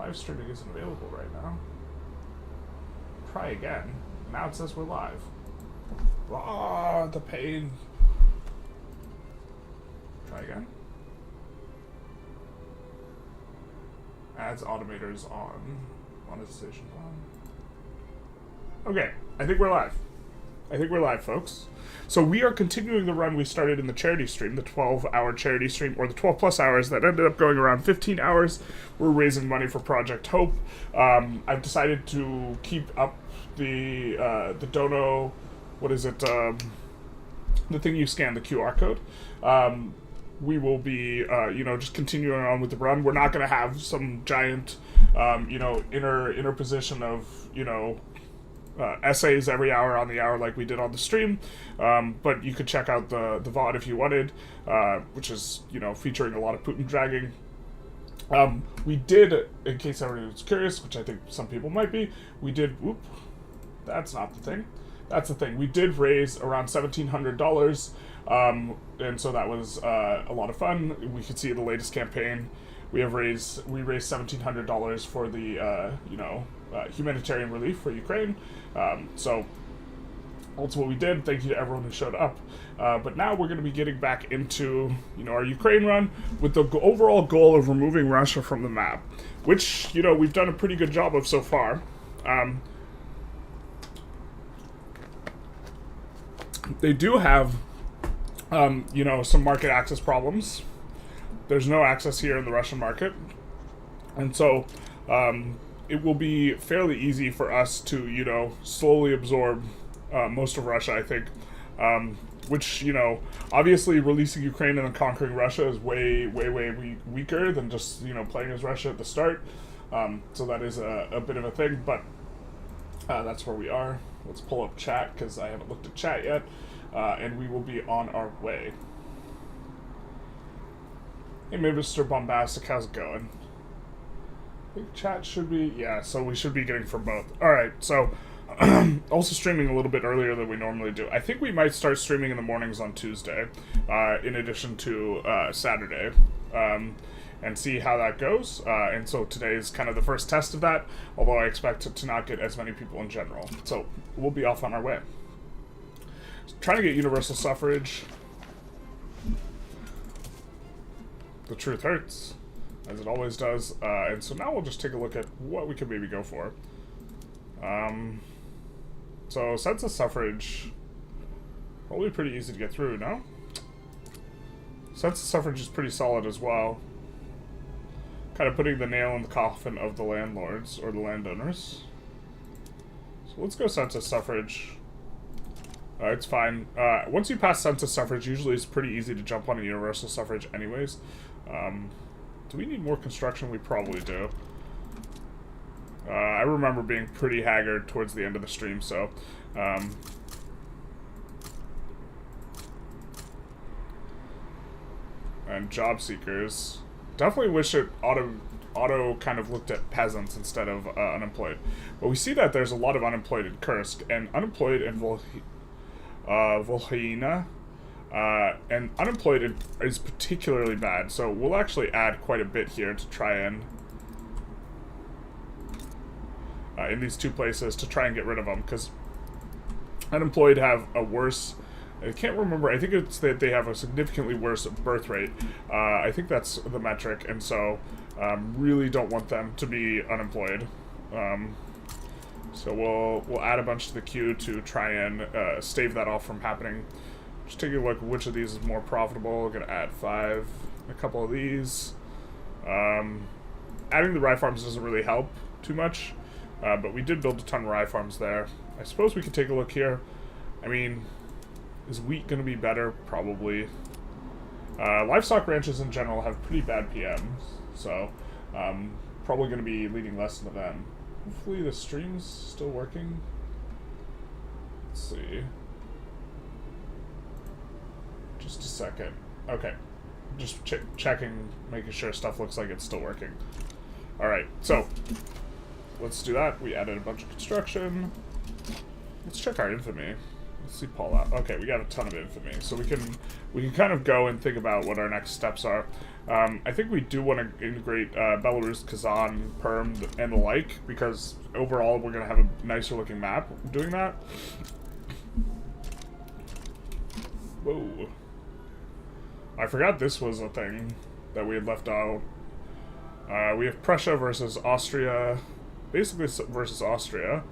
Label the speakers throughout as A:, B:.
A: live streaming isn't available right now. Try again. Now it says we're live. Ah, the pain. Try again. Ads automators on. Monetization on. Okay, I think we're live. I think we're live, folks. So we are continuing the run we started in the charity stream, the 12-hour charity stream, or the 12-plus hours that ended up going around 15 hours. We're raising money for Project Hope. I've decided to keep up the dono, what is it, the thing you scan, the QR code. We will be, just continuing on with the run. We're not going to have some giant, inner position of, essays every hour on the hour like we did on the stream, but you could check out the VOD if you wanted, which is, featuring a lot of Putin dragging. We did, in case everyone's curious, which I think some people might be, we did, that's not the thing. That's the thing. We did raise around $1,700, and so that was a lot of fun. We could see the latest campaign. We raised $1,700 for the, humanitarian relief for Ukraine. So that's what we did. Thank you to everyone who showed up. But now we're going to be getting back into, our Ukraine run with the overall goal of removing Russia from the map, which, we've done a pretty good job of so far. They do have, some market access problems. There's no access here in the Russian market. And so, it will be fairly easy for us to, slowly absorb most of Russia, I think. Which, obviously releasing Ukraine and then conquering Russia is way weaker than just, playing as Russia at the start. So that is a bit of a thing, but that's where we are. Let's pull up chat, because I haven't looked at chat yet, and we will be on our way. Hey, Mr. Bombastic, how's it going? I think chat should be, so we should be getting from both. Alright, so, also streaming a little bit earlier than we normally do. I think we might start streaming in the mornings on Tuesday, in addition to Saturday, and see how that goes. And so today is kind of the first test of that, although I expect it to not get as many people in general. So, we'll be off on our way. Trying to get universal suffrage. The truth hurts, as it always does, and so now we'll just take a look at what we could maybe go for. So census suffrage, probably pretty easy to get through, no? Census suffrage is pretty solid as well. Kind of putting the nail in the coffin of the landlords, or the landowners. So let's go census suffrage. It's fine. Once you pass census suffrage, usually it's pretty easy to jump on a universal suffrage anyways. Do we need more construction? We probably do. I remember being pretty haggard towards the end of the stream, so... and job seekers. Definitely wish it auto kind of looked at peasants instead of unemployed. But we see that there's a lot of unemployed in Kursk, and unemployed in Volhynia. And unemployed is particularly bad, so we'll actually add quite a bit here to try and in these two places to try and get rid of them, because unemployed have a worse, I can't remember, I think it's that they have a significantly worse birth rate. I think that's the metric, and so really don't want them to be unemployed. So we'll add a bunch to the queue to try and stave that off from happening. Just taking a look at which of these is more profitable. We're going to add 5, a couple of these. Adding the rye farms doesn't really help too much, but we did build a ton of rye farms there. I suppose we could take a look here. I mean, is wheat going to be better? Probably. Livestock ranches in general have pretty bad PMs, so probably going to be leading less into them. Hopefully the stream's still working. Let's see. Just a second. Okay. Just checking, making sure stuff looks like it's still working. Alright, so let's do that. We added a bunch of construction. Let's check our infamy. Let's see Paul out. Okay, we got a ton of infamy, so we can kind of go and think about what our next steps are. I think we do want to integrate Belarus, Kazan, Perm, and the like, because overall we're going to have a nicer looking map doing that. Whoa. I forgot this was a thing that we had left out. We have Prussia versus Austria, basically versus Austria.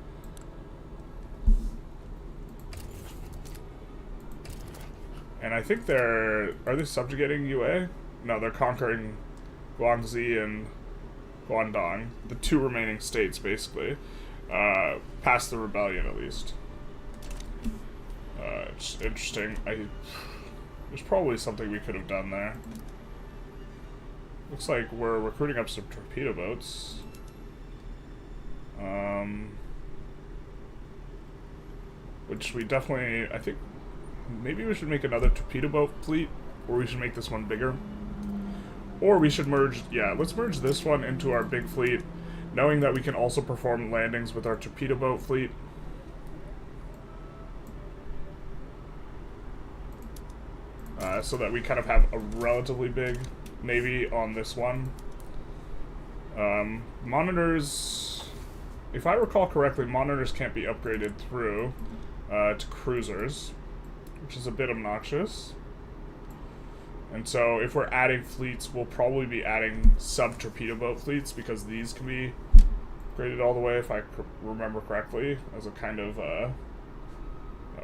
A: And I think are they subjugating UA? No, they're conquering Guangxi and Guangdong, the two remaining states, basically. Past the rebellion, at least. It's interesting. There's probably something we could have done there. Looks like we're recruiting up some torpedo boats. Which we definitely, I think, maybe we should make another torpedo boat fleet, or we should make this one bigger. Or we should merge, yeah, let's merge this one into our big fleet, knowing that we can also perform landings with our torpedo boat fleet. So that we kind of have a relatively big navy on this one. Monitors, if I recall correctly, monitors can't be upgraded through to cruisers, which is a bit obnoxious. And so if we're adding fleets, we'll probably be adding sub-torpedo boat fleets, because these can be upgraded all the way, if I remember correctly, as a kind of a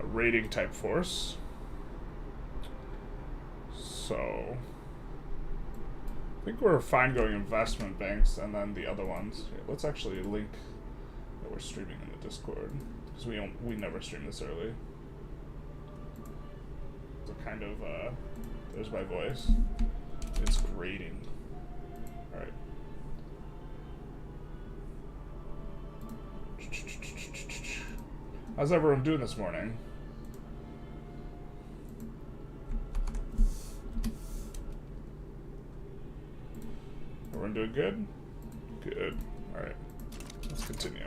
A: raiding type force. So I think we're fine going investment banks and then the other ones. Here, let's actually link that we're streaming in the Discord, because we never stream this early. So kind of there's my voice. It's grating. Alright. How's everyone doing this morning? Everyone doing good? Good. Alright. Let's continue.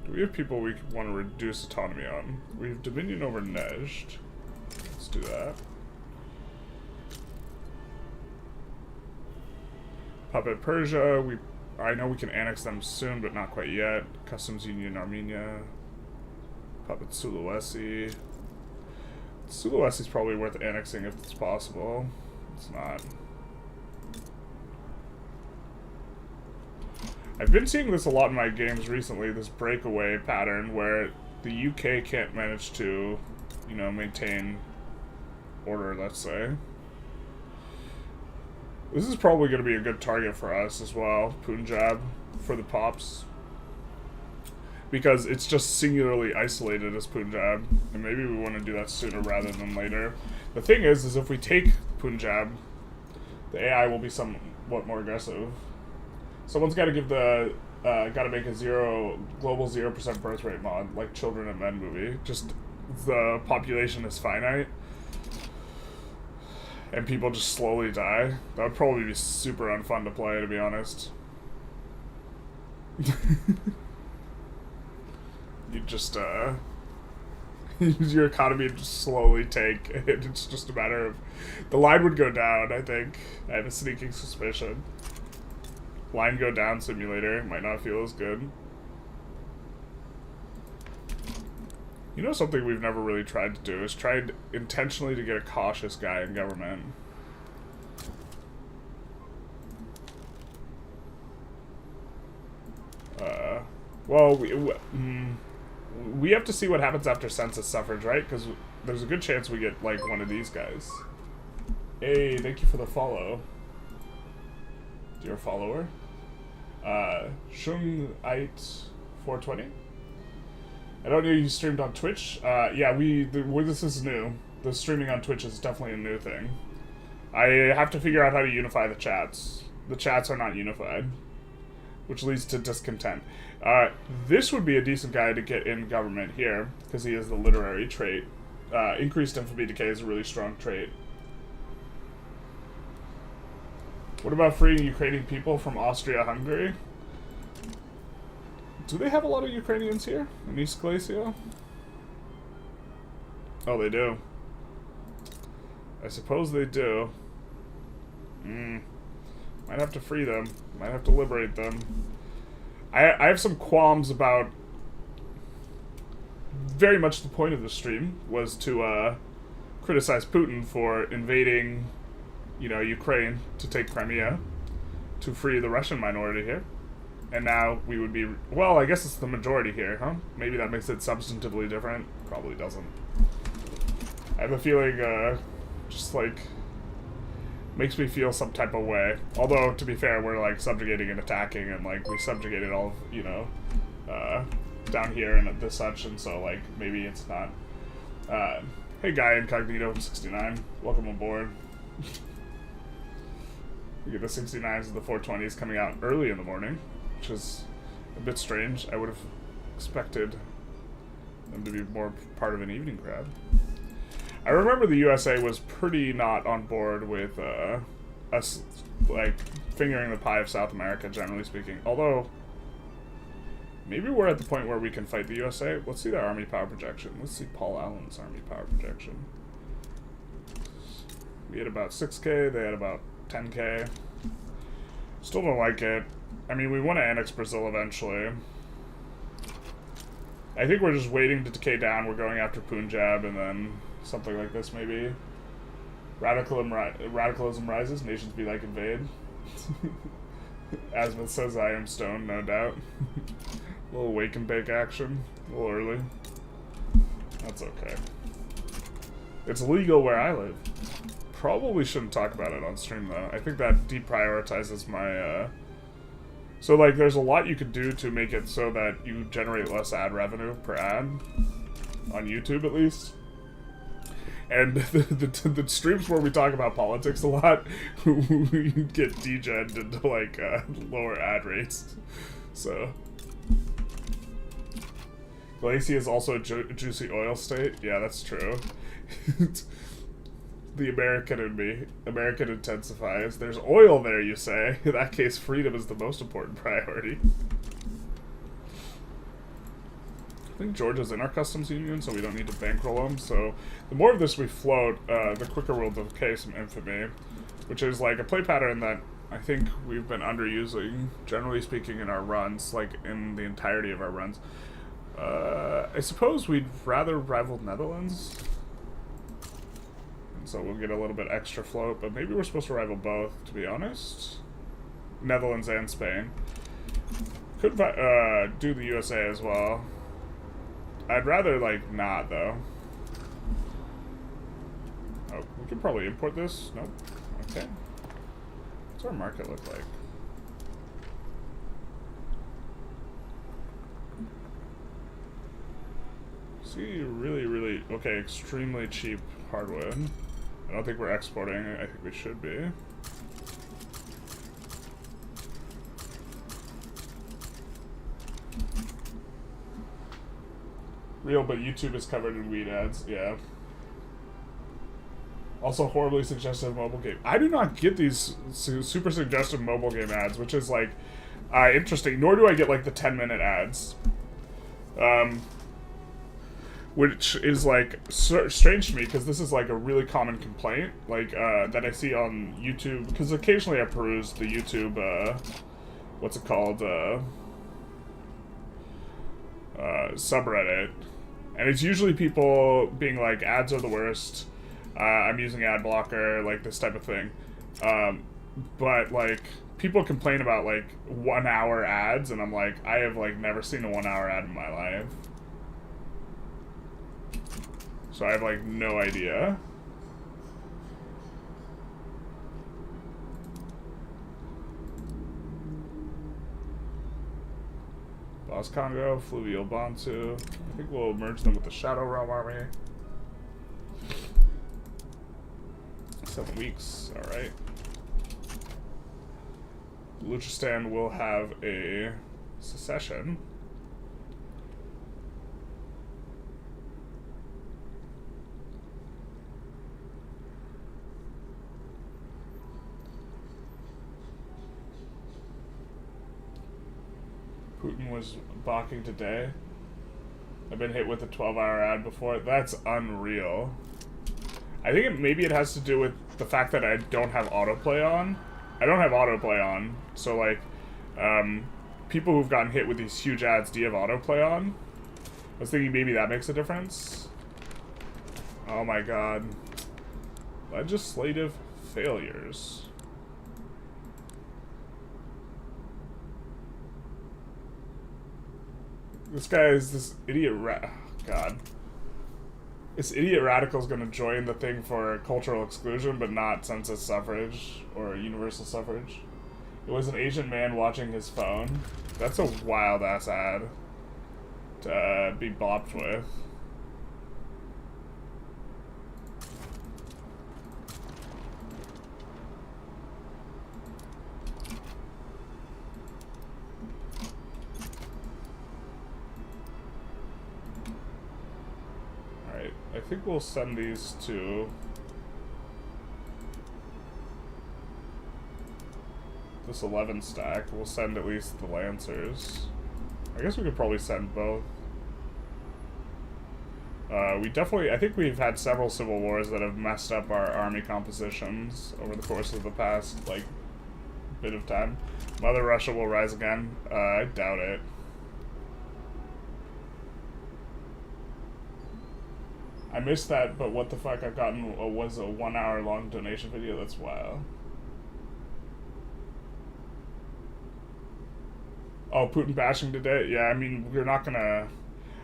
A: Do we have people we want to reduce autonomy on? We have dominion over Nejd. Let's do that. Puppet Persia. I know we can annex them soon, but not quite yet. Customs Union Armenia. Puppet Sulawesi. Sulawesi's probably worth annexing if it's possible. It's not. I've been seeing this a lot in my games recently, this breakaway pattern where the UK can't manage to, you know, maintain order, let's say. This is probably going to be a good target for us as well, Punjab, for the Pops. Because it's just singularly isolated as Punjab, and maybe we want to do that sooner rather than later. The thing is if we take Punjab, the AI will be somewhat more aggressive. Someone's got to give gotta make a global 0% birth rate mod, like Children of Men movie. Just the population is finite, and people just slowly die. That would probably be super unfun to play, to be honest. You just, your economy would just slowly tank. It's just a matter of, the line would go down, I think. I have a sneaking suspicion. Line go down simulator might not feel as good. You know, something we've never really tried to do is tried intentionally to get a cautious guy in government. Well, we have to see what happens after census suffrage, right? Because there's a good chance we get, like, one of these guys. Hey, thank you for the follow. Dear follower. Shungite420. I don't know you streamed on Twitch. Yeah, this is new. The streaming on Twitch is definitely a new thing. I have to figure out how to unify the chats. The chats are not unified, which leads to discontent. This would be a decent guy to get in government here, because he has the literary trait. Increased infamy decay is a really strong trait. What about freeing Ukrainian people from Austria-Hungary? Do they have a lot of Ukrainians here in East Galicia? Oh, they do. I suppose they do. Might have to free them. Might have to liberate them. I have some qualms about... Very much the point of the stream was to criticize Putin for invading, you know, Ukraine to take Crimea, to free the Russian minority here. And now we would be... Well, I guess it's the majority here, huh? Maybe that makes it substantively different. Probably doesn't. I have a feeling, just like... makes me feel some type of way. Although, to be fair, we're like subjugating and attacking, and like we subjugated all, you know, down here and this such, and so like maybe it's not. Hey, Guy Incognito 69, welcome aboard. We get the 69s and the 420s coming out early in the morning, which is a bit strange. I would have expected them to be more part of an evening crowd. I remember the USA was pretty not on board with us, like, fingering the pie of South America, generally speaking. Although, maybe we're at the point where we can fight the USA. Let's see their army power projection. Let's see Paul Allen's army power projection. We had about 6K, they had about 10K. Still don't like it. I mean, we want to annex Brazil eventually. I think we're just waiting to decay down. We're going after Punjab, and then... something like this, maybe. Radicalism rises, nations be like invade. Azimuth says, I am stoned, no doubt. A little wake and bake action. A little early. That's okay. It's legal where I live. Probably shouldn't talk about it on stream, though. I think that deprioritizes my, So, like, there's a lot you could do to make it so that you generate less ad revenue per ad. On YouTube, at least. And the streams where we talk about politics a lot, we get degened into, like, lower ad rates. So. Galicia is also a juicy oil state. Yeah, that's true. The American in me. American intensifies. There's oil there, you say. In that case, freedom is the most important priority. I think Georgia's in our customs union, so we don't need to bankroll them. So the more of this we float, the quicker we'll decay some infamy, which is like a play pattern that I think we've been underusing, generally speaking, in our runs, like in the entirety of our runs. I suppose we'd rather rival Netherlands, and so we'll get a little bit extra float, but maybe we're supposed to rival both, to be honest. Netherlands and Spain. Could do the USA as well. I'd rather, like, not, though. Oh, we could probably import this. Nope. Okay. What's our market look like? See, really... Okay, extremely cheap hardwood. I don't think we're exporting. I think we should be. Real, but YouTube is covered in weed ads. Yeah. Also, horribly suggestive mobile game. I do not get these super suggestive mobile game ads, which is, like, interesting. Nor do I get, like, the 10-minute ads. Which is, like, strange to me, because this is, like, a really common complaint, like, that I see on YouTube. Because occasionally I peruse the YouTube, what's it called, subreddit. And it's usually people being like, ads are the worst, I'm using ad blocker, like this type of thing. But like, people complain about like 1 hour ads, and I'm like, I have like never seen a 1 hour ad in my life. So I have like no idea. Boss Congo, Fluvial Bantu. I think we'll merge them with the Shadow Realm army. 7 weeks, alright. Luchistan will have a secession. Putin was balking today. I've been hit with a 12-hour ad before. That's unreal. I think maybe it has to do with the fact that I don't have autoplay on. I don't have autoplay on, so like, people who've gotten hit with these huge ads, do you have autoplay on? I was thinking maybe that makes a difference. Oh my god. Legislative failures. This guy is this idiot God. This idiot radical's gonna join the thing for cultural exclusion, but not census suffrage or universal suffrage. It was an Asian man watching his phone. That's a wild-ass ad to be bopped with. Alright, I think we'll send these to this 11 stack. We'll send at least the Lancers. I guess we could probably send both. I think we've had several civil wars that have messed up our army compositions over the course of the past, like, bit of time. Mother Russia will rise again. I doubt it. I missed that, but what the fuck, I've gotten was a 1 hour long donation video. That's wild. Oh, Putin bashing today? Yeah, I mean, we're not gonna...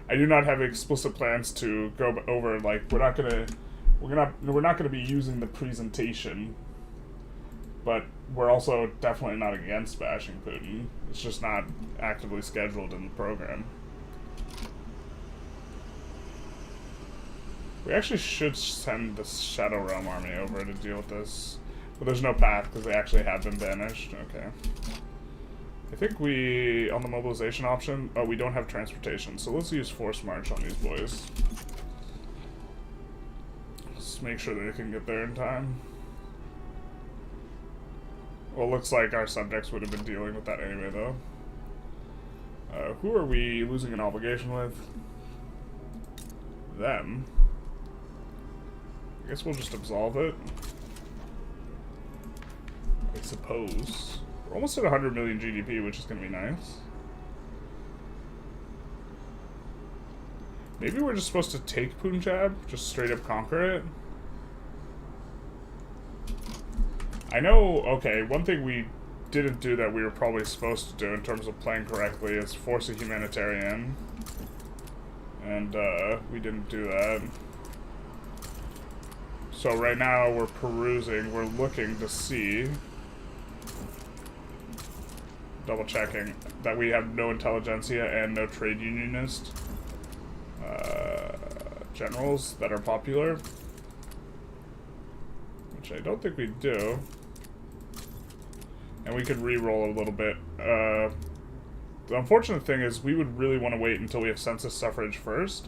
A: I do not have explicit plans to go over, like, we're not gonna be using the presentation, but we're also definitely not against bashing Putin. It's just not actively scheduled in the program. We actually should send the Shadow Realm army over to deal with this, but there's no path because they actually have been banished. Okay. I think on the mobilization option, oh, we don't have transportation, so let's use force march on these boys. Let's make sure that they can get there in time. Well, it looks like our subjects would have been dealing with that anyway, though. Who are we losing an obligation with? Them. I guess we'll just absolve it. I suppose. We're almost at 100 million GDP, which is going to be nice. Maybe we're just supposed to take Punjab, just straight up conquer it. I know, okay, one thing we didn't do that we were probably supposed to do in terms of playing correctly is force a humanitarian. And, we didn't do that. So right now we're perusing, we're looking to see... Double checking that we have no Intelligentsia and no trade unionist generals that are popular, which I don't think we do. And we could re-roll a little bit. The unfortunate thing is we would really want to wait until we have census suffrage first,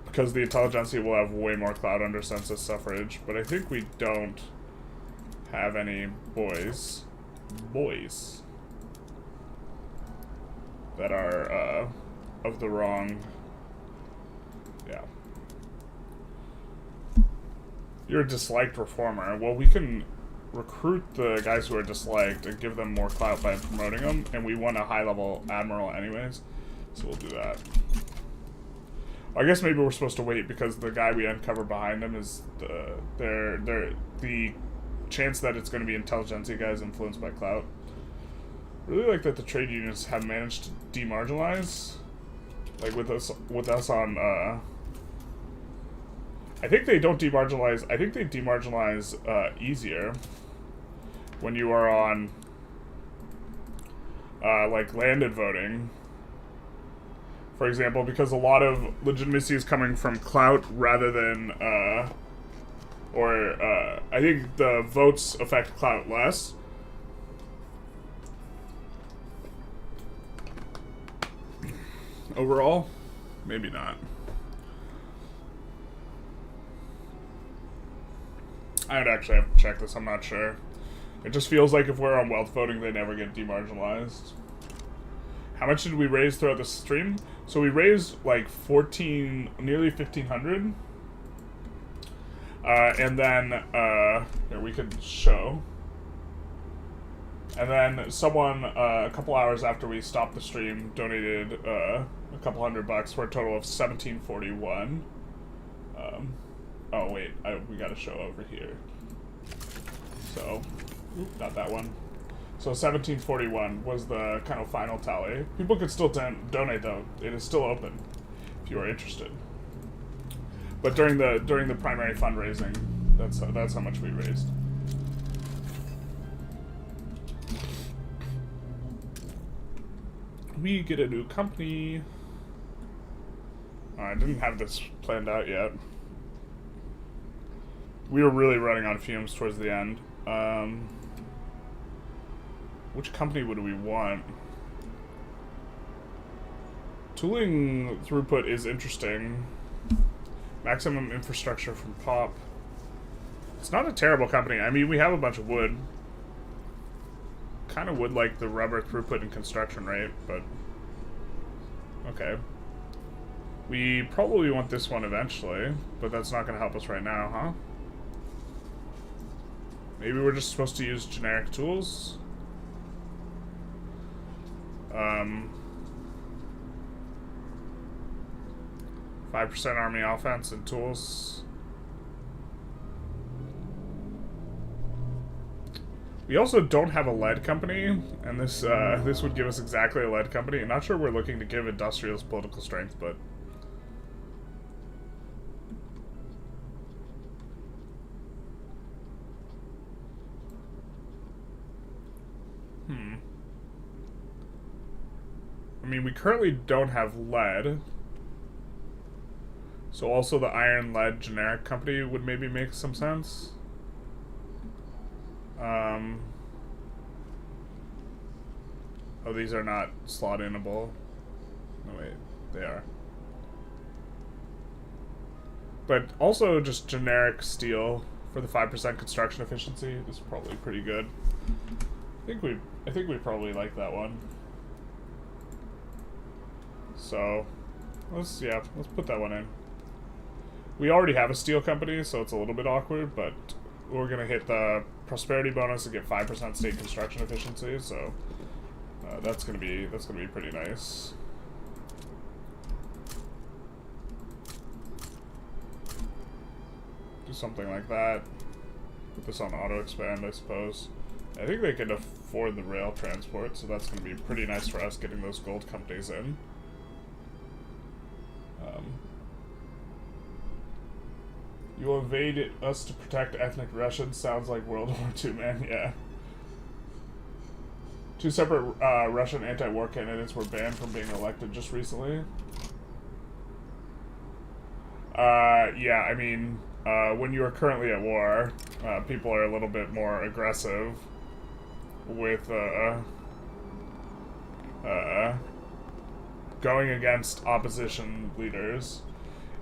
A: because the Intelligentsia will have way more clout under census suffrage, but I think we don't have any boys that are of the wrong... Yeah. You're a disliked reformer. Well, we can recruit the guys who are disliked and give them more clout by promoting them, and we want a high-level admiral anyways, so we'll do that. I guess maybe we're supposed to wait because the guy we uncover behind them is the chance that it's going to be Intelligentsia guys influenced by clout. Really like that the trade unions have managed to demarginalize, like with us on. I think they don't demarginalize. I think they demarginalize easier when you are on like landed voting, for example, because a lot of legitimacy is coming from clout rather than I think the votes affect clout less. Overall, maybe not. I would actually have to check this, I'm not sure. It just feels like if we're on wealth voting, they never get demarginalized. how much did we raise throughout the stream? So we raised like nearly 1,500. And then, here we could show. And then someone, a couple hours after we stopped the stream, donated a couple $100 for a total of 1,741. Oh wait, we gotta show over here. So, not that one. So 1741 was the kind of final tally. People could still donate though. It is still open if you are interested. But during the primary fundraising, that's how much we raised. We get a new company. I didn't have this planned out yet. We were really running on fumes towards the end. Which company would we want? Tooling throughput is interesting. Maximum infrastructure from POP. It's not a terrible company. I mean, we have a bunch of wood. Kind of would like the rubber throughput and construction rate, but okay. We probably want this one eventually, but that's not going to help us right now, huh? Maybe we're just supposed to use generic tools? 5% army offense and tools. We also don't have a lead company, and this would give us exactly a lead company. I'm not sure we're looking to give industrials political strength, but I mean, we currently don't have lead. So also the iron lead generic company would maybe make some sense. Oh, these are not slot-inable. No, wait, they are. But also just generic steel for the 5% construction efficiency is probably pretty good. I think we probably like that one. So let's put that one in. We already have a steel company, so it's a little bit awkward, but we're gonna hit the prosperity bonus and get 5% state construction efficiency, so that's gonna be pretty nice. Do something like that. Put this on auto expand, I suppose. I think they can afford the rail transport, so that's gonna be pretty nice for us getting those gold companies in. You will invade us to protect ethnic Russians. Sounds like World War II, man. Yeah. 2 separate Russian anti-war candidates were banned from being elected just recently. Yeah, I mean, when you are currently at war, people are a little bit more aggressive with going against opposition leaders.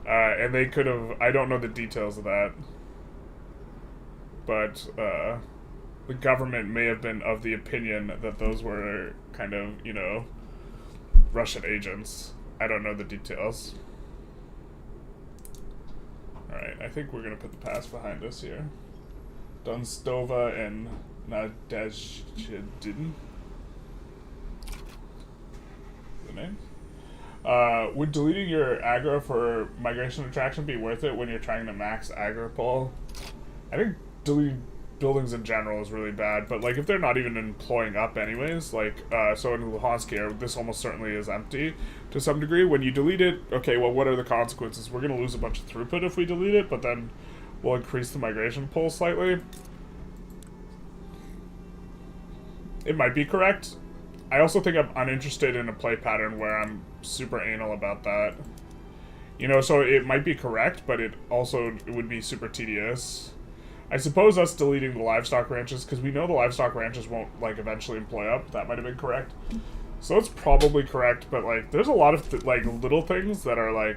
A: And they could have, I don't know the details of that, but the government may have been of the opinion that those were kind of, you know, Russian agents. I don't know the details. Alright, I think we're going to put the past behind us here. Dunstova and Nadezhdin. The name? Would deleting your aggro for migration attraction be worth it when you're trying to max aggro pull? I think deleting buildings in general is really bad, but like if they're not even employing up anyways, like so in Luhansk here, this almost certainly is empty to some degree. When you delete it, okay, well, what are the consequences? We're going to lose a bunch of throughput if we delete it, but then we'll increase the migration pull slightly. It might be correct. I also think I'm uninterested in a play pattern where I'm super anal about that. You know, so it might be correct, but it would be super tedious. I suppose us deleting the livestock ranches, because we know the livestock ranches won't, like, eventually employ up. That might have been correct. So it's probably correct, but, like, there's a lot of, like, little things that are, like,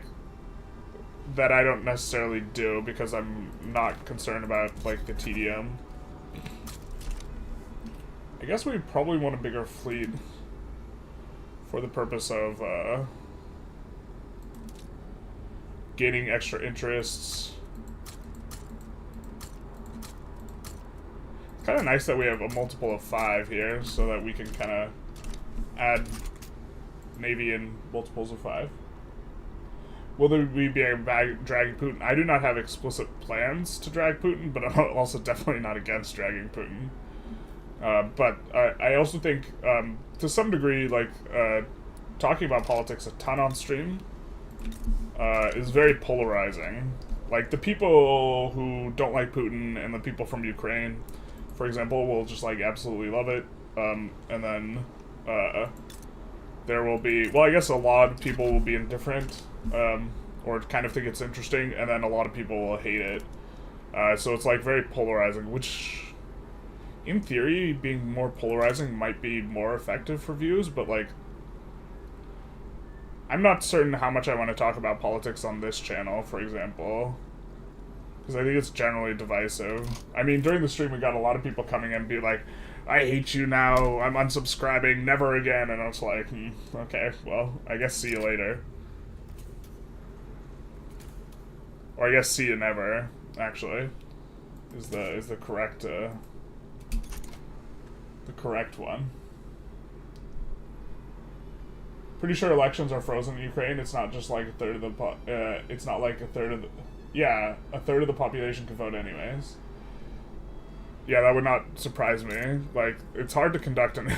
A: that I don't necessarily do because I'm not concerned about, like, the tedium. I guess we probably want a bigger fleet for the purpose of gaining extra interests. It's kind of nice that we have a multiple of 5 here, so that we can kind of add Navy in multiples of 5. Will we be dragging Putin? I do not have explicit plans to drag Putin, but I'm also definitely not against dragging Putin. But I also think, to some degree, like, talking about politics a ton on stream is very polarizing. Like, the people who don't like Putin and the people from Ukraine, for example, will just, like, absolutely love it. And then there will be, well, I guess a lot of people will be indifferent, or kind of think it's interesting, and then a lot of people will hate it. So it's, like, very polarizing, which, in theory, being more polarizing might be more effective for views, but, like, I'm not certain how much I want to talk about politics on this channel, for example, because I think it's generally divisive. I mean, during the stream, we got a lot of people coming in and be like, I hate you now, I'm unsubscribing, never again, and I was like, okay, well, I guess see you later. Or I guess see you never, actually, is the correct, one. Pretty sure elections are frozen in Ukraine. It's not just like a third of the it's not like a third of the, yeah, a third of the population can vote anyways. Yeah, that would not surprise me. Like, it's hard to conduct an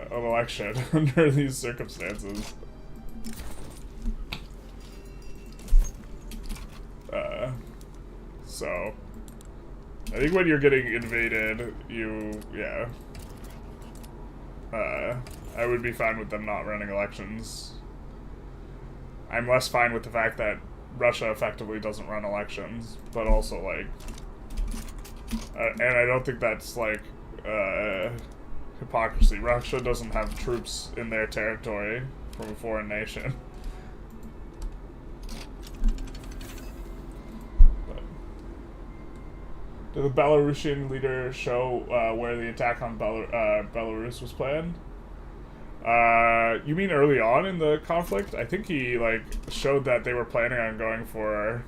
A: election under these circumstances. So I think when you're getting invaded, yeah. I would be fine with them not running elections. I'm less fine with the fact that Russia effectively doesn't run elections, but also, like, and I don't think that's, like, hypocrisy. Russia doesn't have troops in their territory from a foreign nation. Did the Belarusian leader show where the attack on Belarus was planned? You mean early on in the conflict? I think he, like, showed that they were planning on going for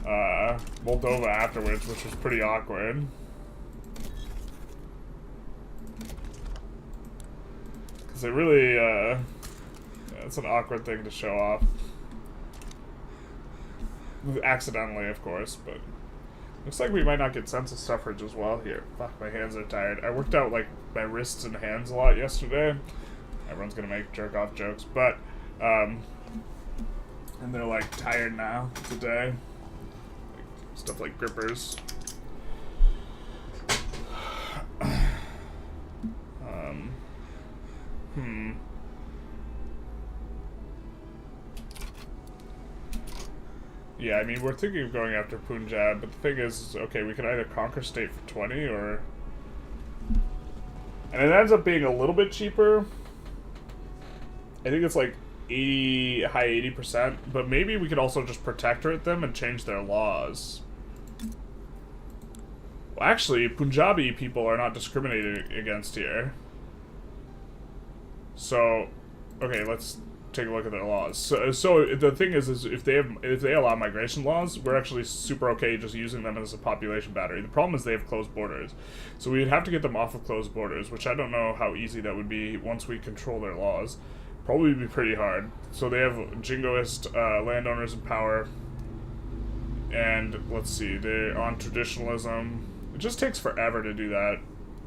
A: Moldova afterwards, which was pretty awkward. Because it really, yeah, it's an awkward thing to show off. Accidentally, of course, but... Looks like we might not get census suffrage as well here. Fuck, my hands are tired. I worked out, like, my wrists and hands a lot yesterday. Everyone's gonna make jerk-off jokes, but, and they're, like, tired now today. Like, stuff like grippers. Yeah, I mean, we're thinking of going after Punjab, but the thing is, okay, we can either conquer state for 20, or... And it ends up being a little bit cheaper. I think it's like 80, high 80%, but maybe we could also just protectorate them and change their laws. Well, actually, Punjabi people are not discriminated against here. So, okay, let's take a look at their laws. So the thing is if they allow migration laws, we're actually super okay just using them as a population battery. The problem is they have closed borders, so we'd have to get them off of closed borders, which I don't know how easy that would be once we control their laws. Probably be pretty hard. So they have jingoist landowners in power, and let's see, they're on traditionalism. It just takes forever to do that,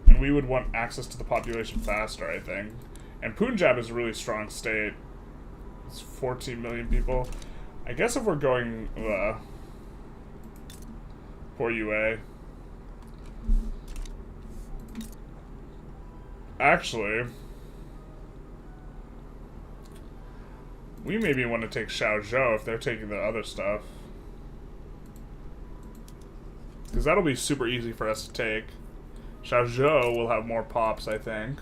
A: and we would want access to the population faster, I think. And Punjab is a really strong state. It's 14 million people. I guess if we're going for UA, actually, we maybe want to take Xiaozhou if they're taking the other stuff, because that'll be super easy for us to take. Xiaozhou will have more pops, I think.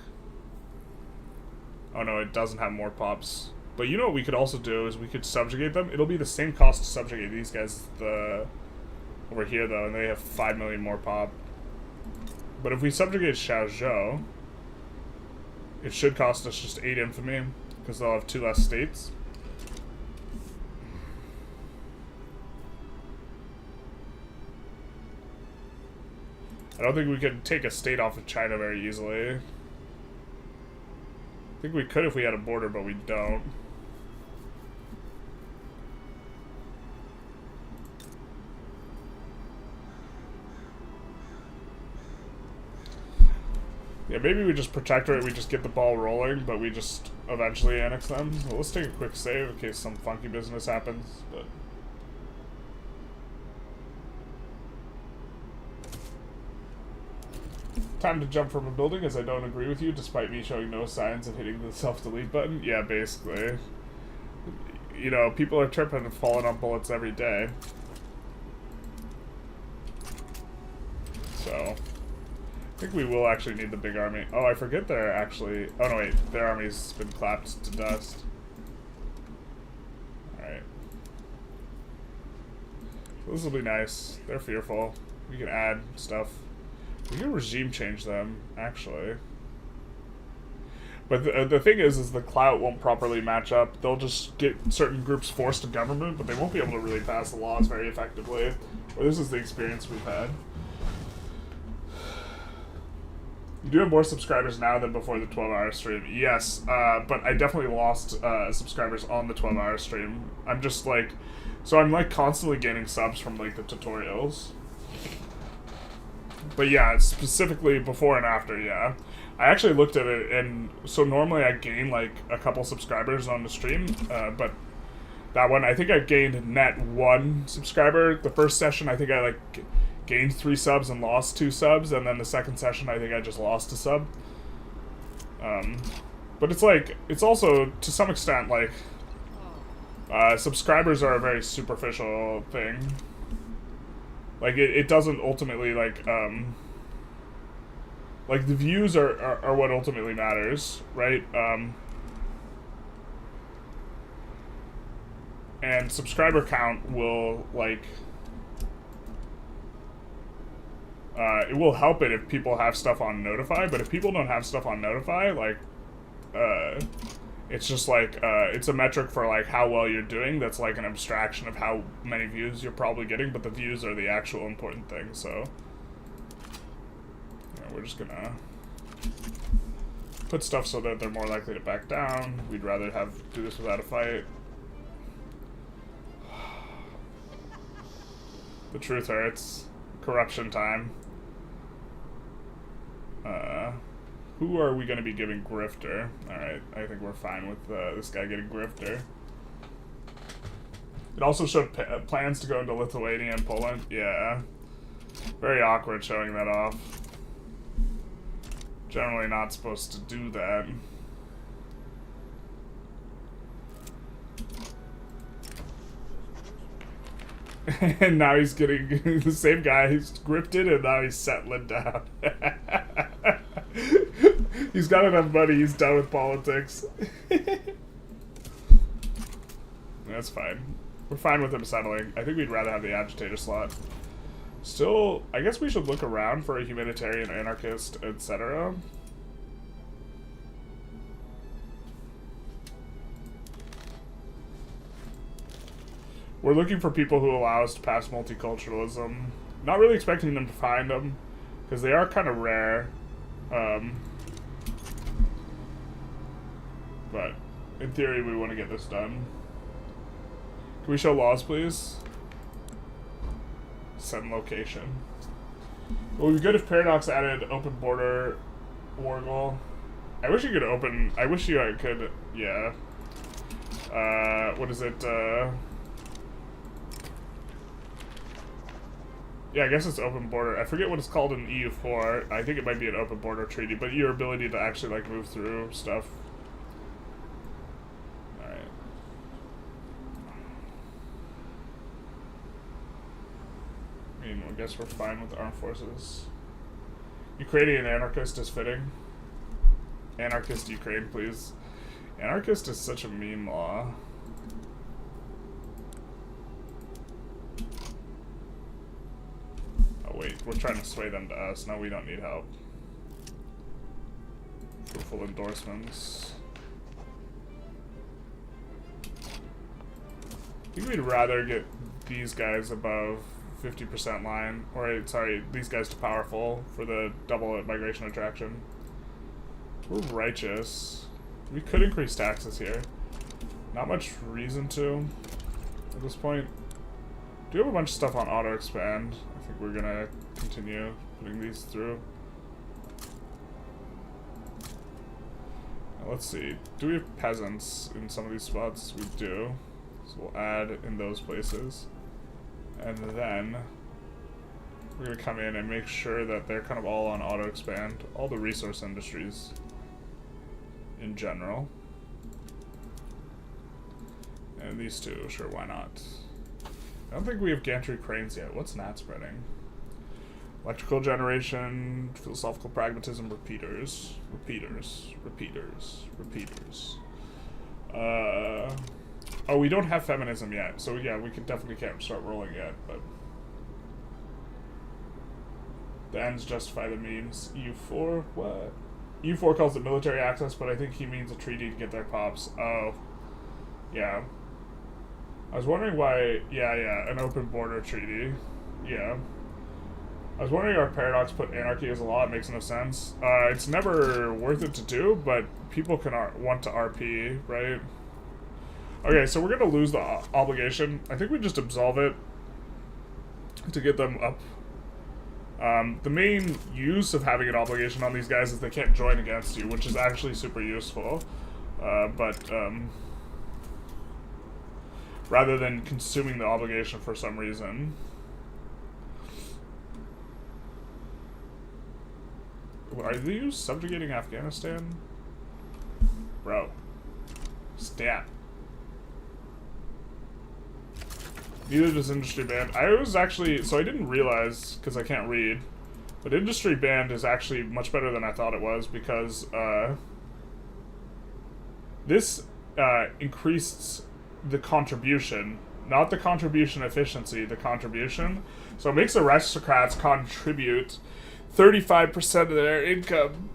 A: Oh no, it doesn't have more pops. But you know what we could also do is we could subjugate them. It'll be the same cost to subjugate these guys over here, though, and they have 5 million more pop. But if we subjugate Xiaozhou, it should cost us just 8 infamy, because they'll have 2 less states. I don't think we could take a state off of China very easily. I think we could if we had a border, but we don't. Yeah, maybe we just protectorate, we just get the ball rolling, but we just eventually annex them. Well, let's take a quick save in case some funky business happens, but... Time to jump from a building as I don't agree with you, despite me showing no signs of hitting the self-delete button. Yeah, basically. You know, people are tripping and falling on bullets every day. So... I think we will actually need the big army. Oh, I forget they're actually... Oh, no, wait. Their army's been clapped to dust. Alright. This will be nice. They're fearful. We can add stuff. We can regime change them, actually. But the thing is the clout won't properly match up. They'll just get certain groups forced to government, but they won't be able to really pass the laws very effectively. Or this is the experience we've had. You do have more subscribers now than before the 12-hour stream. Yes, but I definitely lost subscribers on the 12-hour stream. I'm just like... So I'm like constantly gaining subs from like the tutorials. But yeah, specifically before and after, yeah. I actually looked at it, and so normally I gain like a couple subscribers on the stream, but that one, I think I gained net 1 subscriber. The first session, I think I like... gained 3 subs and lost 2 subs, and then the second session I think I just lost a sub. But it's like, it's also, to some extent, like, subscribers are a very superficial thing. Like, it doesn't ultimately, like the views are what ultimately matters, right? And subscriber count will, like... it will help it if people have stuff on Notify, but if people don't have stuff on Notify, like, it's just like, it's a metric for, like, how well you're doing. That's, like, an abstraction of how many views you're probably getting, but the views are the actual important thing, so... Yeah, we're just gonna put stuff so that they're more likely to back down. We'd rather do this without a fight. The truth hurts. Corruption time. Who are we going to be giving Grifter? Alright, I think we're fine with this guy getting Grifter. It also showed plans to go into Lithuania and Poland. Yeah. Very awkward showing that off. Generally not supposed to do that. And now he's getting the same guy who's grifted, and now he's settling down. He's got enough money, he's done with politics. That's fine. We're fine with him settling. I think we'd rather have the agitator slot. Still, I guess we should look around for a humanitarian, anarchist, etc. We're looking for people who allow us to pass multiculturalism. Not really expecting them to find them, because they are kind of rare. But in theory, we want to get this done. Can we show laws, please? Send location. It would be good if Paradox added open border war goal. I wish you could open... I wish you could... Yeah. What is it? Yeah, I guess it's open border. I forget what it's called in EU4. I think it might be an open border treaty, but your ability to actually, like, move through stuff. Alright. I mean, I guess we're fine with armed forces. Ukrainian anarchist is fitting. Anarchist Ukraine, please. Anarchist is such a meme law. Oh, wait. we're trying to sway them to us. No, we don't need help. Fruitful endorsements. I think we'd rather get these guys above 50% line. Or, sorry, these guys to powerful for the double migration attraction. We're righteous. We could increase taxes here. Not much reason to at this point. Do have a bunch of stuff on auto expand. I think we're gonna continue putting these through. Now, let's see. Do we have peasants in some of these spots? We do. So we'll add in those places. And then we're gonna come in and make sure that they're kind of all on auto expand. All the resource industries in general. And these two, sure, why not? I don't think we have gantry cranes yet. What's that spreading? Electrical generation, philosophical pragmatism, repeaters. Repeaters. Repeaters. Repeaters. Oh, we don't have feminism yet, so yeah, we definitely can't start rolling yet, but... The ends justify the means. EU4? What? EU4 calls it military access, but I think he means a treaty to get their pops. Oh. Yeah. I was wondering why... Yeah, an open border treaty. Yeah. I was wondering our paradox put anarchy as a law. It makes no sense. It's never worth it to do, but people can want to RP, right? Okay, so we're going to lose the obligation. I think we just absolve it to get them up. The main use of having an obligation on these guys is they can't join against you, which is actually super useful. Rather than consuming the obligation for some reason. Are these subjugating Afghanistan? Bro. Stat. Neither does industry band. I was actually, so I didn't realize, because I can't read, but industry band is actually much better than I thought it was, because this increased the contribution, not the contribution efficiency, the contribution. So it makes aristocrats contribute 35% of their income,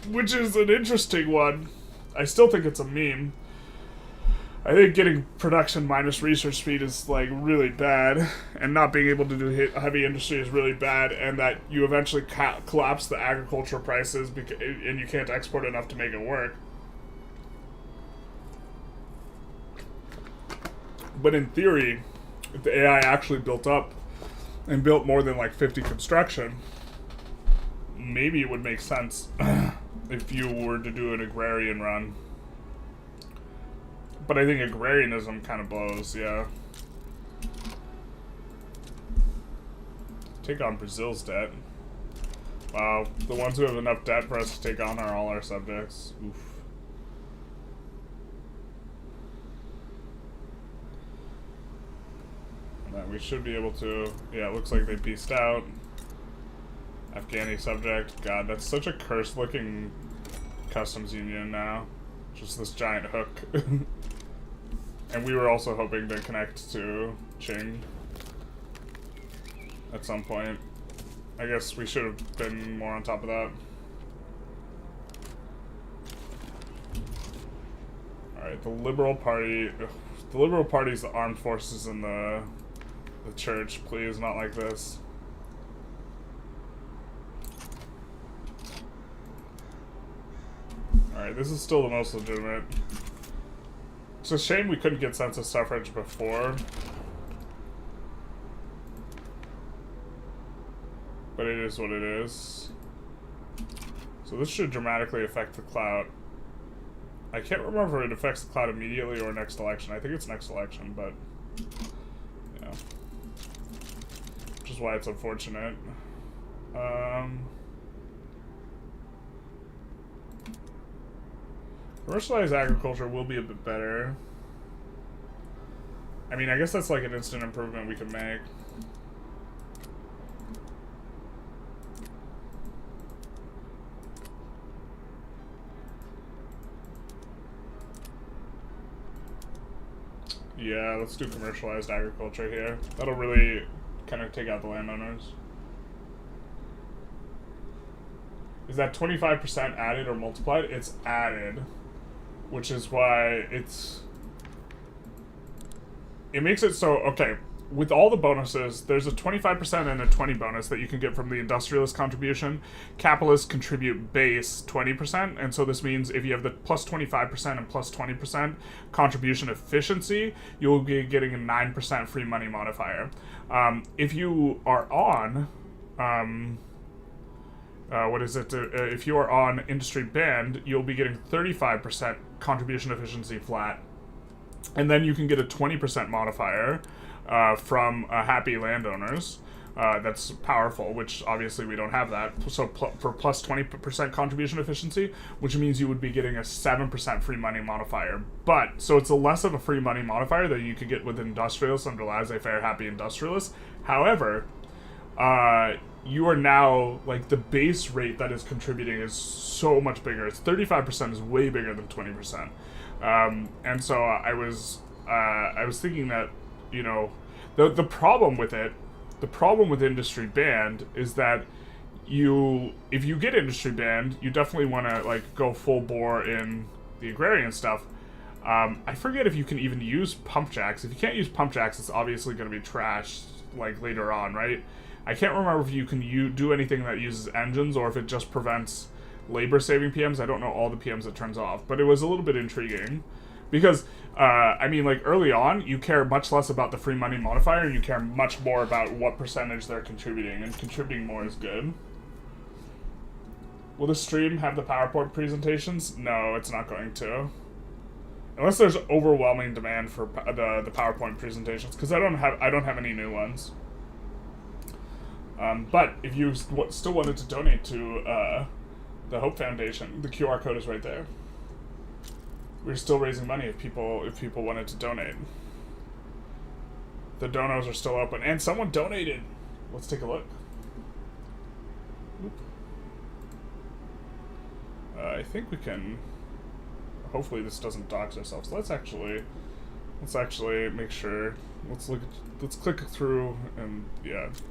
A: which is an interesting one. I still think it's a meme. I think getting production minus research speed is like really bad, and not being able to do heavy industry is really bad, and that you eventually collapse the agricultural prices and you can't export enough to make it work. But in theory, if the AI actually built up and built more than like 50 construction, maybe it would make sense if you were to do an agrarian run. But I think agrarianism kind of blows, yeah. Take on Brazil's debt. Wow, the ones who have enough debt for us to take on are all our subjects. Oof. And then we should be able to... Yeah, it looks like they pieced out. Afghani subject. God, that's such a cursed-looking customs union now. Just this giant hook. And we were also hoping to connect to Qing at some point. I guess we should have been more on top of that. Alright, the Liberal Party... Ugh, the Liberal Party's the armed forces in the church. Please, not like this. Alright, this is still the most legitimate. It's a shame we couldn't get census suffrage before. But it is what it is. So this should dramatically affect the clout. I can't remember if it affects the clout immediately or next election. I think it's next election, but... Yeah. Which is why it's unfortunate. Commercialized agriculture will be a bit better. I mean, I guess that's like an instant improvement we can make. Yeah, let's do commercialized agriculture here. That'll really kind of take out the landowners. Is that 25% added or multiplied? It's added, which is why it makes it so, okay, with all the bonuses, there's a 25% and a 20 bonus that you can get from the industrialist contribution. Capitalists contribute base 20%, and so this means if you have the plus 25% and plus 20% contribution efficiency, you'll be getting a 9% free money modifier. If you are on, if you are on industry band, you'll be getting 35% contribution efficiency flat, and then you can get a 20% modifier from happy landowners. That's powerful, which obviously we don't have that. So for plus 20% contribution efficiency, which means you would be getting a 7% free money modifier. But, so it's a less of a free money modifier that you could get with industrialists under laissez-faire happy industrialists. However, you are now, like, the base rate that is contributing is so much bigger. It's 35% is way bigger than 20%. And so I was thinking that, you know, the problem with it, the problem with industry banned is that if you get industry banned, you definitely want to, like, go full bore in the agrarian stuff. I forget if you can even use pump jacks. If you can't use pump jacks, it's obviously going to be trashed, like, later on, right? I can't remember if you can do anything that uses engines or if it just prevents labor-saving PMs. I don't know all the PMs it turns off, but it was a little bit intriguing. Because, I mean, like, early on, you care much less about the free money modifier, and you care much more about what percentage they're contributing, and contributing more is good. Will the stream have the PowerPoint presentations? No, it's not going to. Unless there's overwhelming demand for the PowerPoint presentations, because I don't have any new ones. But if you still wanted to donate to the Hope Foundation, the QR code is right there. We're still raising money if people wanted to donate. The donos are still open, and someone donated. Let's take a look. I think we can. Hopefully, this doesn't dox ourselves. Let's actually make sure. Let's click through and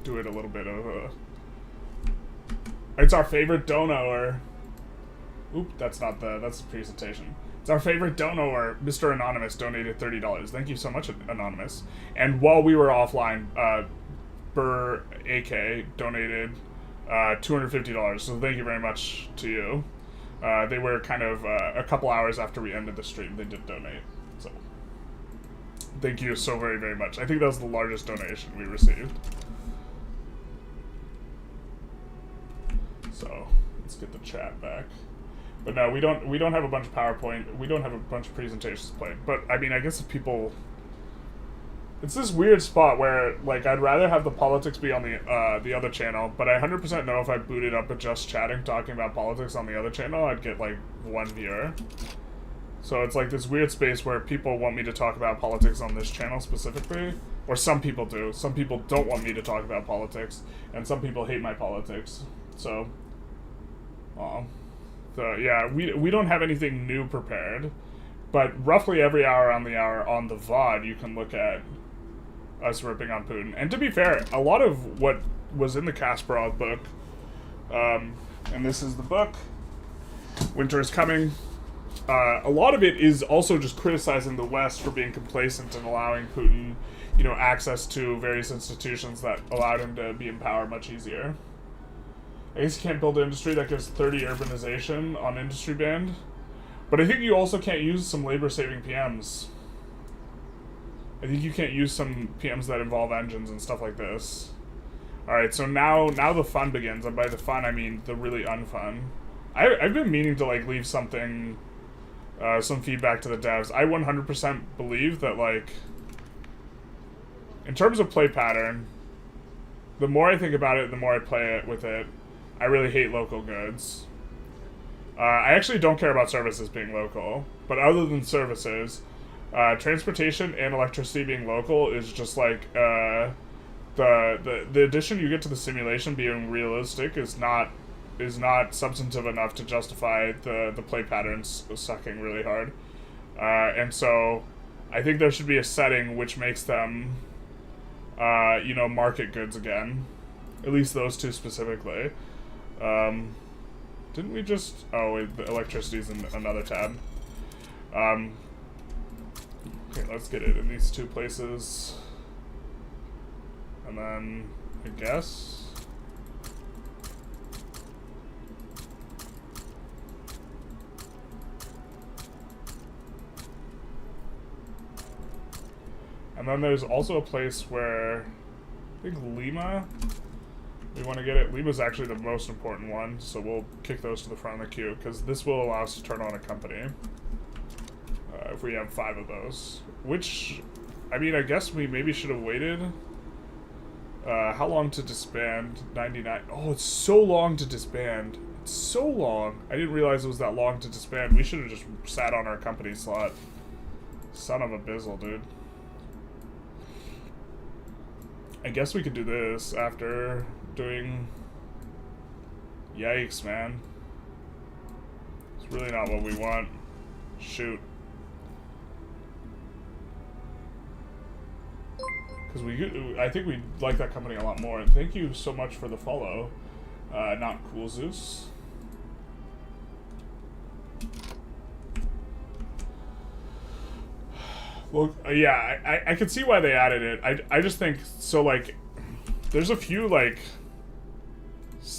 A: do it a little bit of a. It's our favorite donor. Oop, that's the presentation. It's our favorite donor, Mr. Anonymous, donated $30. Thank you so much, Anonymous. And while we were offline, Burr AK donated $250. So thank you very much to you. They were kind of a couple hours after we ended the stream. They did donate. So thank you so very, very much. I think that was the largest donation we received. So let's get the chat back. But no, we don't have a bunch of PowerPoint. We don't have a bunch of presentations played. But I mean, I guess if people, it's this weird spot where, like, I'd rather have the politics be on the other channel, but I 100% know if I booted up a Just Chatting talking about politics on the other channel, I'd get like one viewer. So it's like this weird space where people want me to talk about politics on this channel specifically, or some people do. Some people don't want me to talk about politics, and some people hate my politics. So, So yeah, we don't have anything new prepared, but roughly every hour on the VOD you can look at us ripping on Putin. And to be fair, a lot of what was in the Kasparov book, and this is the book, Winter is Coming, a lot of it is also just criticizing the West for being complacent and allowing Putin, you know, access to various institutions that allowed him to be in power much easier. I guess you can't build an industry that gives 30 urbanization on industry band. But I think you also can't use some labor-saving PMs. I think you can't use some PMs that involve engines and stuff like this. Alright, so now the fun begins. And by the fun, I mean the really unfun. I've been meaning to, like, leave something, some feedback to the devs. I 100% believe that, like, in terms of play pattern, the more I think about it, the more I play it with it, I really hate local goods. I actually don't care about services being local, but other than services, transportation and electricity being local is just like the addition you get to the simulation being realistic is not substantive enough to justify the play patterns sucking really hard, and so I think there should be a setting which makes them, you know, market goods again, at least those two specifically. Didn't we just... Oh, wait, the electricity's in another tab. Okay, let's get it in these two places. And then, I guess... And then there's also a place where, I think Lima, we want to get it. Lima's actually the most important one, so we'll kick those to the front of the queue, because this will allow us to turn on a company. If we have 5 of those. Which, I mean, I guess we maybe should have waited. How long to disband? 99. Oh, it's so long to disband. It's so long. I didn't realize it was that long to disband. We should have just sat on our company slot. Son of a bizzle, dude. I guess we could do this after doing... Yikes, man. It's really not what we want. Shoot. Because I think we like that company a lot more. And thank you so much for the follow. Not Cool Zeus. Well, yeah, I can see why they added it. I just think, so, like, there's a few, like,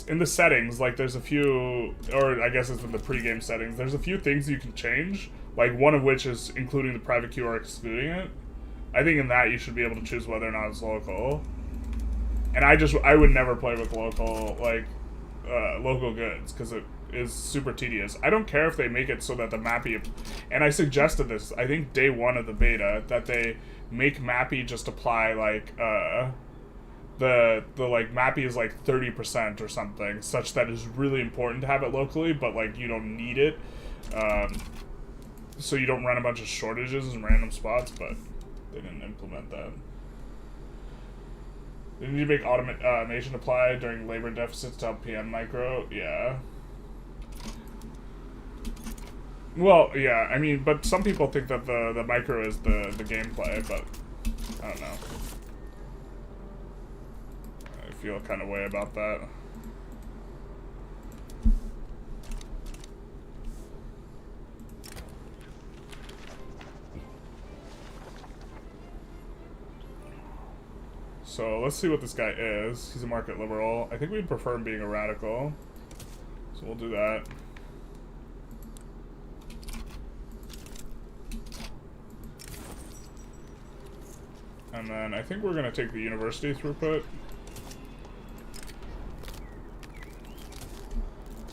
A: in the settings, like, there's a few, or I guess it's in the pregame settings, there's a few things you can change, like, one of which is including the private queue or excluding it. I think in that you should be able to choose whether or not it's local. And I would never play with local, like, local goods, because it is super tedious. I don't care if they make it so that the Mappy, and I suggested this, I think day 1 of the beta, that they make Mappy just apply, like, the like, Mappy is, like, 30% or something, such that it's really important to have it locally, but, like, you don't need it, so you don't run a bunch of shortages in random spots, but they didn't implement that. They need to make automation apply during labor deficits to help PM micro, yeah. Well, yeah, I mean, but some people think that the micro is the gameplay, but I don't know. I feel kind of way about that. So let's see what this guy is. He's a market liberal. I think we'd prefer him being a radical. So we'll do that. And then I think we're going to take the university throughput.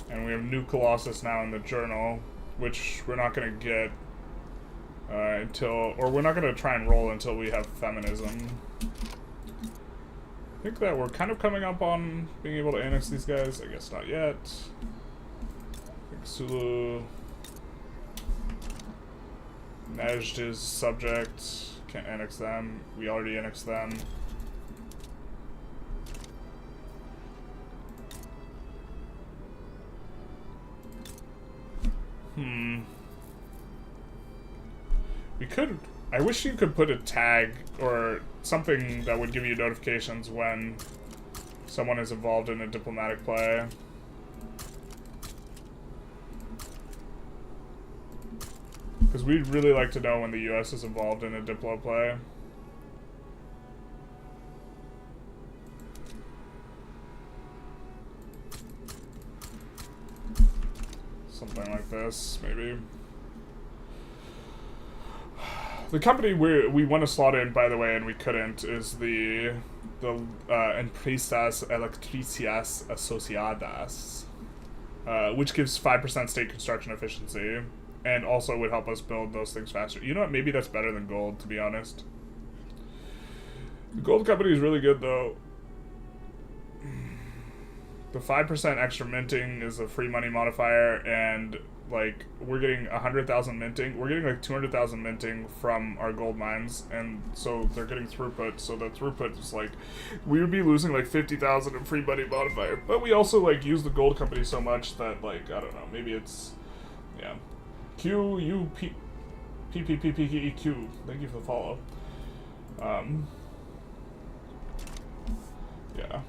A: And we have New Colossus now in the journal, which we're not going to get until, or we're not going to try and roll until we have feminism. I think that we're kind of coming up on being able to annex these guys. I guess not yet. I think Sulu. Najd is subject. Can't annex them. We already annexed them. We could... I wish you could put a tag or something that would give you notifications when someone is involved in a diplomatic play. Because we'd really like to know when the US is involved in a diplo play. Something like this, maybe. The company we want to slot in, by the way, and we couldn't, is the Empresas Electricias Asociadas, which gives 5% state construction efficiency, and also would help us build those things faster. You know what? Maybe that's better than gold, to be honest. The gold company is really good, though. The 5% extra minting is a free money modifier, and, like, we're getting 100,000 minting. We're getting, like, 200,000 minting from our gold mines, and so they're getting throughput, so the throughput is, like, we would be losing, like, 50,000 in free money modifier. But we also, like, use the gold company so much that, like, I don't know, maybe it's, yeah. QUPPPPQ. Thank you for the follow. Yeah.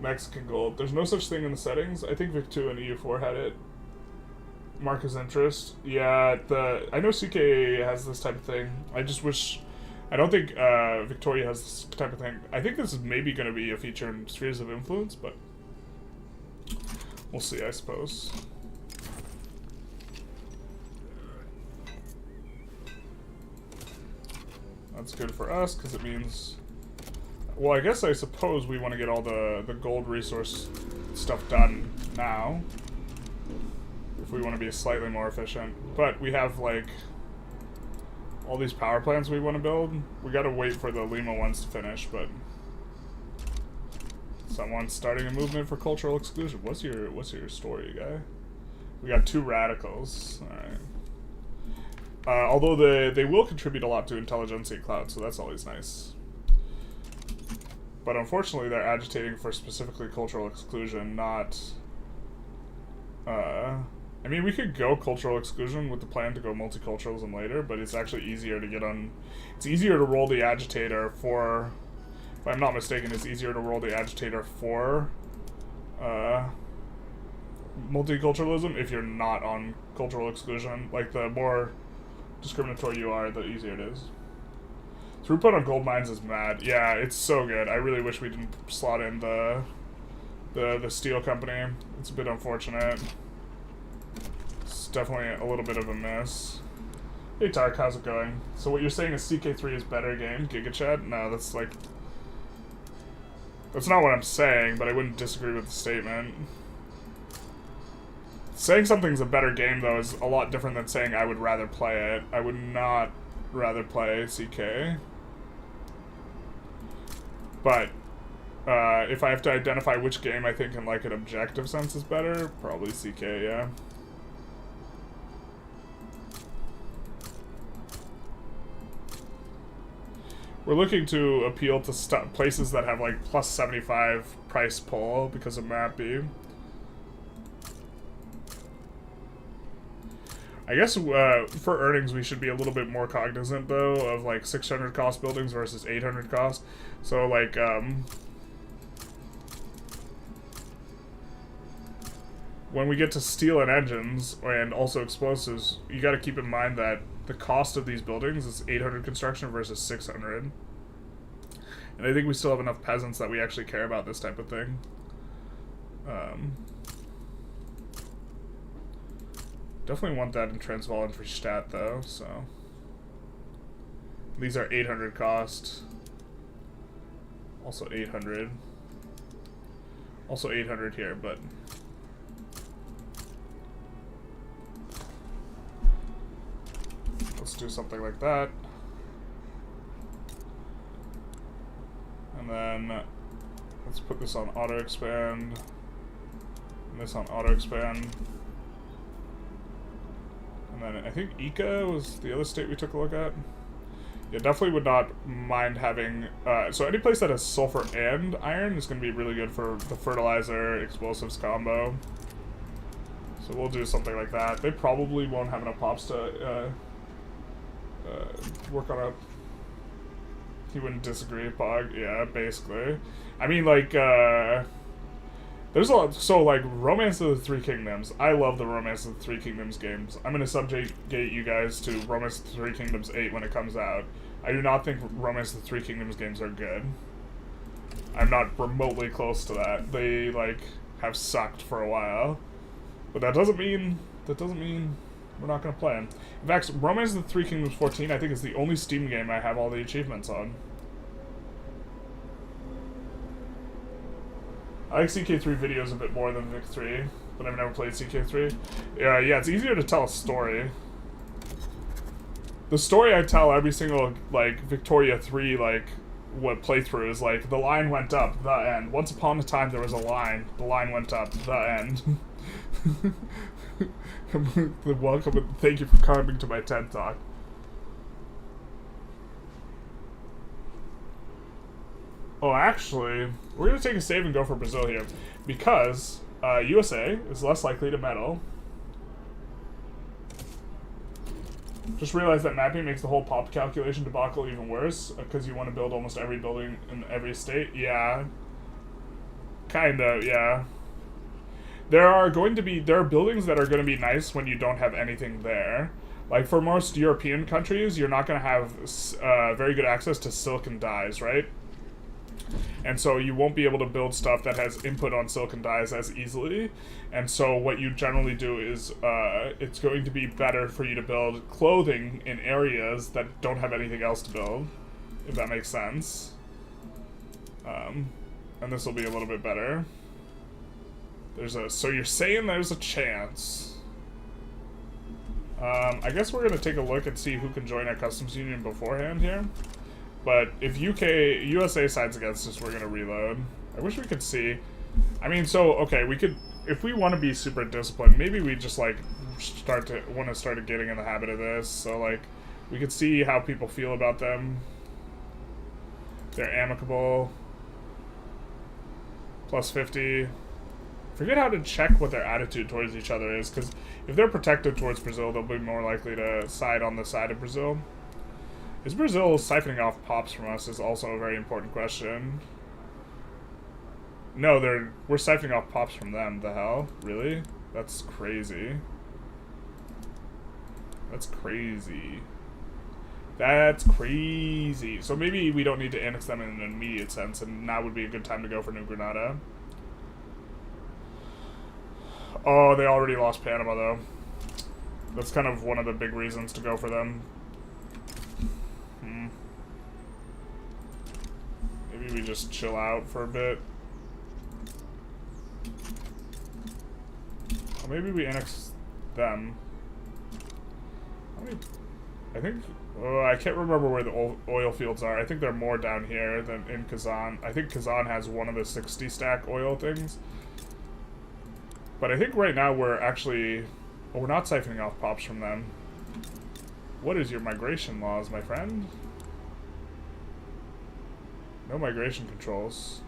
A: Mexican gold. There's no such thing in the settings. I think Vic2 and EU4 had it. Mark as interest. Yeah, I know CK has this type of thing. I just wish... I don't think Victoria has this type of thing. I think this is maybe going to be a feature in Spheres of Influence, but we'll see, I suppose. That's good for us, because it means... Well, I suppose we want to get all the gold resource stuff done now. If we want to be slightly more efficient. But we have, like... all these power plants we want to build. We gotta wait for the Lima ones to finish, but... Someone's starting a movement for cultural exclusion. What's your story, guy? We got 2 radicals. Alright. Although they will contribute a lot to Intelligentsia Cloud, so that's always nice. But unfortunately, they're agitating for specifically cultural exclusion, not... I mean, we could go cultural exclusion with the plan to go multiculturalism later, but it's actually easier to get on... It's easier to roll the agitator for... If I'm not mistaken, it's easier to roll the agitator for... multiculturalism if you're not on cultural exclusion. Like, the more discriminatory you are, the easier it is. Throughput on gold mines is mad. Yeah, it's so good. I really wish we didn't slot in the steel company. It's a bit unfortunate. It's definitely a little bit of a miss. Hey Tark, how's it going? So what you're saying is CK3 is better game, GigaChat? No, that's like... That's not what I'm saying, but I wouldn't disagree with the statement. Saying something's a better game, though, is a lot different than saying I would rather play it. I would not rather play CK. But, if I have to identify which game I think in, like, an objective sense is better, probably CK, yeah. We're looking to appeal to places that have, like, plus 75 price pull because of map B. I guess for earnings we should be a little bit more cognizant, though, of, like, 600 cost buildings versus 800 cost. So, like, when we get to steel and engines, and also explosives, you gotta keep in mind that the cost of these buildings is 800 construction versus 600. And I think we still have enough peasants that we actually care about this type of thing. Definitely want that in Transvaal and Fristadt, though, so... These are 800 cost. Also 800. Also 800 here, but... Let's do something like that. And then... Let's put this on auto-expand. And this on auto-expand. And then I think Ica was the other state we took a look at. Yeah, definitely would not mind having... so any place that has sulfur and iron is going to be really good for the fertilizer explosives combo. So we'll do something like that. They probably won't have enough pops to work on a... He wouldn't disagree, Pog. Yeah, basically. I mean, like, there's a lot, so, like, Romance of the Three Kingdoms. I love the Romance of the Three Kingdoms games. I'm gonna subjugate you guys to Romance of the Three Kingdoms 8 when it comes out. I do not think Romance of the Three Kingdoms games are good. I'm not remotely close to that. They, like, have sucked for a while. But that doesn't mean we're not gonna play them. In fact, Romance of the Three Kingdoms 14, I think, is the only Steam game I have all the achievements on. I like CK3 videos a bit more than Vic3, but I've never played CK3. Yeah, it's easier to tell a story. The story I tell every single, like, Victoria 3, like, what playthrough is, like, the line went up, the end. Once upon a time there was a line, the line went up, the end. Welcome and thank you for coming to my TED Talk. Oh, actually, we're going to take a save and go for Brazil here, because USA is less likely to meddle. Just realize that mapping makes the whole pop calculation debacle even worse, because you want to build almost every building in every state. Yeah. Kind of, yeah. There are buildings that are going to be nice when you don't have anything there. Like, for most European countries, you're not going to have very good access to silicon dyes, right? And so you won't be able to build stuff that has input on silicon dyes as easily. And so what you generally do is it's going to be better for you to build clothing in areas that don't have anything else to build, if that makes sense. And this will be a little bit better. So you're saying there's a chance. I guess we're going to take a look and see who can join our customs union beforehand here. But if USA sides against us, we're going to reload. I wish we could see. I mean, so, okay, we could, if we want to be super disciplined, maybe we just, like, start getting in the habit of this. So, like, we could see how people feel about them. They're amicable. Plus 50. Forget how to check what their attitude towards each other is, because if they're protective towards Brazil, they'll be more likely to side on the side of Brazil. Is Brazil siphoning off pops from us is also a very important question. No, we're siphoning off pops from them. The hell? Really? That's crazy. That's crazy. That's crazy. So maybe we don't need to annex them in an immediate sense, and now would be a good time to go for New Granada. Oh, they already lost Panama, though. That's kind of one of the big reasons to go for them. Maybe we just chill out for a bit. Or maybe we annex them. I think... Oh, I can't remember where the oil fields are. I think they're more down here than in Kazan. I think Kazan has one of the 60 stack oil things. But I think right now we're actually... Oh, we're not siphoning off pops from them. What is your migration laws, my friend? No migration controls.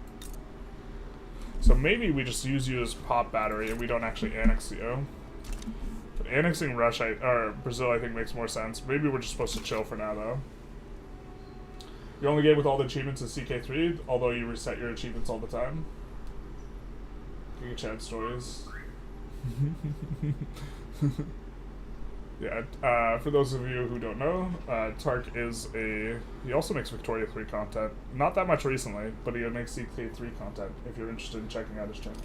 A: So maybe we just use you as pop battery and we don't actually annex you. But annexing Brazil, I think, makes more sense. Maybe we're just supposed to chill for now, though. You only game with all the achievements in CK3, although you reset your achievements all the time. Giga Chad stories. Yeah, for those of you who don't know, Tark is he also makes Victoria 3 content. Not that much recently, but he makes CK3 content, if you're interested in checking out his channel.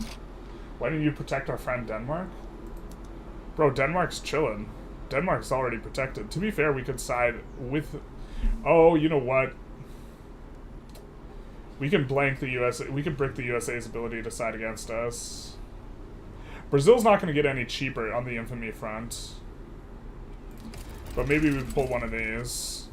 A: Why didn't you protect our friend Denmark? Bro, Denmark's chillin'. Denmark's already protected. To be fair, we could side with... Oh, you know what? We can blank the USA. We can brick the USA's ability to side against us. Brazil's not going to get any cheaper on the infamy front. But maybe we pull one of these.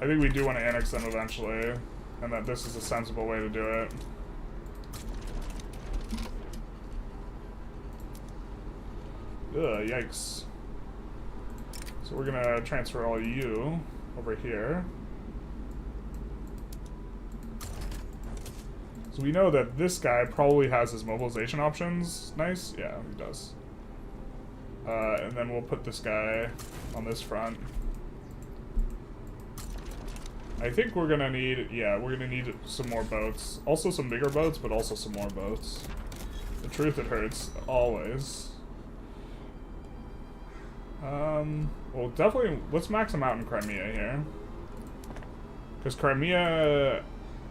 A: I think we do want to annex them eventually, and that this is a sensible way to do it. Ugh, yikes. So we're gonna transfer all you over here. So we know that this guy probably has his mobilization options. Nice. Yeah, he does. And then we'll put this guy on this front. I think we're gonna need, yeah, we're gonna need some more boats. Also some bigger boats, but also some more boats. The truth, it hurts. Always. Well, definitely, let's max them out in Crimea here. Because Crimea...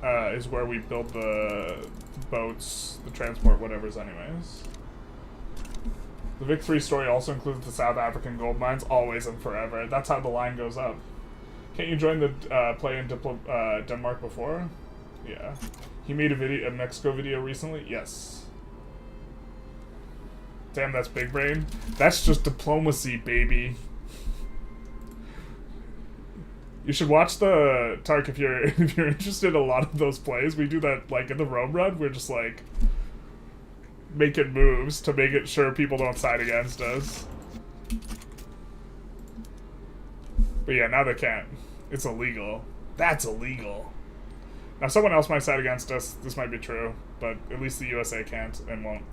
A: is where we build the boats, the transport, whatever's anyways. The Vic 3 story also includes the South African gold mines, always and forever. That's how the line goes up. Can't you join the play in Denmark before? Yeah. He made a Mexico video recently? Yes. Damn, that's big brain. That's just diplomacy, baby. You should watch the Tark if you're interested in a lot of those plays. We do that like in the Rome run. We're just like making moves to make it sure people don't side against us. But yeah, now they can't. It's illegal. That's illegal. Now someone else might side against us. This might be true, but at least the USA can't and won't.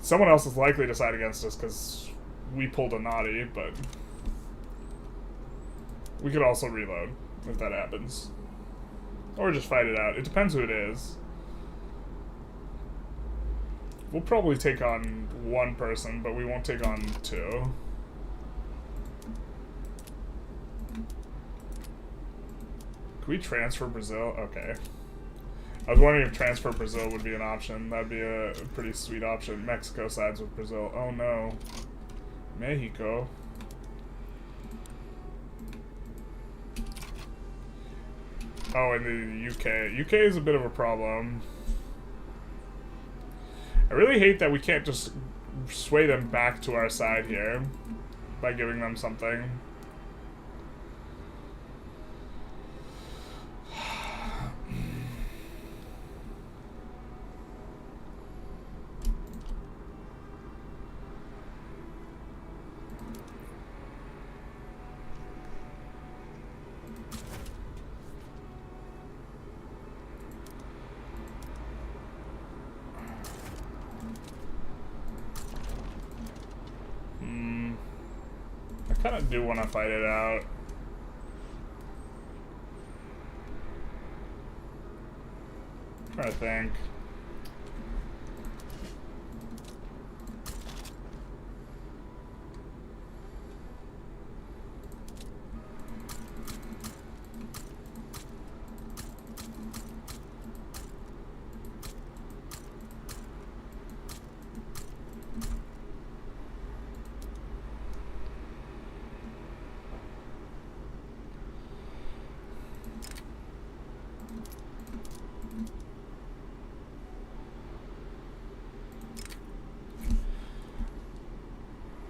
A: Someone else is likely to side against us because we pulled a naughty, but we could also reload. if that happens. Or just fight it out. It depends who it is. We'll probably take on one person, but we won't take on two. Can we transfer Brazil? Okay. I was wondering if transfer Brazil would be an option. That'd be a pretty sweet option. Mexico sides with Brazil. Oh no. Mexico. Oh, and the UK. UK is a bit of a problem. I really hate that we can't just sway them back to our side here by giving them something. I kind of do want to fight it out. I'm trying to think.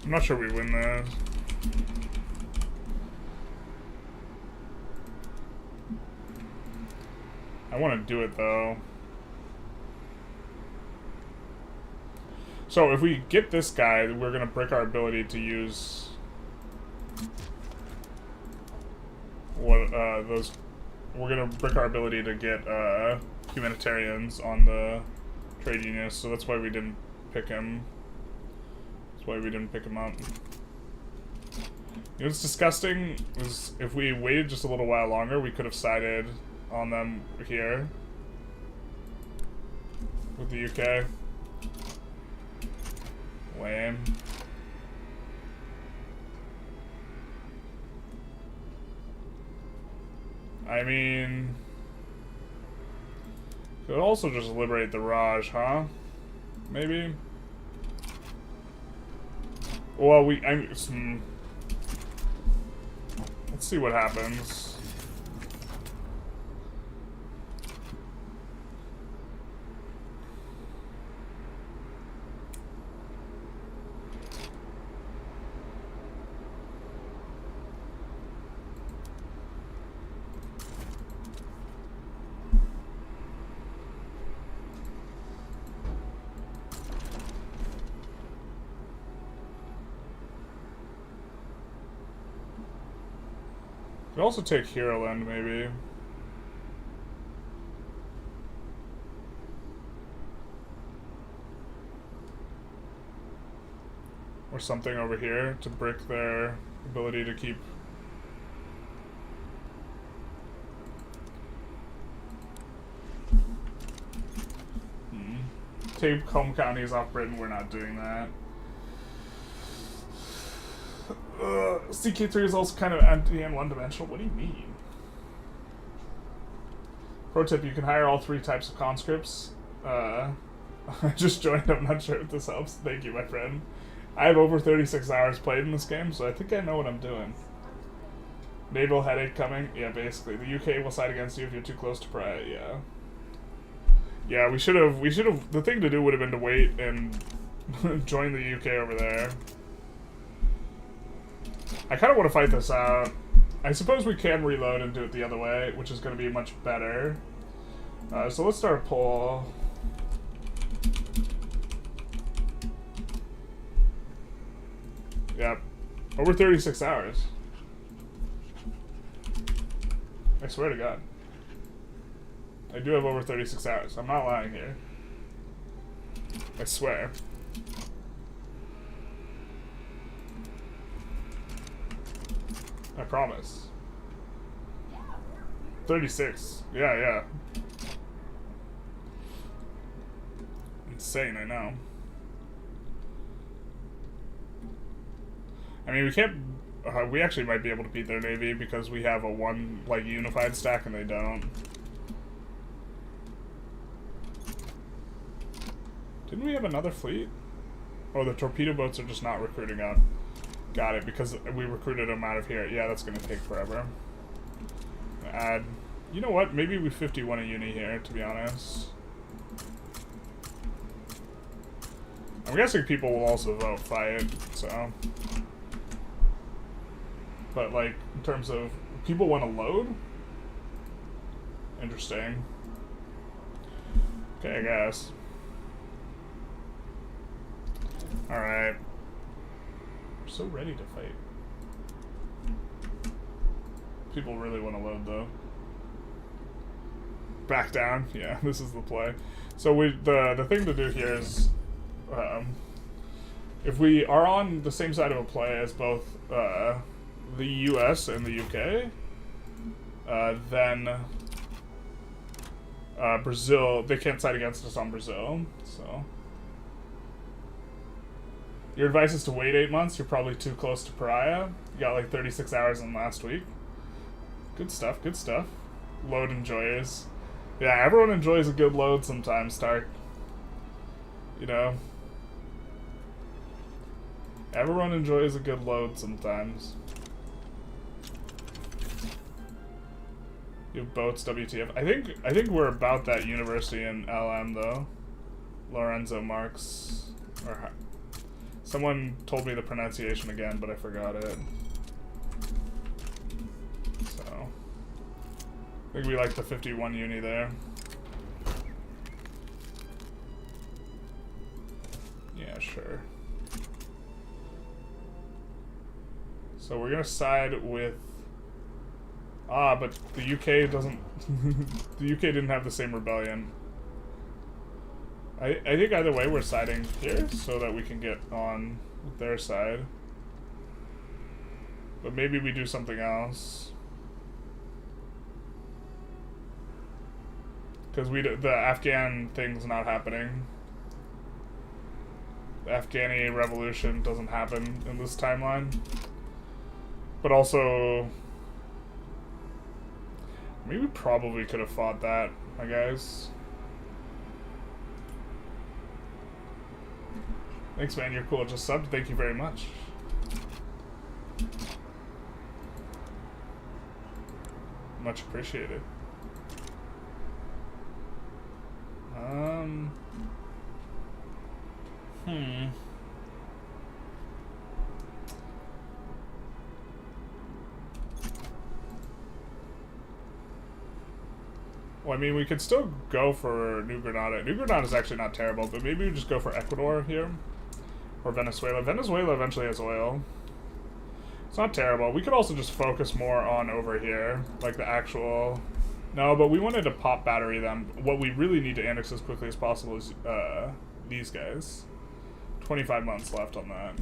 A: I'm not sure we win this. I want to do it though. So if we get this guy, we're gonna break our ability to use what those. We're gonna break our ability to get humanitarians on the trade unions. So that's why we didn't pick him. Why we didn't pick him up. You know what's disgusting is if we waited just a little while longer, we could have sided on them here with the UK. Lame. I mean, could also just liberate the Raj, huh? Maybe. Well, let's see what happens. Could also take Heroland, maybe. Or something over here to break their ability to keep. Take home counties off Britain, we're not doing that. CK3 is also kind of empty and one-dimensional. What do you mean? Pro tip, you can hire all 3 types of conscripts. I just joined, I'm not sure if this helps. Thank you, my friend. I have over 36 hours played in this game, so I think I know what I'm doing. Naval headache coming? Yeah, basically. The UK will side against you if you're too close to Pride, yeah. Yeah, we should have, the thing to do would have been to wait and join the UK over there. I kind of want to fight this out. I suppose we can reload and do it the other way, which is going to be much better. So let's start a poll. Yep. Over 36 hours. I swear to God. I do have over 36 hours. I'm not lying here. I swear. I promise. 36. Yeah. Insane, I know. I mean, we can't... we actually might be able to beat their navy because we have a one, like, unified stack and they don't. Didn't we have another fleet? Oh, the torpedo boats are just not recruiting up. Got it, because we recruited them out of here. Yeah, that's going to take forever. Add... You know what? Maybe we 51 a uni here, to be honest. I'm guessing people will also vote fight, so... But, like, in terms of... People want to load? Interesting. Okay, I guess. Alright. We're so ready to fight. People really want to load, though. Back down? Yeah, this is the play. So the thing to do here is... if we are on the same side of a play as both the US and the UK, then Brazil, they can't side against us on Brazil, so... Your advice is to wait 8 months. You're probably too close to pariah. You got like 36 hours in last week. Good stuff, good stuff. Load enjoys. Yeah, everyone enjoys a good load sometimes, Stark. You know? Everyone enjoys a good load sometimes. You have boats, WTF. I think we're about that university in LM though. Lorenzo Marx. Or someone told me the pronunciation again, but I forgot it. So I think we like the 51 uni there. Yeah, sure. So we're gonna side with... but the UK doesn't... the UK didn't have the same rebellion. I think either way we're siding here so that we can get on their side. But maybe we do something else. Because the Afghan thing's not happening. The Afghani revolution doesn't happen in this timeline. But also... maybe we probably could have fought that, I guess. Thanks, man. You're cool. Just subbed. Thank you very much. Much appreciated. Well, I mean, we could still go for New Granada. New Granada is actually not terrible, but maybe we just go for Ecuador here. Or Venezuela. Venezuela eventually has oil. It's not terrible. We could also just focus more on over here. Like the actual... No, but we wanted to pop battery them. What we really need to annex as quickly as possible is these guys. 25 months left on that.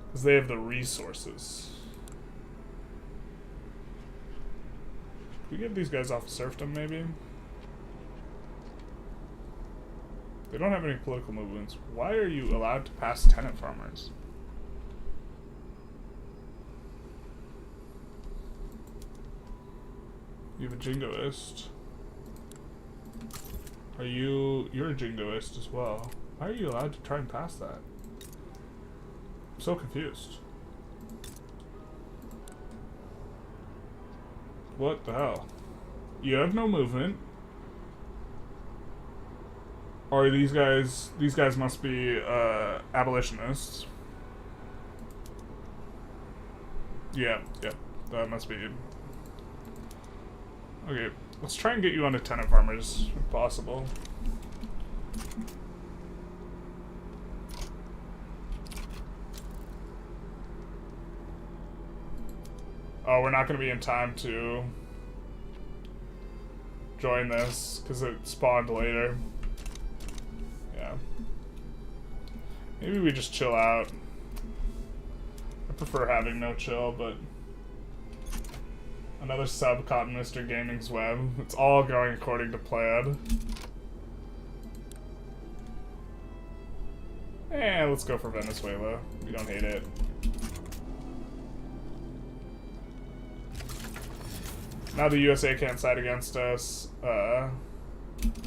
A: Because they have the resources. Can we get these guys off serfdom, maybe? They don't have any political movements. Why are you allowed to pass tenant farmers? You have a jingoist. You're a jingoist as well. Why are you allowed to try and pass that? I'm so confused. What the hell? You have no movement. Or these guys must be abolitionists. Yeah, that must be it. Okay, let's try and get you onto tenant farmers, if possible. Oh, we're not going to be in time to join this, because it spawned later. Yeah. Maybe we just chill out. I prefer having no chill, but... Another sub caught in Mr. Gaming's web. It's all going according to plan. And let's go for Venezuela. We don't hate it. Now the USA can't side against us.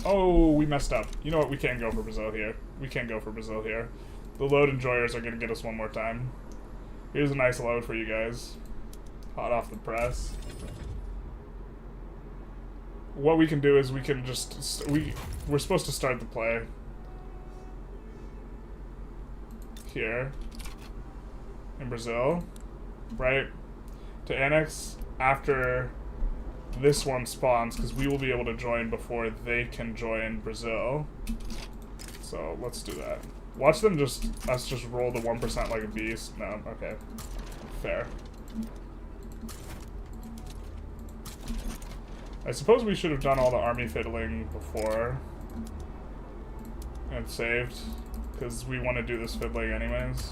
A: Oh, we messed up. You know what? We can't go for Brazil here. We can't go for Brazil here. The load enjoyers are going to get us one more time. Here's a nice load for you guys. Hot off the press. What we can do is we can just... We're supposed to start the play. Here. In Brazil. Right? To annex after this one spawns, because we will be able to join before they can join Brazil. So let's do that. Watch them us just roll the 1% like a beast. No, okay. Fair. I suppose we should have done all the army fiddling before. And saved. Because we want to do this fiddling anyways.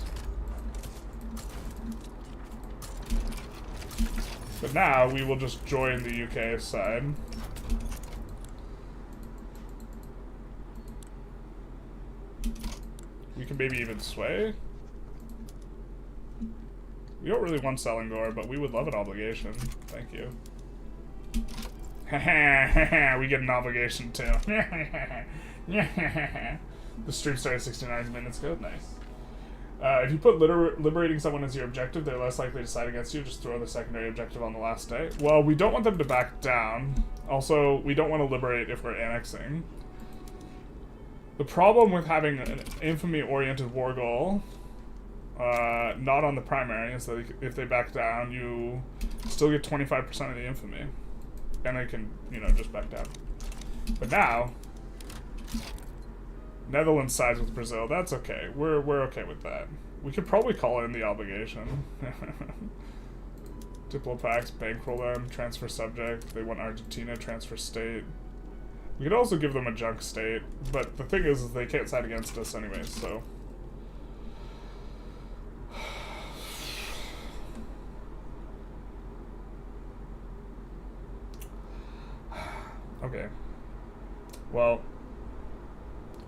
A: But now we will just join the UK side. We can maybe even sway. We don't really want Selangor, but we would love an obligation. Thank you. We get an obligation too. The stream started 69 minutes ago. Nice. If you put liberating someone as your objective, they're less likely to side against you. Just throw the secondary objective on the last day. Well, we don't want them to back down. Also, we don't want to liberate if we're annexing. The problem with having an infamy-oriented war goal, not on the primary, is that if they back down, you still get 25% of the infamy. And they can, you know, just back down. But now... Netherlands sides with Brazil. That's okay. We're okay with that. We could probably call in the obligation. Diplopacts, bankroll them, transfer subject. They want Argentina, transfer state. We could also give them a junk state, but the thing is they can't side against us anyways, so... Okay. Well...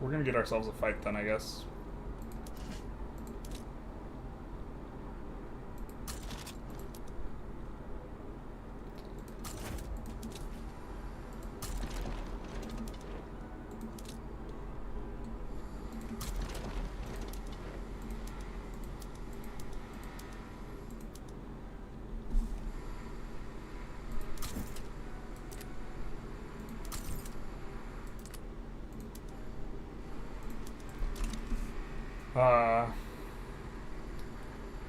A: We're gonna get ourselves a fight then, I guess.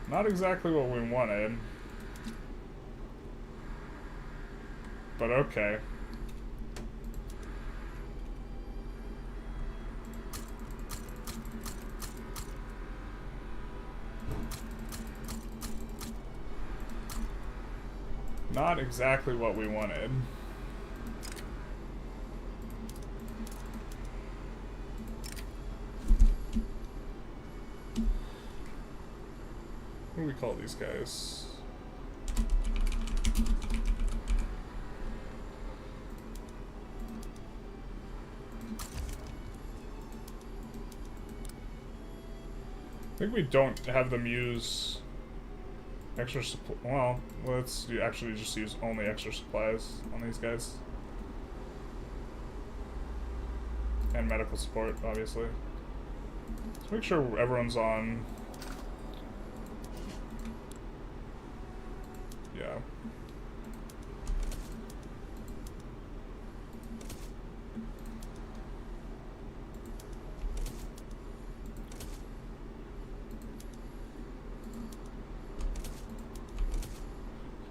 A: Not exactly what we wanted. But okay. Not exactly what we wanted. What do we call these guys? I think we don't have them use extra supply. Well, let's actually just use only extra supplies on these guys. And medical support, obviously. Let's make sure everyone's on. Yeah.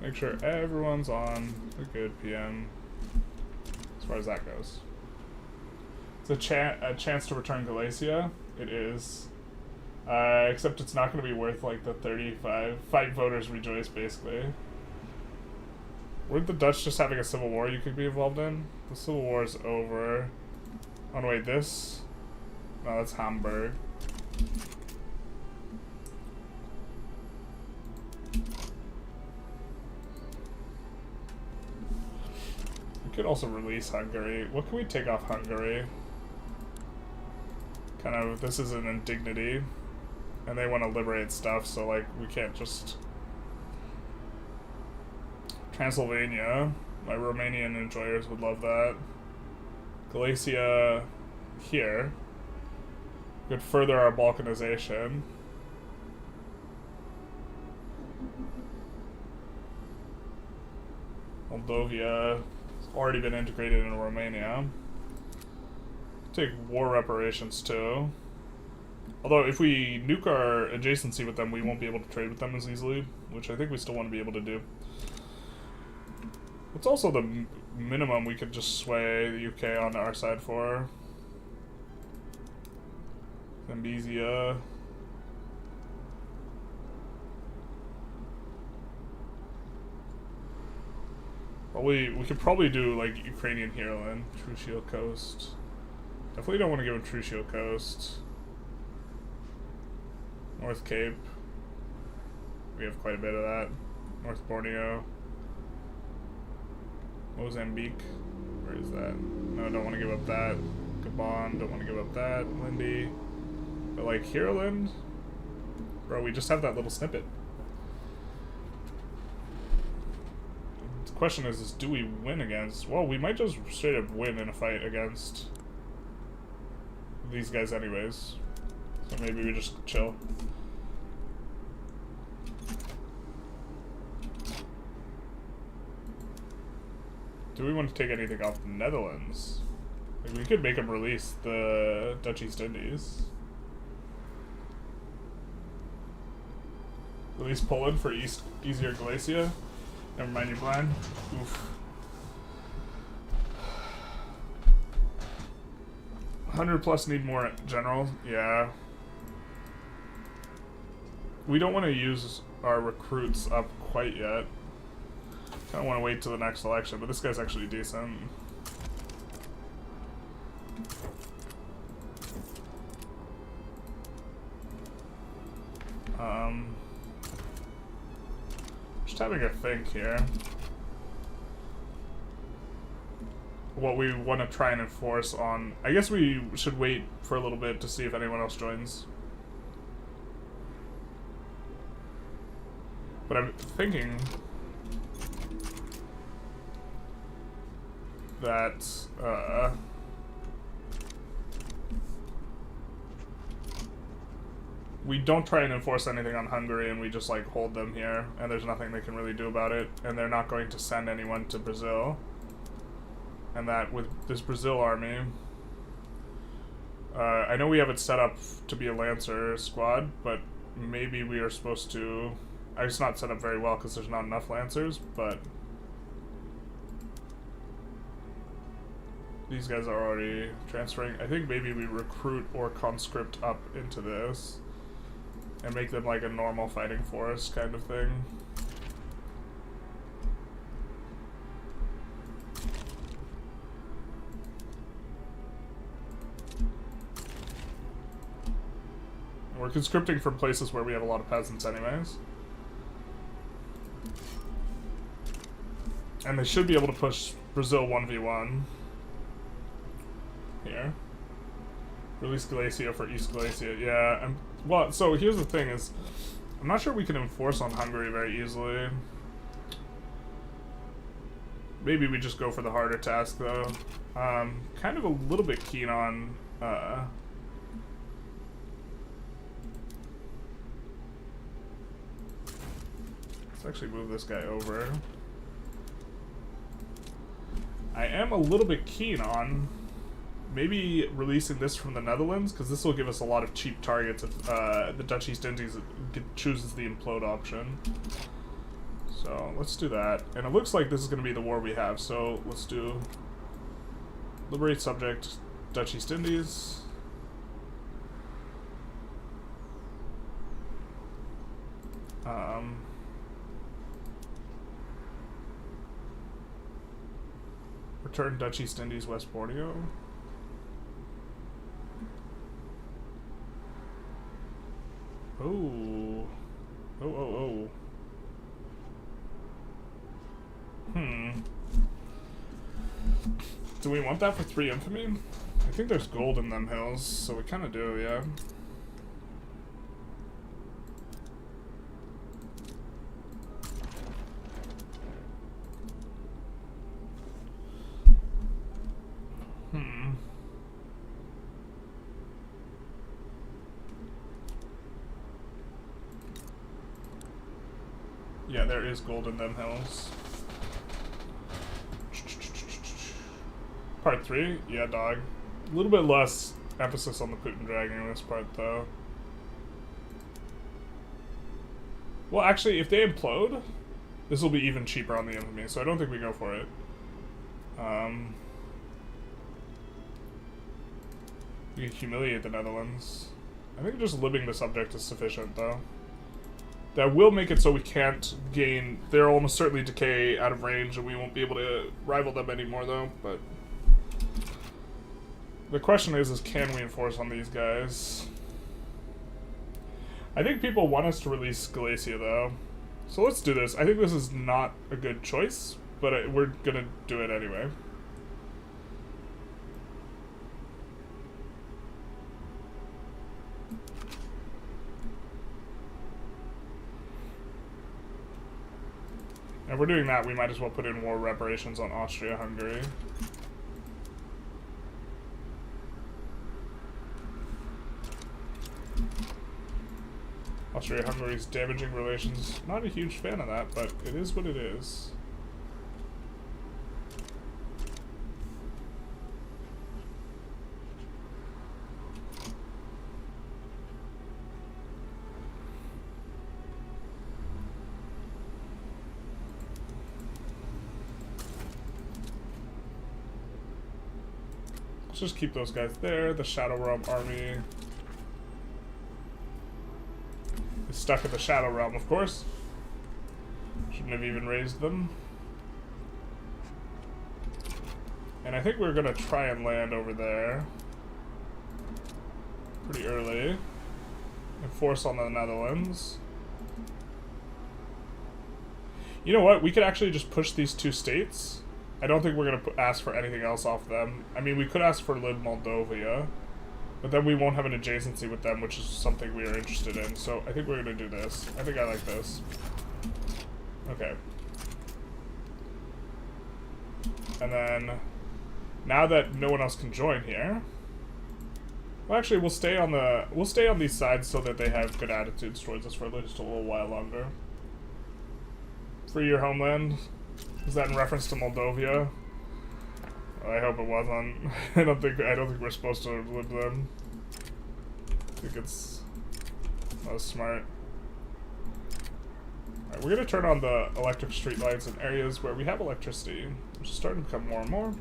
A: Make sure everyone's on a good PM as far as that goes. It's a chance to return Galicia. It is. Except it's not going to be worth like the 35. Fight voters rejoice, basically. Weren't the Dutch just having a civil war you could be involved in? The civil war is over. Oh no, wait, this? No, that's Hamburg. could also release Hungary. What can we take off Hungary? Kind of, this is an indignity. And they want to liberate stuff, so, like, we can't just... Transylvania. My Romanian enjoyers would love that. Galicia here. We could further our balkanization. Moldova has already been integrated in Romania. Take war reparations too. Although if we nuke our adjacency with them, we won't be able to trade with them as easily, which I think we still want to be able to do. What's also the minimum we could just sway the UK on our side for? Zambezia. We could probably do like Ukrainian Heroin, True Shield Coast. Definitely don't want to give him True Shield Coast. North Cape. We have quite a bit of that. North Borneo. Mozambique. Where is that? No, don't want to give up that. Gabon, don't want to give up that. Lindy. But like Heroland? Bro, we just have that little snippet. The question is do we win against... Well, we might just straight up win in a fight against these guys anyways. So maybe we just chill. Do we want to take anything off the Netherlands? Like, we could make them release the Dutch East Indies. Release Poland for easier Galicia. Never mind your plan. Oof. 100 plus need more generals. Yeah. We don't want to use our recruits up quite yet. Kind of want to wait till the next election, but this guy's actually decent. Just having a think here. What we want to try and enforce on... I guess we should wait for a little bit to see if anyone else joins. But I'm thinking that we don't try and enforce anything on Hungary and we just like hold them here and there's nothing they can really do about it and they're not going to send anyone to Brazil. And that with this Brazil army, I know we have it set up to be a Lancer squad, but maybe we are supposed to... It's not set up very well because there's not enough Lancers, but these guys are already transferring. I think maybe we recruit or conscript up into this and make them like a normal fighting force kind of thing. We're conscripting from places where we have a lot of peasants anyways. And they should be able to push Brazil 1v1. Here. Release Galicia for East Galicia. Yeah, well, so here's the thing is, I'm not sure we can enforce on Hungary very easily. Maybe we just go for the harder task though. Kind of a little bit keen on, let's actually move this guy over. I am a little bit keen on maybe releasing this from the Netherlands, because this will give us a lot of cheap targets if the Dutch East Indies chooses the implode option. So let's do that. And it looks like this is going to be the war we have, so let's do liberate subject Dutch East Indies. Return Dutch East Indies, West Borneo. Oh. Oh. Do we want that for 3 infamy? I think there's gold in them hills, so we kind of do, yeah. Yeah, there is gold in them hills. Part 3? Yeah, dog. A little bit less emphasis on the Putin dragging in this part, though. Well, actually, if they implode, this will be even cheaper on the infamy, so I don't think we go for it. We can humiliate the Netherlands. I think just living the subject is sufficient, though. That will make it so we can't gain... They'll almost certainly decay out of range, and we won't be able to rival them anymore, though, but... The question is can we enforce on these guys? I think people want us to release Galicia, though. So let's do this. I think this is not a good choice, but we're gonna do it anyway. If we're doing that, we might as well put in war reparations on Austria-Hungary. Austria-Hungary's damaging relations. Not a huge fan of that, but it is what it is. Let's just keep those guys there. The Shadow Realm army is stuck in the Shadow Realm, of course. Shouldn't have even raised them. And I think we're gonna try and land over there pretty early and force on the Netherlands. You know what? We could actually just push these 2 states. I don't think we're going to ask for anything else off them. I mean, we could ask for Lib Moldova, but then we won't have an adjacency with them, which is something we are interested in. So I think we're going to do this. I think I like this. Okay. And then, now that no one else can join here, well, actually, we'll stay on these sides so that they have good attitudes towards us for just a little while longer. Free your homeland. Is that in reference to Moldova? I hope it wasn't. I don't think we're supposed to live them. I think it's not smart. Alright, we're gonna turn on the electric streetlights in areas where we have electricity, which is starting to become more and more.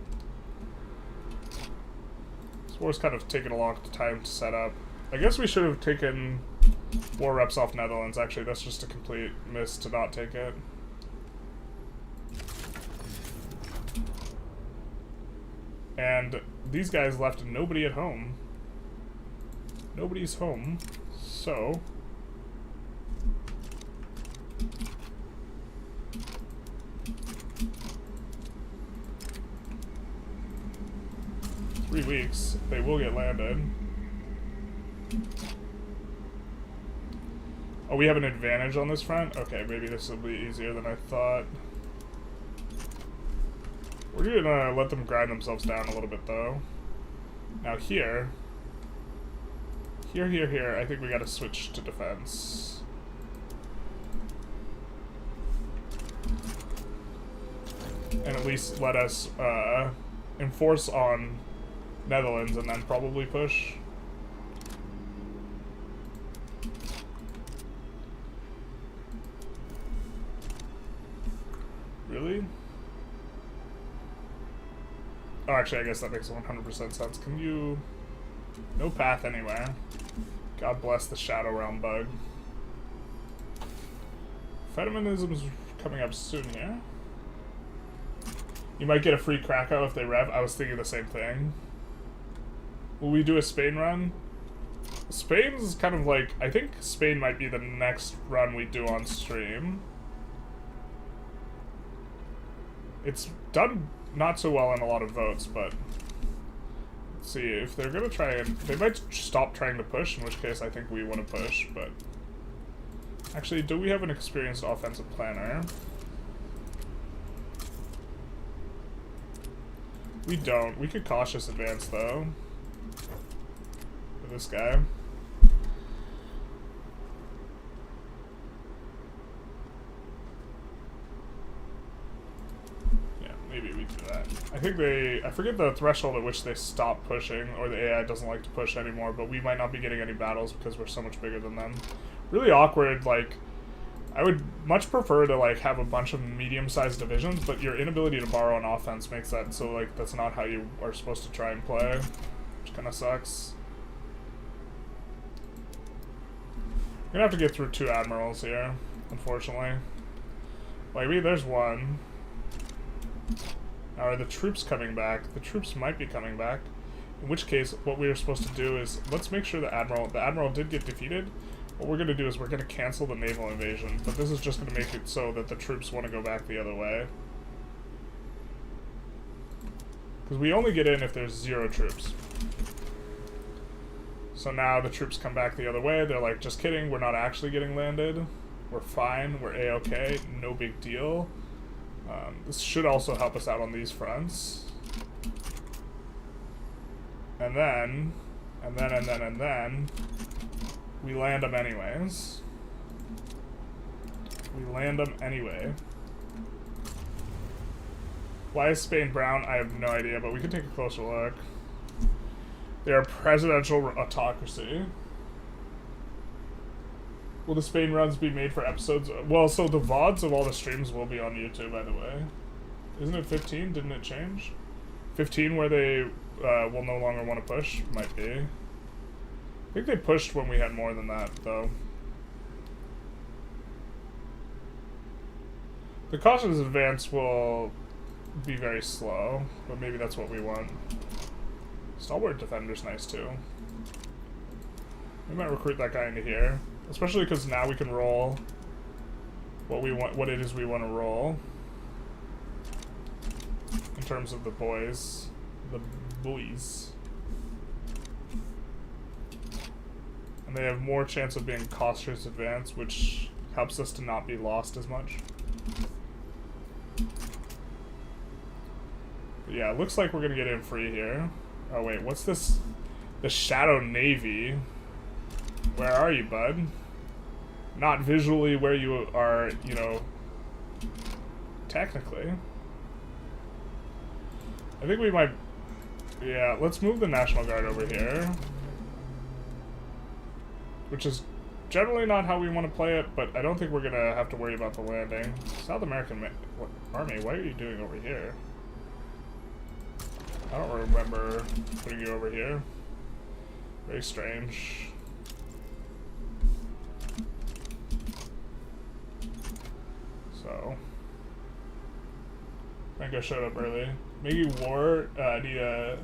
A: This war's kind of taken a long time to set up. I guess we should have taken war reps off Netherlands, actually. That's just a complete miss to not take it. And these guys left nobody at home. Nobody's home, so... "3 weeks, they will get landed." Oh, we have an advantage on this front? Okay, maybe this will be easier than I thought. We're gonna let them grind themselves down a little bit, though. Now here, I think we gotta switch to defense. And at least let us enforce on Netherlands and then probably push. Really? Oh, actually, I guess that makes 100% sense. Can you... No path anywhere. God bless the Shadow Realm bug. Feminism is coming up soon here. You might get a free Krakow if they rev. I was thinking the same thing. Will we do a Spain run? Spain's kind of like... I think Spain might be the next run we do on stream. It's done not so well in a lot of votes, but let's see if they're gonna try and they might stop trying to push, in which case I think we want to push. But actually, do we have an experienced offensive planner? We don't. We could cautious advance though with this guy. Maybe we do that. I think I forget the threshold at which they stop pushing, or the AI doesn't like to push anymore, but we might not be getting any battles because we're so much bigger than them. Really awkward, like, I would much prefer to, like, have a bunch of medium-sized divisions, but your inability to borrow on offense makes that so, like, that's not how you are supposed to try and play, which kind of sucks. I'm gonna have to get through 2 admirals here, unfortunately. Maybe there's one. Are the troops coming back? The troops might be coming back. In which case, what we are supposed to do is, let's make sure the admiral did get defeated. What we're going to do is we're going to cancel the naval invasion, but this is just going to make it so that the troops want to go back the other way. Because we only get in if there's 0 troops. So now the troops come back the other way. They're like, just kidding, we're not actually getting landed. We're fine, we're a-okay, no big deal. This should also help us out on these fronts. And then, we land them anyways. We land them anyway. Why is Spain brown? I have no idea, but we can take a closer look. They're a presidential autocracy. Will the Spain runs be made for episodes? Well, so the VODs of all the streams will be on YouTube, by the way. Isn't it 15? Didn't it change? 15 where they will no longer want to push? Might be. I think they pushed when we had more than that, though. The cautious advance will be very slow, but maybe that's what we want. Stalwart defender's nice, too. We might recruit that guy into here. Especially because now we can roll what we want, what it is we want to roll in terms of the boys, and they have more chance of being cautious advance, which helps us to not be lost as much. But yeah, it looks like we're gonna get in free here. Oh wait, what's this? The Shadow Navy. Where are you, bud? Not visually where you are, you know, technically. I think we might... Yeah, let's move the National Guard over here. Which is generally not how we want to play it, but I don't think we're going to have to worry about the landing. South American Army, what are you doing over here? I don't remember putting you over here. Very strange. So, I think I showed up early. Maybe war, need a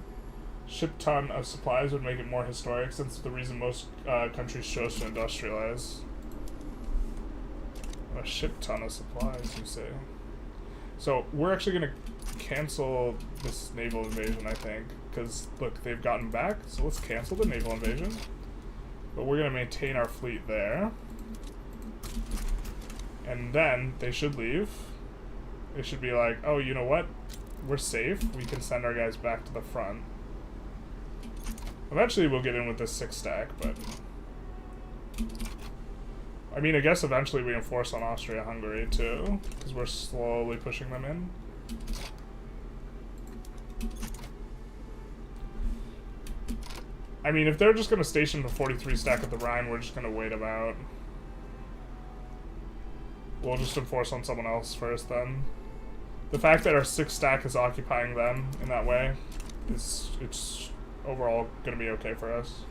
A: ship ton of supplies would make it more historic, since the reason most countries chose to industrialize. A ship ton of supplies, you say? So, we're actually going to cancel this naval invasion, I think, because, look, they've gotten back, so let's cancel the naval invasion. But we're going to maintain our fleet there. And then they should leave. They should be like, oh, you know what? We're safe. We can send our guys back to the front. Eventually we'll get in with this 6-stack, but... I mean, I guess eventually we enforce on Austria-Hungary, too. Because we're slowly pushing them in. I mean, if they're just going to station the 43-stack at the Rhine, we're just going to wait them out. We'll just enforce on someone else first, then. The fact that our 6-stack is occupying them in that way is, it's overall going to be okay for us.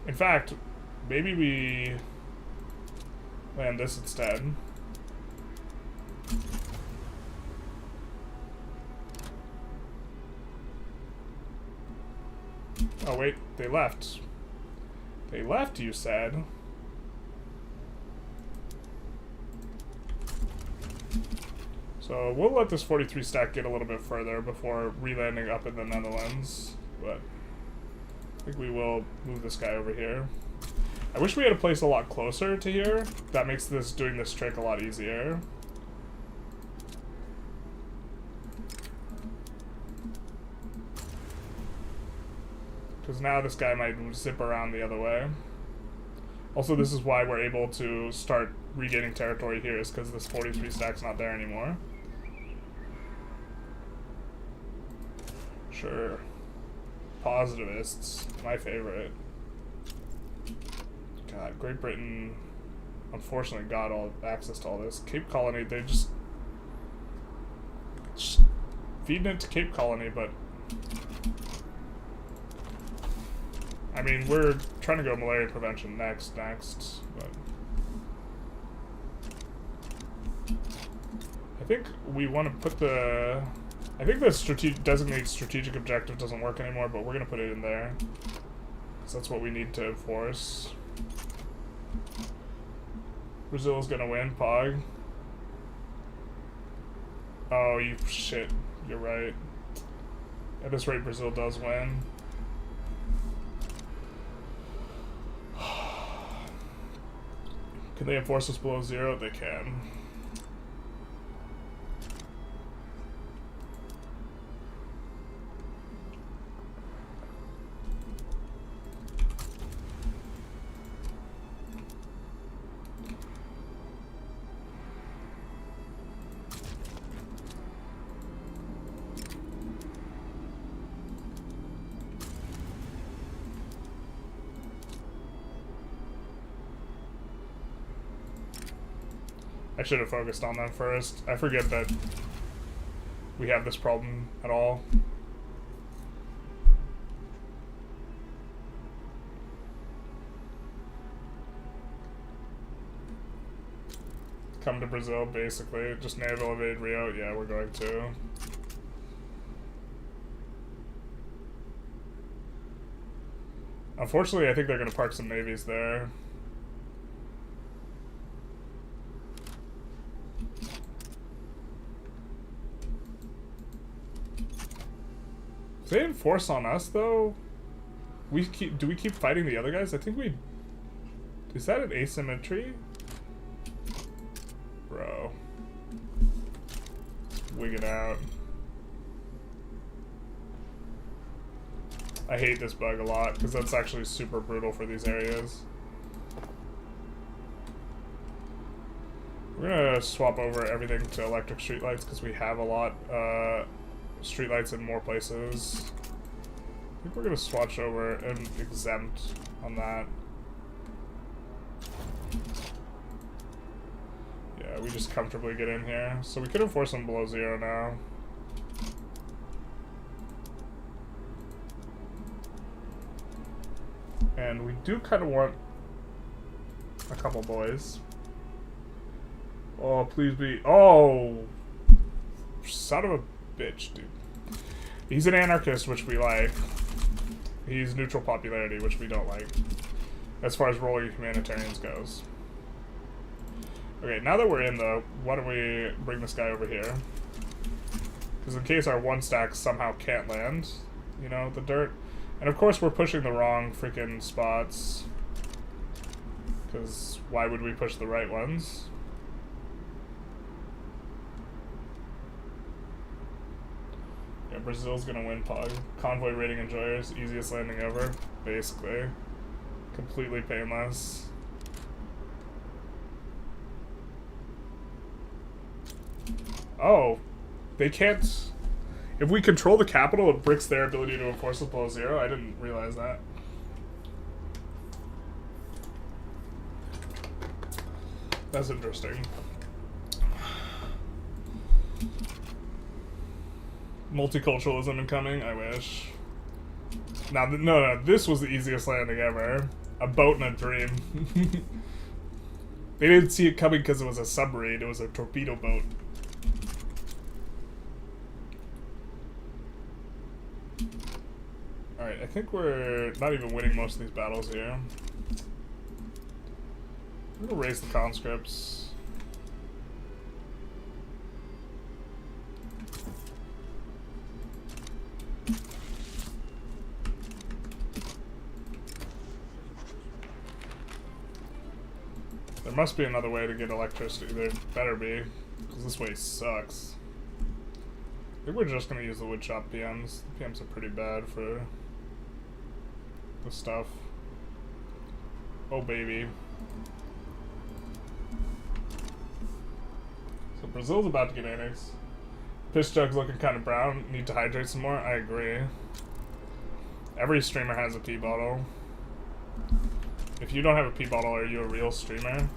A: In fact, maybe we land this instead. Oh wait, they left. They left, you said. So we'll let this 43 stack get a little bit further before re-landing up in the Netherlands, but I think we will move this guy over here. I wish we had a place a lot closer to here. That makes doing this trick a lot easier. Because now this guy might zip around the other way. Also, this is why we're able to start regaining territory here, is because this 43 stack's not there anymore. Sure. Positivists, my favorite. God, Great Britain unfortunately got all access to all this. Cape Colony, they just feeding it to Cape Colony, but I mean, we're trying to go malaria prevention next, but I think we want to put the, I think the designated strategic objective doesn't work anymore, but we're going to put it in there, because that's what we need to enforce. Brazil's going to win, Pog. Oh, you shit, you're right. At this rate, Brazil does win. Can they enforce us below 0? They can. I should have focused on them first. I forget that we have this problem at all. Come to Brazil, basically. Just naval evade Rio. Yeah, we're going to. Unfortunately, I think they're going to park some navies there. Do they enforce on us though? Do we keep fighting the other guys? I think we. Is that an asymmetry? Bro. Wig it out. I hate this bug a lot because that's actually super brutal for these areas. We're gonna swap over everything to electric streetlights because we have a lot streetlights in more places. I think we're gonna swatch over and exempt on that. Yeah, we just comfortably get in here. So we could enforce them below 0 now. And we do kind of want a couple boys. Oh, please be. Oh! Son of a bitch, dude. He's an anarchist, which we like. He's neutral popularity, which we don't like. As far as rolling humanitarians goes. Okay, now that we're in, though, why don't we bring this guy over here? Because in case our one stack somehow can't land, you know, the dirt. And of course we're pushing the wrong freaking spots. Because why would we push the right ones? Yeah, Brazil's gonna win, Pog. Convoy raiding enjoyers, easiest landing ever, basically. Completely painless. Oh, they can't. If we control the capital, it bricks their ability to enforce it below 0. I didn't realize that. That's interesting. Multiculturalism incoming? I wish. Now, no, this was the easiest landing ever. A boat in a dream. They didn't see it coming because it was a submarine. It was a torpedo boat. Alright, I think we're not even winning most of these battles here. I'm gonna raise the conscripts. There must be another way to get electricity. There better be, because this way sucks. I think we're just going to use the woodshop PMs. The PMs are pretty bad for the stuff. Oh, baby. So Brazil's about to get annexed. Piss jug's looking kind of brown. Need to hydrate some more? I agree. Every streamer has a pee bottle. If you don't have a pee bottle, are you a real streamer?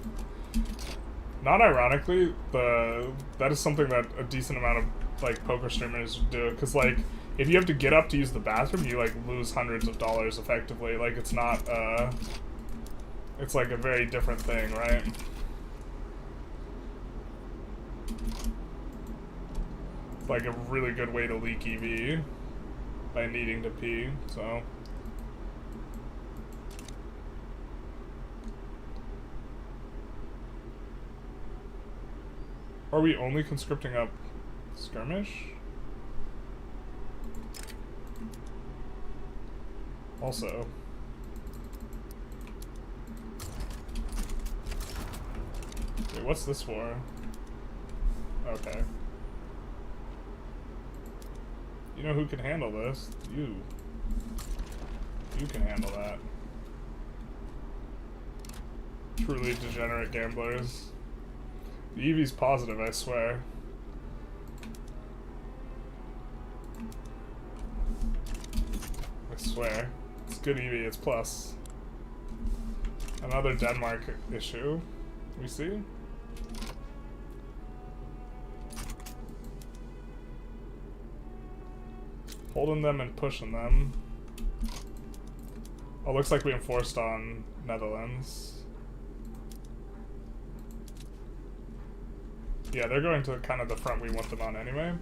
A: Not ironically, that is something that a decent amount of like poker streamers do, because like if you have to get up to use the bathroom, you like lose hundreds of dollars effectively. Like it's not it's like a very different thing, right? It's like a really good way to leak EV by needing to pee, so. Are we only conscripting up skirmish? Also. Wait, what's this for? Okay. You know who can handle this? You. You can handle that. Truly degenerate gamblers. The EV's positive, I swear. I swear. It's good EV, it's plus. Another Denmark issue. We see? Holding them and pushing them. Oh, looks like we enforced on Netherlands. Yeah, they're going to kind of the front we want them on anyway.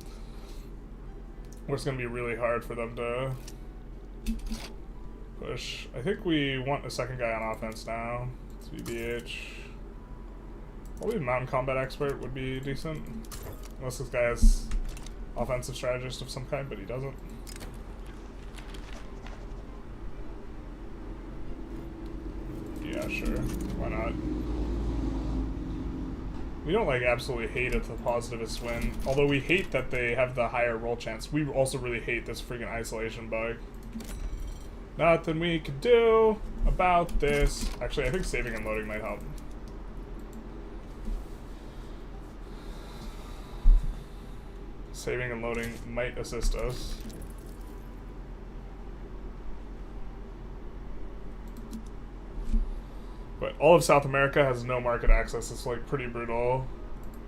A: Where it's going to be really hard for them to push. I think we want a second guy on offense now. It's VBH. Probably a mountain combat expert would be decent. Unless this guy has offensive strategist of some kind, but he doesn't. Yeah, sure. Why not? We don't like absolutely hate if the positivists win. Although we hate that they have the higher roll chance. We also really hate this freaking isolation bug. Nothing we can do about this. Actually, I think saving and loading might help. Saving and loading might assist us. But all of South America has no market access. It's like pretty brutal.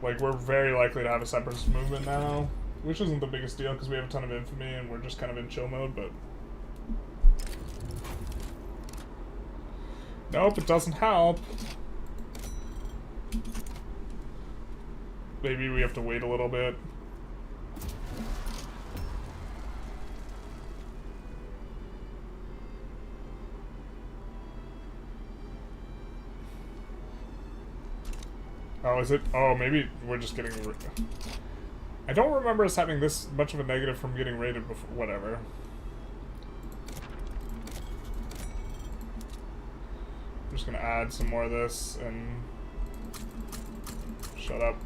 A: Like we're very likely to have a separatist movement now, which isn't the biggest deal because we have a ton of infamy and we're just kind of in chill mode, but nope, it doesn't help. Maybe we have to wait a little bit. Oh, is it? Oh, maybe we're just getting... I don't remember us having this much of a negative from getting raided before. Whatever. I'm just gonna add some more of this and... Shut up.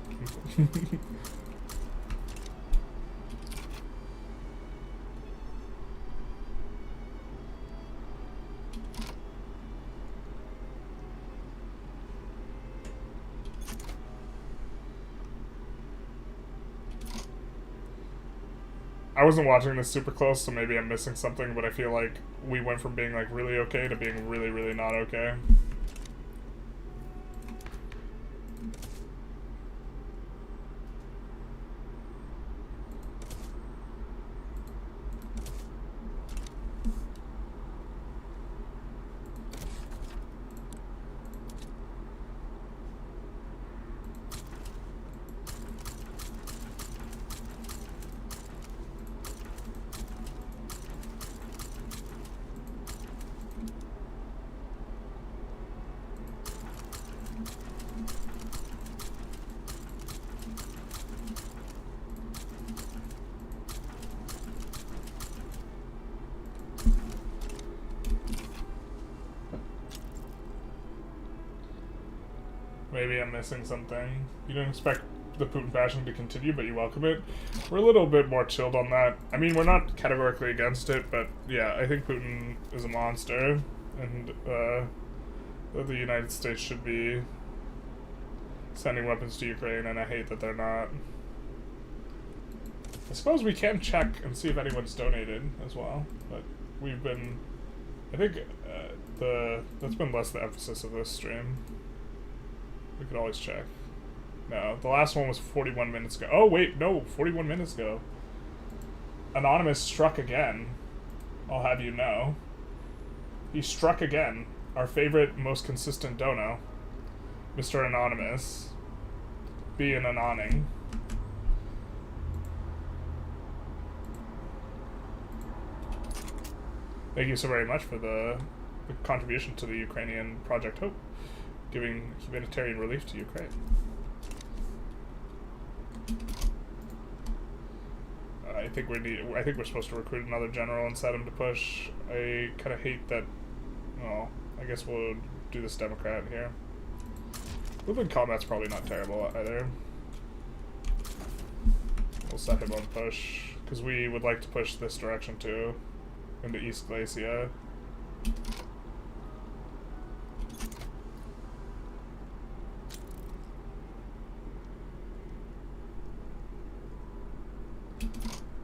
A: I wasn't watching this super close, so maybe I'm missing something, but I feel like we went from being like really okay to being really, really not okay. Maybe I'm missing something. You don't expect the Putin bashing to continue, but you welcome it. We're a little bit more chilled on that. I mean, we're not categorically against it, but yeah, I think Putin is a monster, and that the United States should be sending weapons to Ukraine, and I hate that they're not. I suppose we can check and see if anyone's donated as well, but we've been... I think that's been less the emphasis of this stream. We could always check. No, the last one was 41 minutes ago. Oh, wait, no, 41 minutes ago. Anonymous struck again. I'll have you know. He struck again. Our favorite, most consistent dono. Mr. Anonymous. Being anoning. Thank you so very much for the contribution to the Ukrainian Project Hope, giving humanitarian relief to Ukraine. I think we're supposed to recruit another general and set him to push. I kind of hate that. Well, I guess we'll do this Democrat here. Moving combat's probably not terrible either. We'll set him on push because we would like to push this direction too, into East Glacia.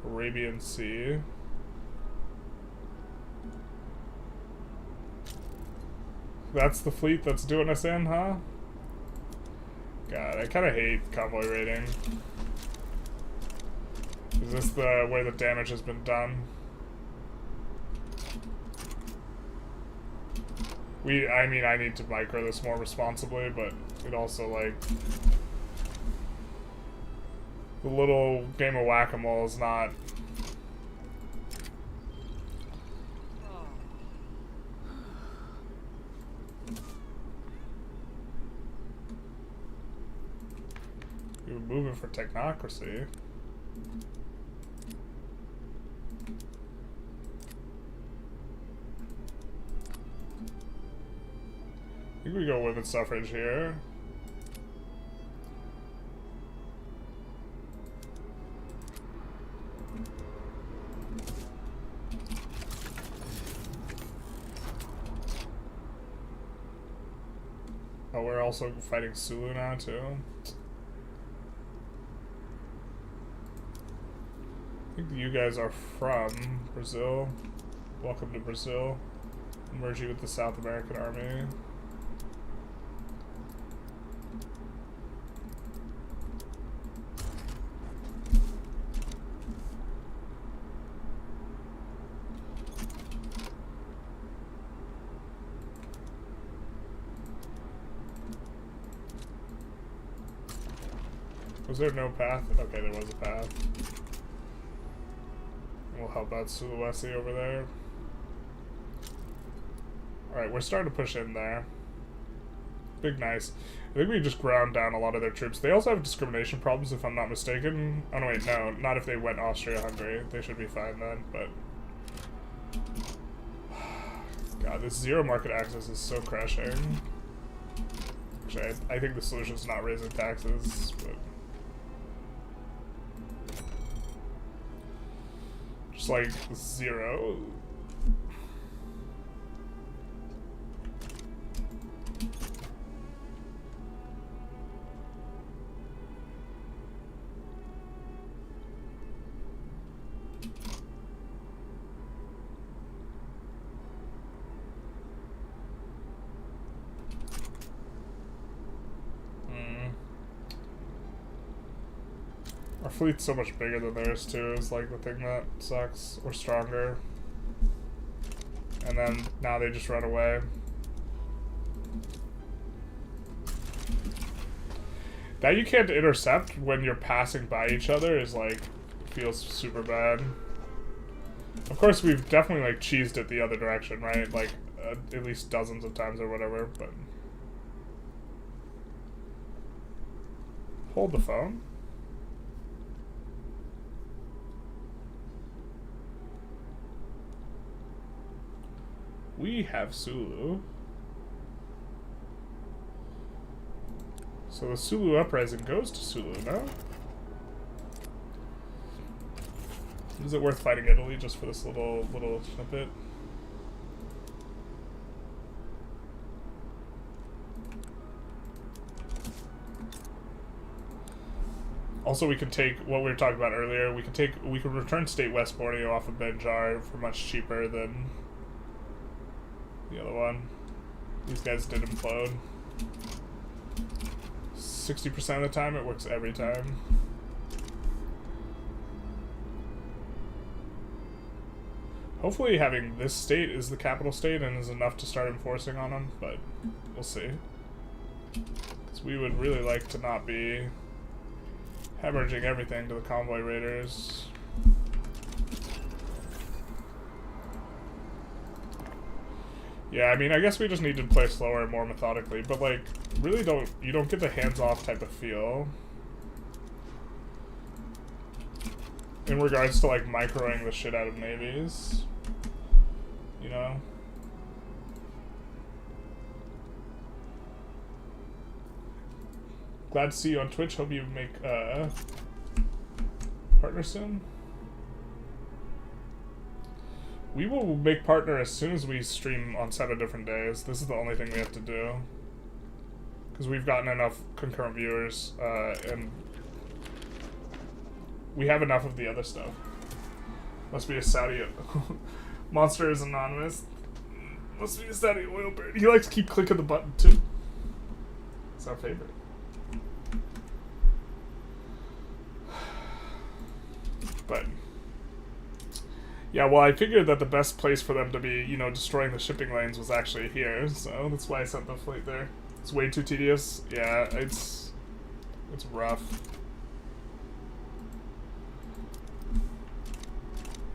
A: Arabian Sea. That's the fleet that's doing us in, huh? God, I kind of hate convoy raiding. Is this the way the damage has been done? I mean, I need to micro this more responsibly, but it also, like... The little game of whack-a-mole is not... You're moving for technocracy. I think we go women's suffrage here. Oh, we're also fighting Sulu now, too. I think you guys are from Brazil. Welcome to Brazil. Merge you with the South American Army. Was there no path? Okay, there was a path. We'll help out Sulawesi over there. Alright, we're starting to push in there. Big nice. I think we just ground down a lot of their troops. They also have discrimination problems, if I'm not mistaken. Oh, no, wait, no. Not if they went Austria-Hungary. They should be fine then, but... God, this zero market access is so crushing. Actually, I think the solution is not raising taxes, but... Just like zero. Our fleet's so much bigger than theirs too, is like the thing that sucks. We're stronger. And then now they just run away. That you can't intercept when you're passing by each other is like, feels super bad. Of course we've definitely like cheesed it the other direction, right? Like at least dozens of times or whatever, but... Hold the phone? We have Sulu. So the Sulu uprising goes to Sulu, no? Is it worth fighting Italy just for this little snippet? Also, we could take what we were talking about earlier. We could return State West Borneo off of Benjar for much cheaper than the other one. These guys did implode. 60% of the time, it works every time. Hopefully having this state is the capital state and is enough to start enforcing on them, but we'll see. Because we would really like to not be hemorrhaging everything to the convoy raiders. Yeah, I mean, I guess we just need to play slower and more methodically, but like, really you don't get the hands-off type of feel in regards to like microing the shit out of navies, you know? Glad to see you on Twitch. Hope you make partner soon. We will make partner as soon as we stream on 7 different days. This is the only thing we have to do. Because we've gotten enough concurrent viewers, and we have enough of the other stuff. Must be a Saudi... Monster is anonymous. Must be a Saudi oil bird. He likes to keep clicking the button, too. It's our favorite. But... yeah, well, I figured that the best place for them to be, you know, destroying the shipping lanes was actually here, so that's why I sent the fleet there. It's way too tedious. Yeah, it's rough.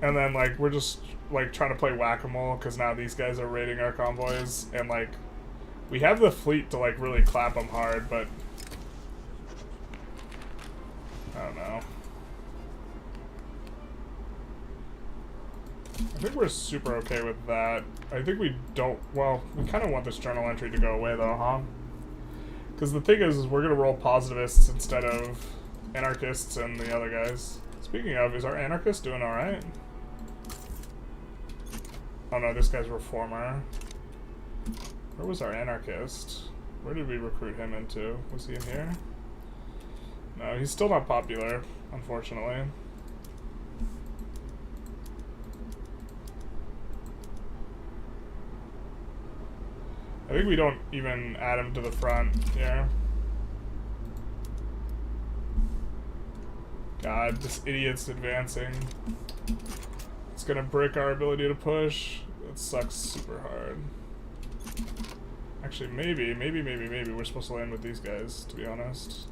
A: And then, like, we're just, like, trying to play whack-a-mole, because now these guys are raiding our convoys, and, like, we have the fleet to, like, really clap them hard, but... I don't know. I think we're super okay with that. I think we don't... well, we kind of want this journal entry to go away, though, huh? Because the thing is we're going to roll positivists instead of anarchists and the other guys. Speaking of, is our anarchist doing alright? Oh no, this guy's reformer. Where was our anarchist? Where did we recruit him into? Was he in here? No, he's still not popular, unfortunately. I think we don't even add him to the front here. God, this idiot's advancing. It's gonna break our ability to push. That sucks super hard. Actually, maybe we're supposed to land with these guys, to be honest.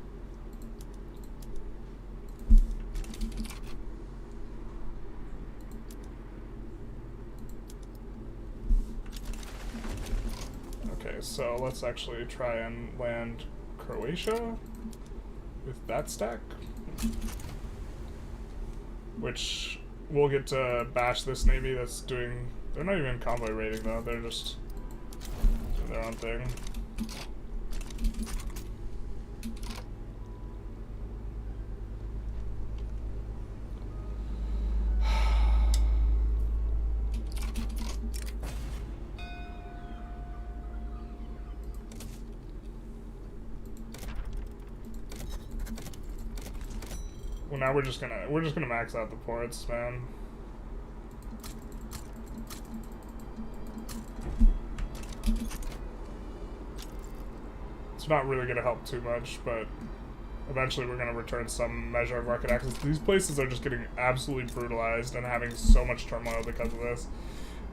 A: Okay, so let's actually try and land Croatia with that stack. Which we'll get to bash this navy that's doing... they're not even convoy raiding though, they're just doing their own thing. Well, now we're just gonna max out the ports, man. It's not really gonna help too much, but eventually we're gonna return some measure of market access. These places are just getting absolutely brutalized and having so much turmoil because of this.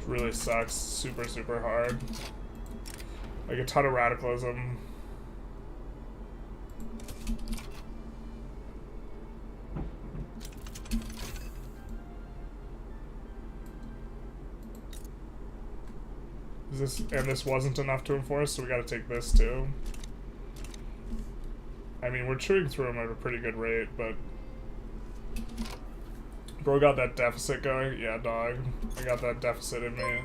A: It really sucks super, super hard. Like a ton of radicalism. This wasn't enough to enforce, so we gotta take this too. I mean, we're chewing through them at a pretty good rate, but... bro got that deficit going? Yeah, dog. I got that deficit in me.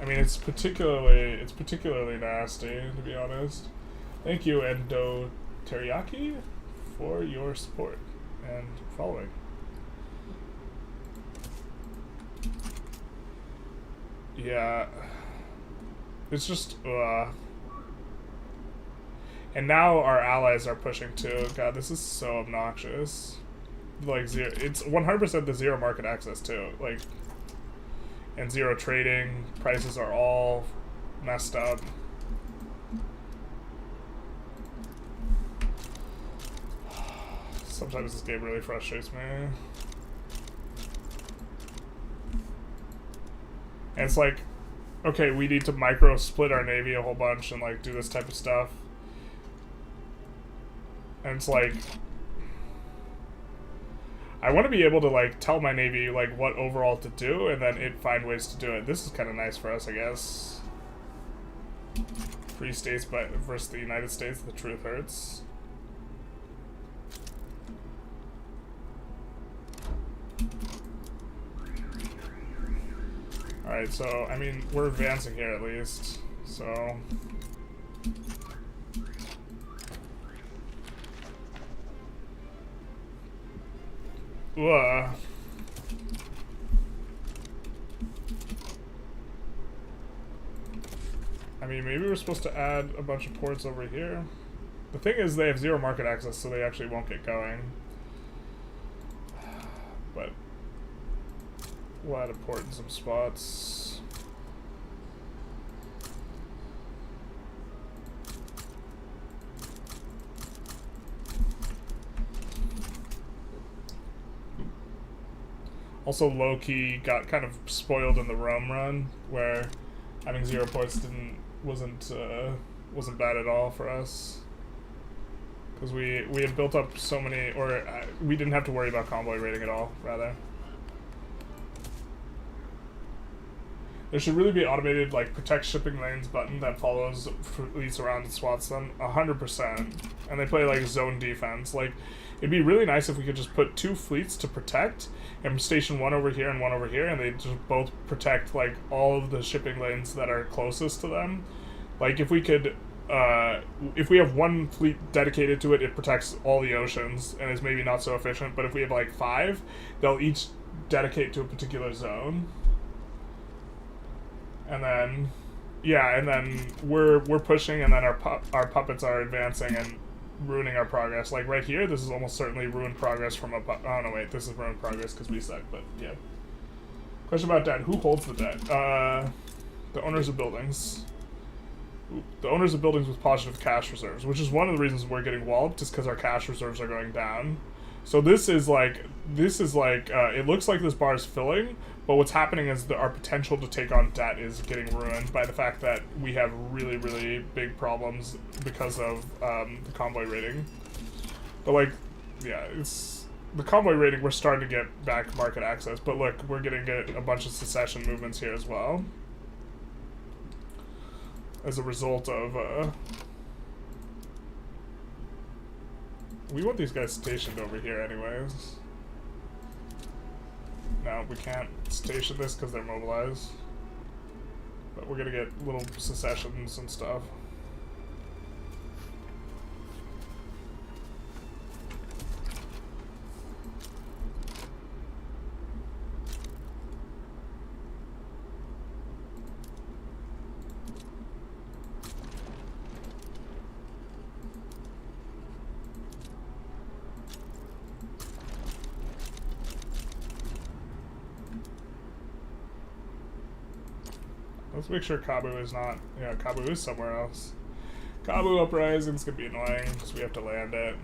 A: I mean, it's particularly nasty, to be honest. Thank you, teriyaki for your support and following. Yeah. It's just, and now our allies are pushing too. God, this is so obnoxious. Like, zero, it's 100% the zero market access too. Like, and zero trading. Prices are all messed up. Sometimes this game really frustrates me. And it's like, okay, we need to micro split our navy a whole bunch and like do this type of stuff. And it's like, I want to be able to like tell my navy like what overall to do and then it find ways to do it. This is kind of nice for us, I guess. Free states but versus the United States, the truth hurts. Alright, so, I mean, we're advancing here at least, so... Ugh. I mean, maybe we're supposed to add a bunch of ports over here. The thing is, they have zero market access, so they actually won't get going. But... we'll add a port in some spots. Also, low-key got kind of spoiled in the Rome run, where having zero ports wasn't bad at all for us. Because we had built up so many, or we didn't have to worry about convoy raiding at all, rather. There should really be automated, like, protect shipping lanes button that follows fleets around and swats them 100%. And they play, like, zone defense. Like, it'd be really nice if we could just put 2 fleets to protect and station one over here and one over here, and they just both protect, like, all of the shipping lanes that are closest to them. Like, if we could, if we have one fleet dedicated to it, it protects all the oceans and is maybe not so efficient. But if we have, like, 5, they'll each dedicate to a particular zone. And then, yeah, and then we're pushing, and then our puppets are advancing and ruining our progress. Like right here, this is almost certainly ruined progress from a oh no, wait, this is ruined progress because we suck, but yeah. Question about debt. Who holds the debt? The owners of buildings. The owners of buildings with positive cash reserves, which is one of the reasons we're getting walloped, just because our cash reserves are going down. So this is like, it looks like this bar is filling, but what's happening is that our potential to take on debt is getting ruined by the fact that we have really, really big problems because of the convoy raiding. But like, yeah, it's the convoy raiding, we're starting to get back market access, but look, we're getting a bunch of secession movements here as well. As a result of, we want these guys stationed over here anyways. No, we can't station this because they're mobilized. But we're gonna get little secessions and stuff. Let's make sure Kabu is not... yeah, Kabu is somewhere else. Kabu uprising's gonna be annoying because we have to land it.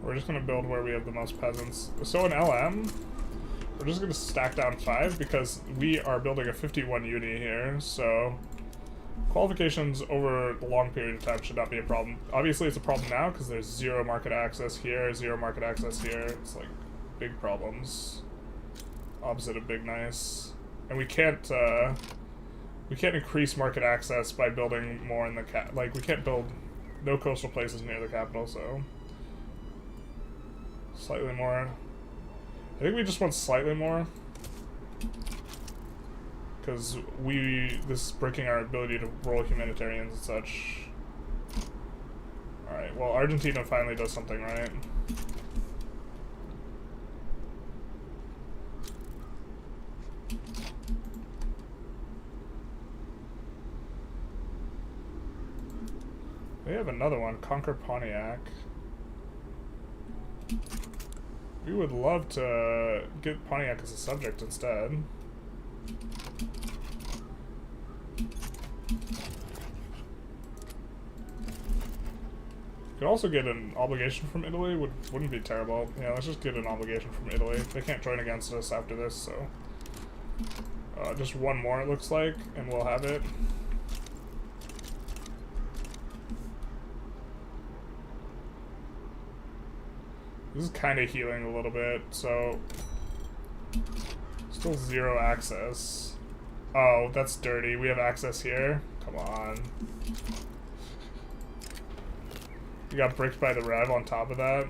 A: We're just going to build where we have the most peasants. So in LM, we're just going to stack down 5 because we are building a 51 uni here, so qualifications over the long period of time should not be a problem. Obviously it's a problem now because there's zero market access here, zero market access here. It's like big problems. opposite of big nice. And we can't increase market access by building more in the like we can't build no coastal places near the capital, so slightly more. I think we just want slightly more, because this is breaking our ability to roll humanitarians and such. Alright, well, Argentina finally does something right. They have another one, Conquer Pontiac. We would love to get Pontiac as a subject instead. Could also get an obligation from Italy, wouldn't be terrible. Yeah, let's just get an obligation from Italy. They can't join against us after this, so... just one more, it looks like, and we'll have it. This is kind of healing a little bit, so... Still 0 access. Oh, that's dirty. We have access here? Come on. We got bricked by the Rev on top of that.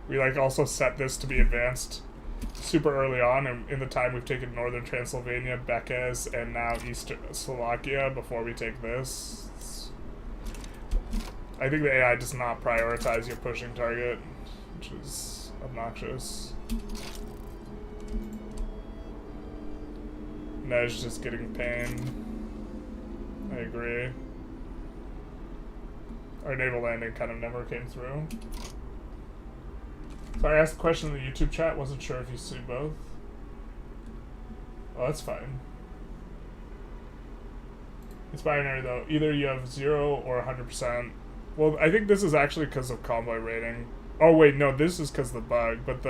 A: We like also set this to be advanced super early on, and in the time we've taken northern Transylvania, Bekes, and now East Slovakia before we take this. I think the AI does not prioritize your pushing target, which is obnoxious. Nej's just getting pain. I agree. Our naval landing kind of never came through. Sorry, I asked the question in the YouTube chat, wasn't sure if you see both. Oh, that's fine. It's binary though. Either you have 0 or 100%. Well, I think this is actually because of convoy rating. Oh wait, no, this is because of the bug, but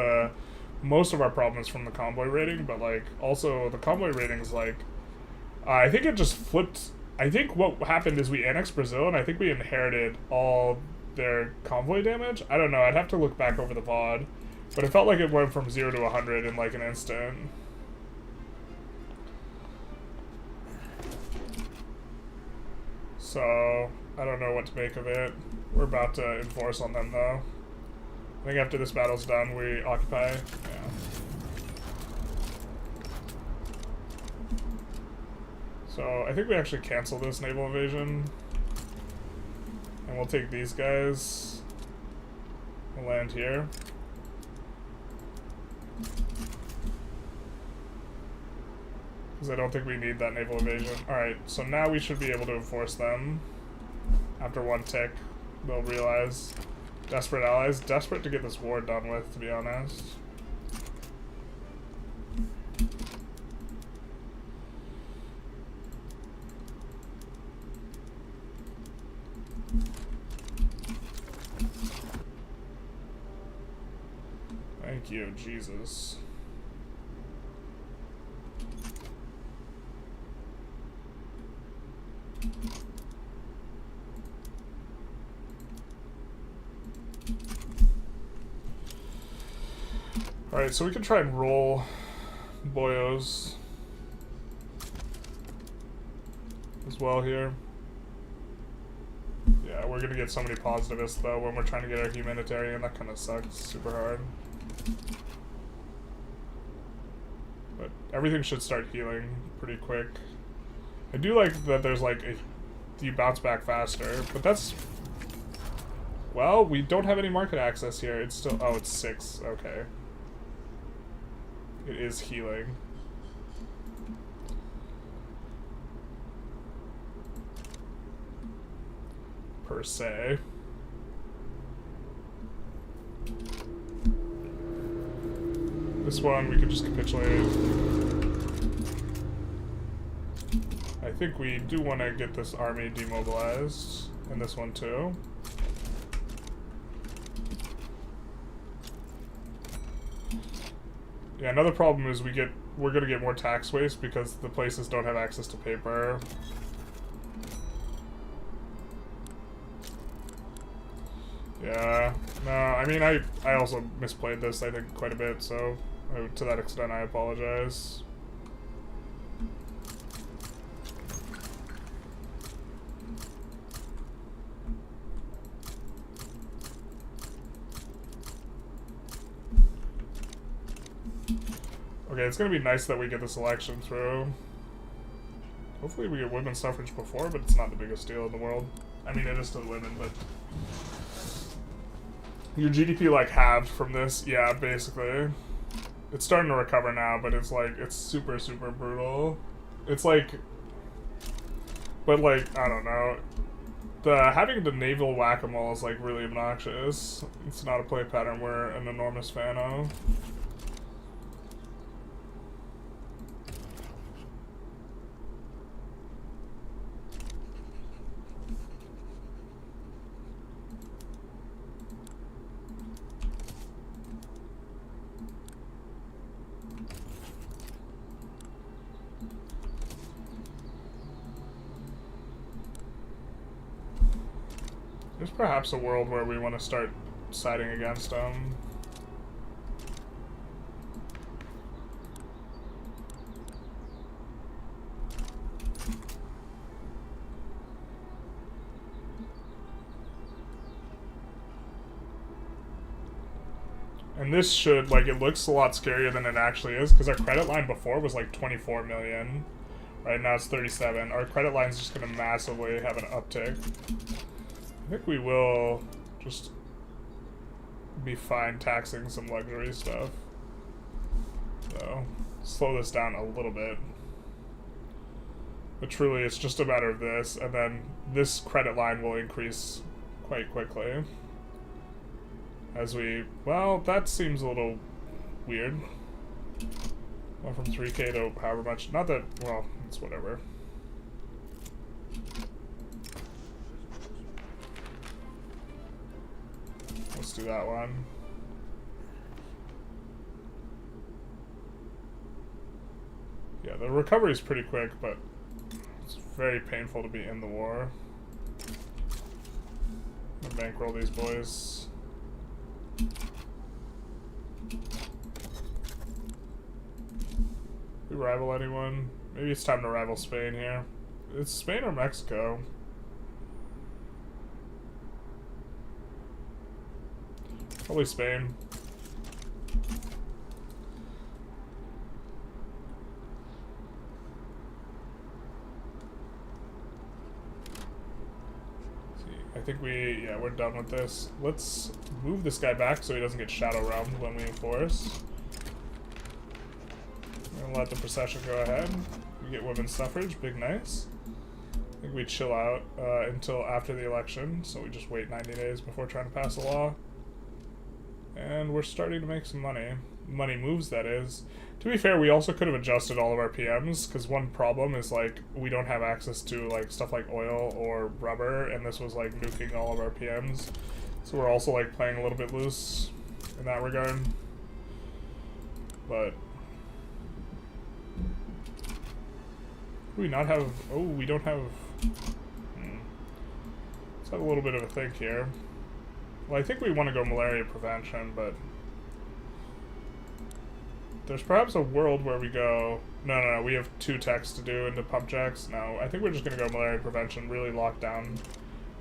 A: most of our problem is from the convoy rating, but like also the convoy rating is like I think it just flipped. I think what happened is we annexed Brazil, and I think we inherited all their convoy damage. I don't know, I'd have to look back over the VOD, but it felt like it went from 0 to 100 in like an instant. So I don't know what to make of it. We're about to enforce on them though. I think after this battle's done, we occupy. Yeah. So I think we actually cancel this naval invasion. And we'll take these guys. We'll land here. Because I don't think we need that naval invasion. Alright, so now we should be able to enforce them. After one tick, they'll realize. Desperate allies. Desperate to get this war done with, to be honest. Thank you, Jesus. Alright, so we can try and roll boyos as well here. Yeah, we're gonna get so many positivists though when we're trying to get our humanitarian. That kind of sucks super hard. But everything should start healing pretty quick. I do like that there's like you bounce back faster, but that's... Well, we don't have any market access here. It's still... Oh, it's 6. Okay. It is healing. Per se. This one, we could just capitulate. I think we do want to get this army demobilized. And this one too. Yeah, another problem is we're gonna get more tax waste because the places don't have access to paper. Yeah. No, I mean, I also misplayed this, I think, quite a bit, so to that extent, I apologize. Okay, it's gonna be nice that we get this election through. Hopefully we get women's suffrage before, but it's not the biggest deal in the world. I mean, it is to the women, but... Your GDP, like, halved from this? Yeah, basically. It's starting to recover now, but it's, like, it's super, super brutal. It's, like... But, like, I don't know. Having the naval whack-a-mole is, like, really obnoxious. It's not a play pattern we're an enormous fan of. There's perhaps a world where we want to start siding against them. And this should, like, it looks a lot scarier than it actually is, because our credit line before was like 24 million. Right now it's 37. Our credit line's just going to massively have an uptick. I think we will just be fine taxing some luxury stuff. So, slow this down a little bit. But truly, it's just a matter of this, and then this credit line will increase quite quickly. As we... Well, that seems a little weird. Went from 3k to however much. Not that... Well, it's whatever. Let's do that one. Yeah, the recovery is pretty quick, but it's very painful to be in the war. I'm gonna bankroll these boys. We rival anyone? Maybe it's time to rival Spain here. It's Spain or Mexico? Probably Spain. I think we're done with this. Let's move this guy back so he doesn't get shadow realmed when we enforce. I'm gonna let the procession go ahead. We get women's suffrage, big nice. I think we chill out until after the election, so we just wait 90 days before trying to pass a law. And we're starting to make some money. Money moves, that is. To be fair, we also could have adjusted all of our PMs, because one problem is, like, we don't have access to, like, stuff like oil or rubber, and this was, like, nuking all of our PMs. So we're also, like, playing a little bit loose in that regard. But... do we not have... Oh, we don't have... Let's have a little bit of a think here. Well, I think we want to go malaria prevention, but... there's perhaps a world where we go... No, we have 2 techs to do into pump jacks. No, I think we're just going to go malaria prevention, really lock down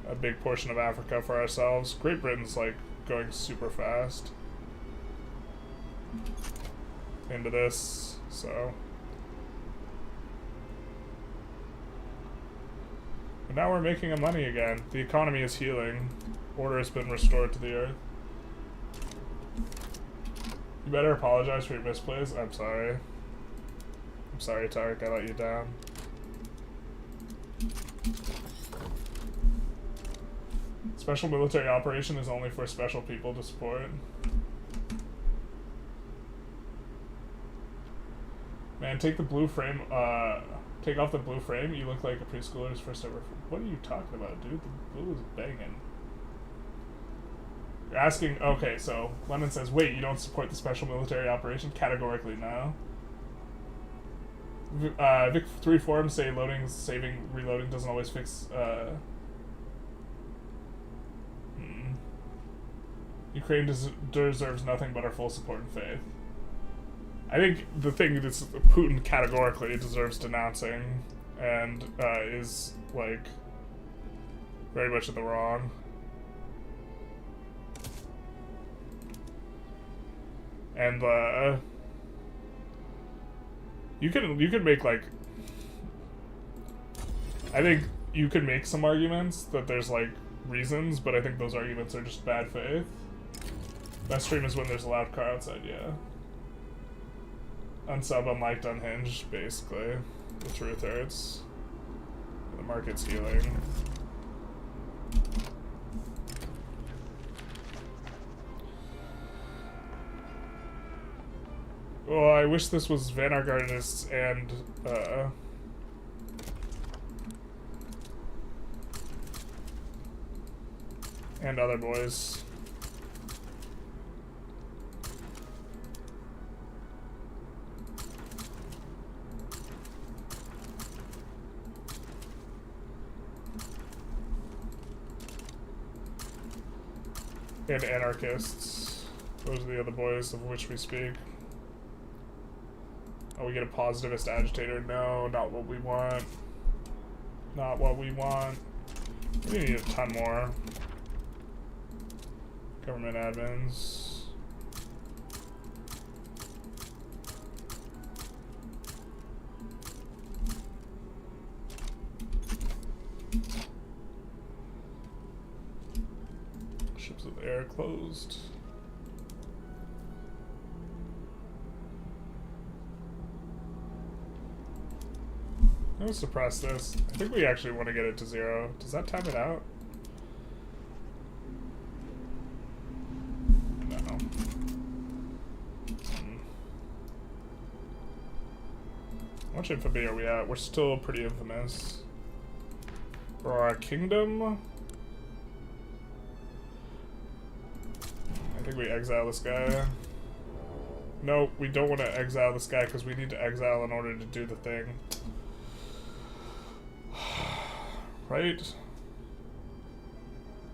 A: a big portion of Africa for ourselves. Great Britain's, like, going super fast into this, so... But now we're making money again. The economy is healing. Order has been restored to the earth. You better apologize for your misplays. I'm sorry. I'm sorry, Tarek, I let you down. Special military operation is only for special people to support. Man, take the blue frame, take off the blue frame, you look like a preschooler's first ever. What are you talking about, dude? The blue is banging. You're asking, okay, so Lemon says, wait, you don't support the special military operation? Categorically, no. Vic 3 forums say loading, saving, reloading doesn't always fix, Ukraine deserves nothing but our full support and faith. I think the thing that's Putin categorically deserves denouncing and is, like, very much in the wrong. And you could make, like, I think you could make some arguments that there's, like, reasons, but I think those arguments are just bad faith. Best stream is when there's a loud car outside, yeah. Unsub, unliked, unhinged, basically. The truth hurts. The market's healing. Well, I wish this was Vanguardists and other boys. And anarchists. Those are the other boys of which we speak. Oh, we get a positivist agitator. No, not what we want. Not what we want. We need a ton more. Government admins. Ships of the air closed. I'm gonna suppress this. I think we actually want to get it to 0. Does that time it out? No. How much infamy are we at? We're still pretty infamous. For our kingdom? I think we exile this guy. No, we don't want to exile this guy because we need to exile in order to do the thing. Right?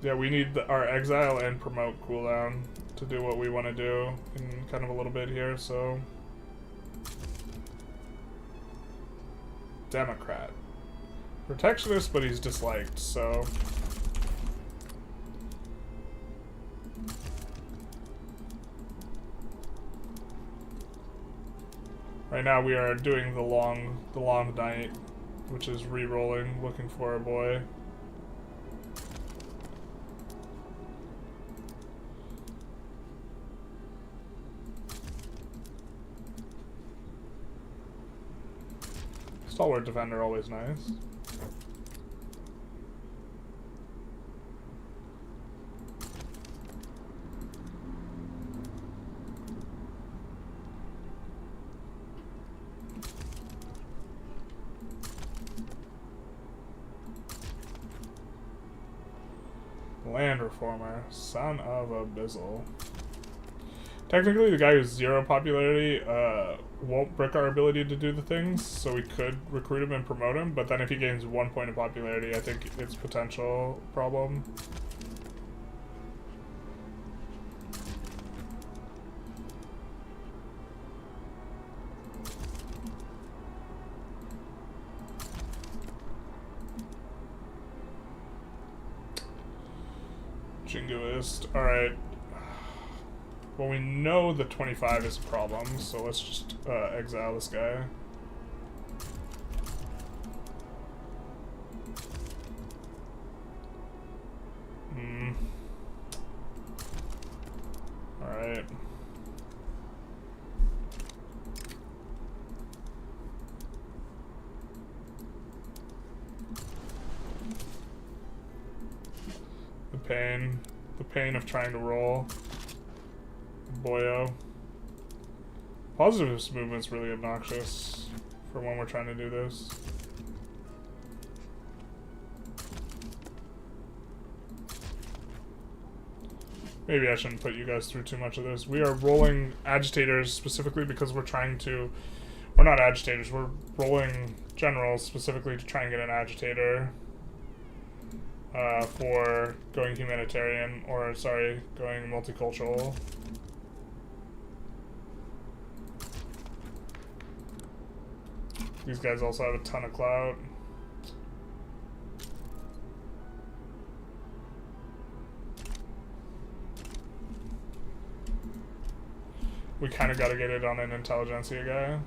A: Yeah, we need our exile and promote cooldown to do what we want to do in kind of a little bit here, so... Democrat. Protectionist, but he's disliked, so... Right now we are doing the long night, which is re-rolling, looking for a boy. Stalwart defender, always nice. Land reformer, son of a bizzle. Technically, the guy who's 0 popularity won't brick our ability to do the things, so we could recruit him and promote him, but then if he gains 1 point of popularity, I think it's potential problem. Jingoist. Alright. Well, we know the 25 is a problem, so let's just exile this guy. Alright. The pain of trying to roll. Boyo. Positivist movement's really obnoxious for when we're trying to do this. Maybe I shouldn't put you guys through too much of this. We are rolling agitators specifically because we're trying to... We're not agitators, we're rolling generals specifically to try and get an agitator. for going humanitarian, or sorry, going multicultural. These guys also have a ton of clout. We kind of got to get it on an Intelligentsia guy.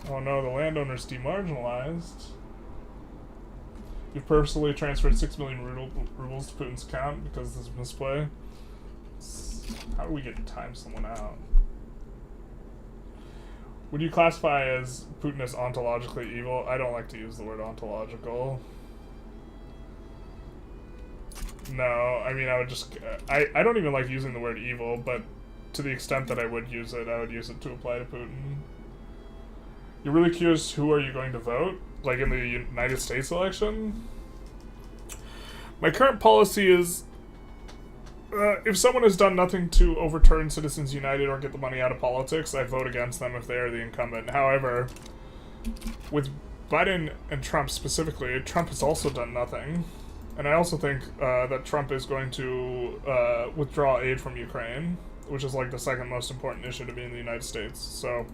A: Oh no, the landowners demarginalized. You've personally transferred 6 million rubles to Putin's account because of this misplay. How do we get to time someone out? Would you classify as Putin as ontologically evil? I don't like to use the word ontological. No, I mean, I would just... I don't even like using the word evil, but to the extent that I would use it to apply to Putin. You're really curious, who are you going to vote? Like in the United States election? My current policy is... if someone has done nothing to overturn Citizens United or get the money out of politics, I vote against them if they are the incumbent. However, with Biden and Trump specifically, Trump has also done nothing. And I also think that Trump is going to withdraw aid from Ukraine, which is like the second most important issue to me in the United States. So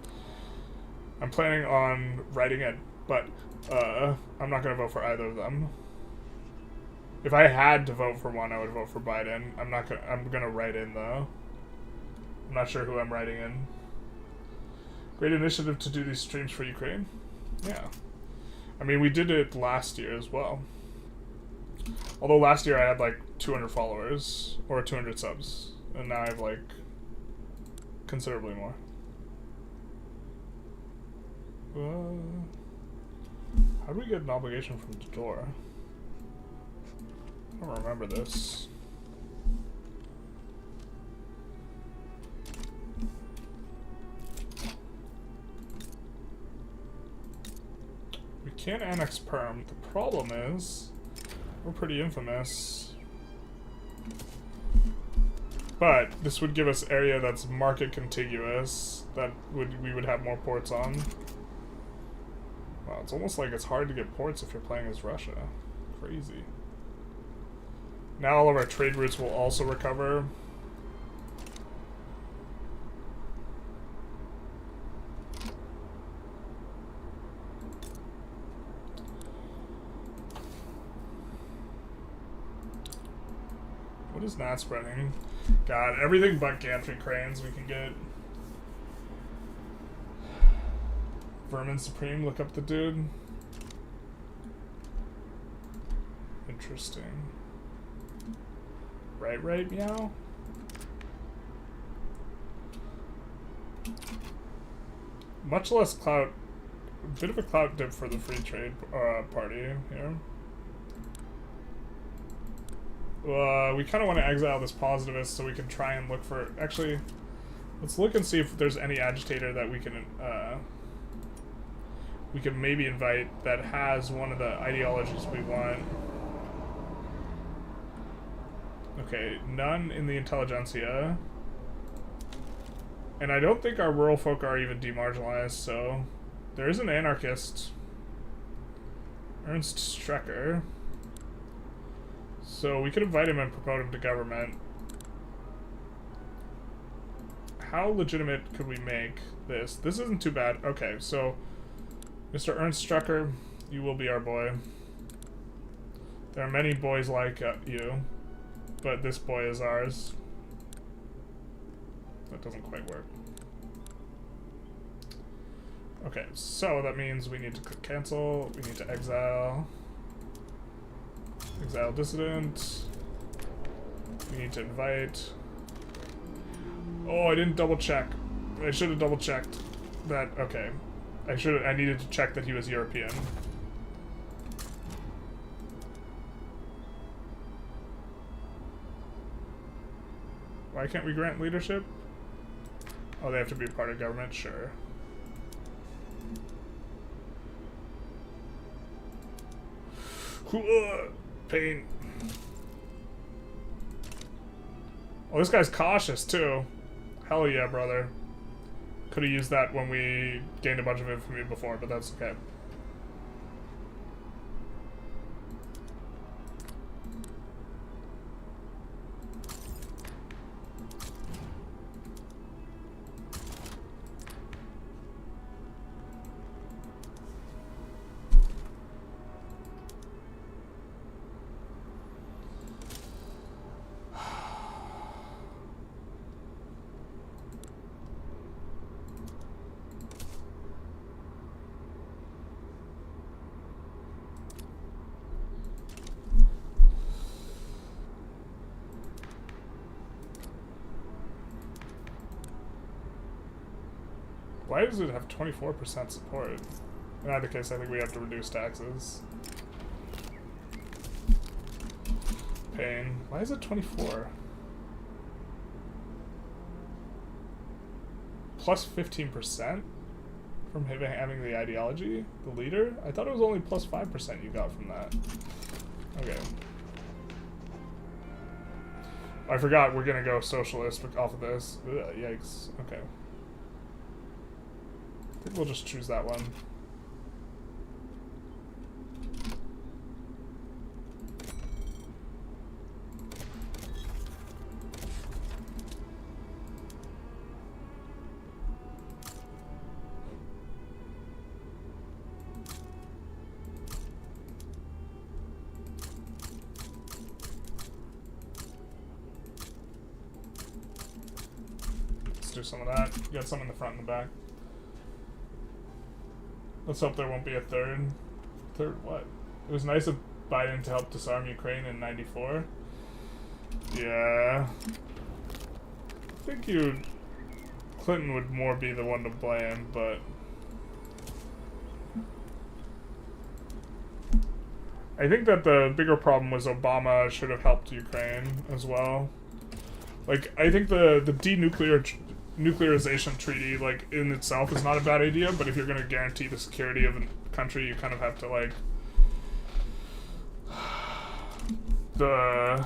A: I'm planning on writing it, but I'm not going to vote for either of them. If I had to vote for one, I would vote for Biden. I'm gonna write in though. I'm not sure who I'm writing in. Great initiative to do these streams for Ukraine. Yeah. I mean, we did it last year as well. Although last year I had like 200 followers, or 200 subs. And now I have like considerably more. How do we get an obligation from the door? I don't remember this. We can't annex Perm. The problem is, we're pretty infamous. But this would give us area that's market contiguous that we would have more ports on. Wow, it's almost like it's hard to get ports if you're playing as Russia. Crazy. Now all of our trade routes will also recover. What is not spreading? God, everything but gantry cranes we can get. Vermin Supreme, look up the dude. Interesting. Right, meow? Much less clout. A bit of a clout dip for the free trade party here. We kind of want to exile this positivist so we can try and look for... Actually, let's look and see if there's any agitator that we can maybe invite that has one of the ideologies we want. Okay, none in the Intelligentsia. And I don't think our rural folk are even demarginalized, so... There is an anarchist. Ernst Strecker. So we could invite him and promote him to government. How legitimate could we make this? This isn't too bad. Okay, so... Mr. Ernst Strecker, you will be our boy. There are many boys like you. But this boy is ours. That doesn't quite work. Okay, so that means we need to click cancel, we need to exile. Exile dissident. We need to invite. Oh, I didn't double check. I should have double checked that. Okay. I needed to check that he was European. Why can't we grant leadership? Oh, they have to be part of government? Sure. Pain. Oh, this guy's cautious, too. Hell yeah, brother. Could have used that when we gained a bunch of infamy before, but that's okay. why does it have 24% support? In either case, I think we have to reduce taxes. Pain. Why is it 24? Plus 15% from having the ideology? The leader? I thought it was only plus 5% you got from that. Okay. I forgot we're gonna go socialist off of this. Ugh, yikes. Okay. I think we'll just choose that one. Do some of that. Get some in the front and the back. Let's hope there won't be a third. Third what? It was nice of Biden to help disarm Ukraine in '94. Yeah. I think Clinton would more be the one to blame, but I think that the bigger problem was Obama should have helped Ukraine as well. Like, I think the denuclearization treaty, like, in itself is not a bad idea, but if you're going to guarantee the security of a country, you kind of have to, like, there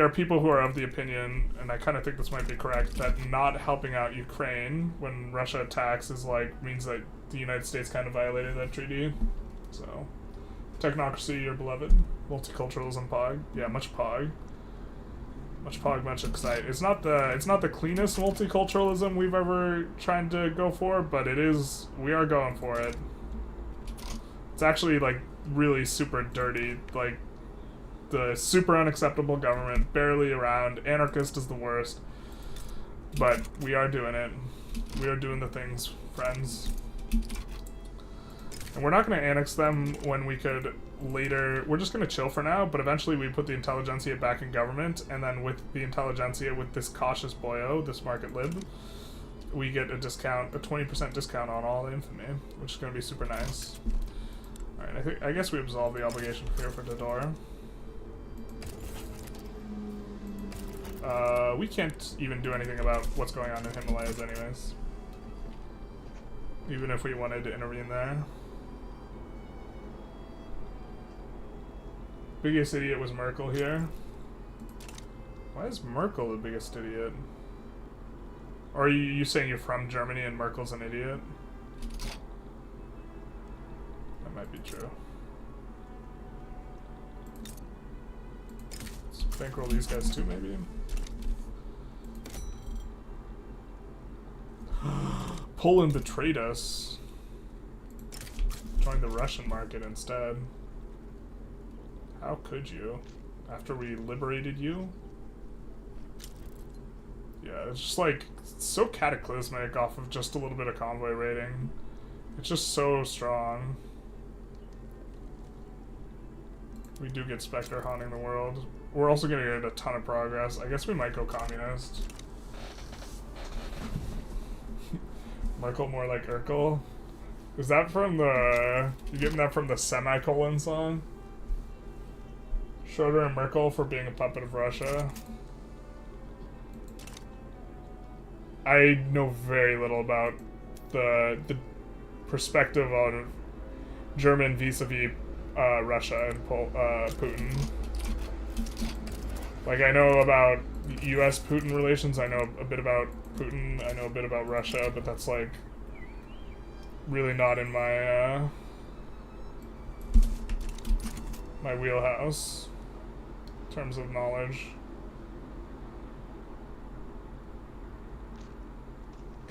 A: are people who are of the opinion, and I kind of think this might be correct, that not helping out Ukraine when Russia attacks is, like, means that the United States kind of violated that treaty. So, technocracy, you're beloved. Multiculturalism, pog. Yeah, much pog. Much pog, much excite. It's not the cleanest multiculturalism we've ever tried to go for, but we are going for it. It's actually, like, really super dirty. Like, the super unacceptable government, barely around, anarchist is the worst. But we are doing it. We are doing the things, friends. And we're not going to annex them when we could later. We're just going to chill for now, but eventually we put the Intelligentsia back in government, and then with the Intelligentsia, with this cautious boyo, this market lib, we get a discount, a 20% discount on all the infamy, which is going to be super nice. Alright, I guess we absolve the obligation here for Dador. We can't even do anything about what's going on in the Himalayas anyways. Even if we wanted to intervene there. Biggest idiot was Merkel here. Why is Merkel the biggest idiot? Or are you saying you're from Germany and Merkel's an idiot? That might be true. Let's bankroll these guys too, maybe. Poland betrayed us. Joined the Russian market instead. How could you? After we liberated you? Yeah, it's just like, it's so cataclysmic off of just a little bit of convoy raiding. It's just so strong. We do get Spectre haunting the world. We're also gonna get a ton of progress. I guess we might go communist. Merkel more like Urkel. Is that from the... You getting that from the semicolon song? Schroeder and Merkel for being a puppet of Russia. I know very little about the perspective on German vis-a-vis Russia and Putin. Like, I know about U.S.-Putin relations, I know a bit about Putin, I know a bit about Russia, but that's, like, really not in my, my wheelhouse in terms of knowledge.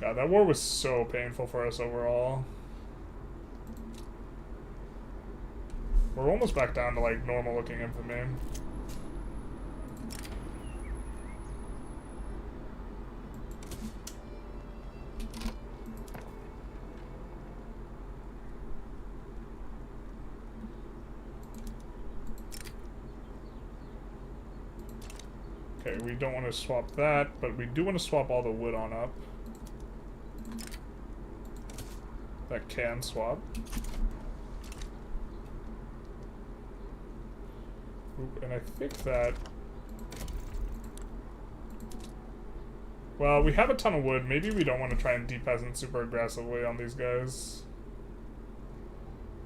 A: God, that war was so painful for us overall. We're almost back down to, like, normal-looking infamy. Okay, we don't want to swap that, but we do want to swap all the wood on up. that can swap. Oop, and I think that... Well, we have a ton of wood. Maybe we don't want to try and de-peasant super aggressively on these guys.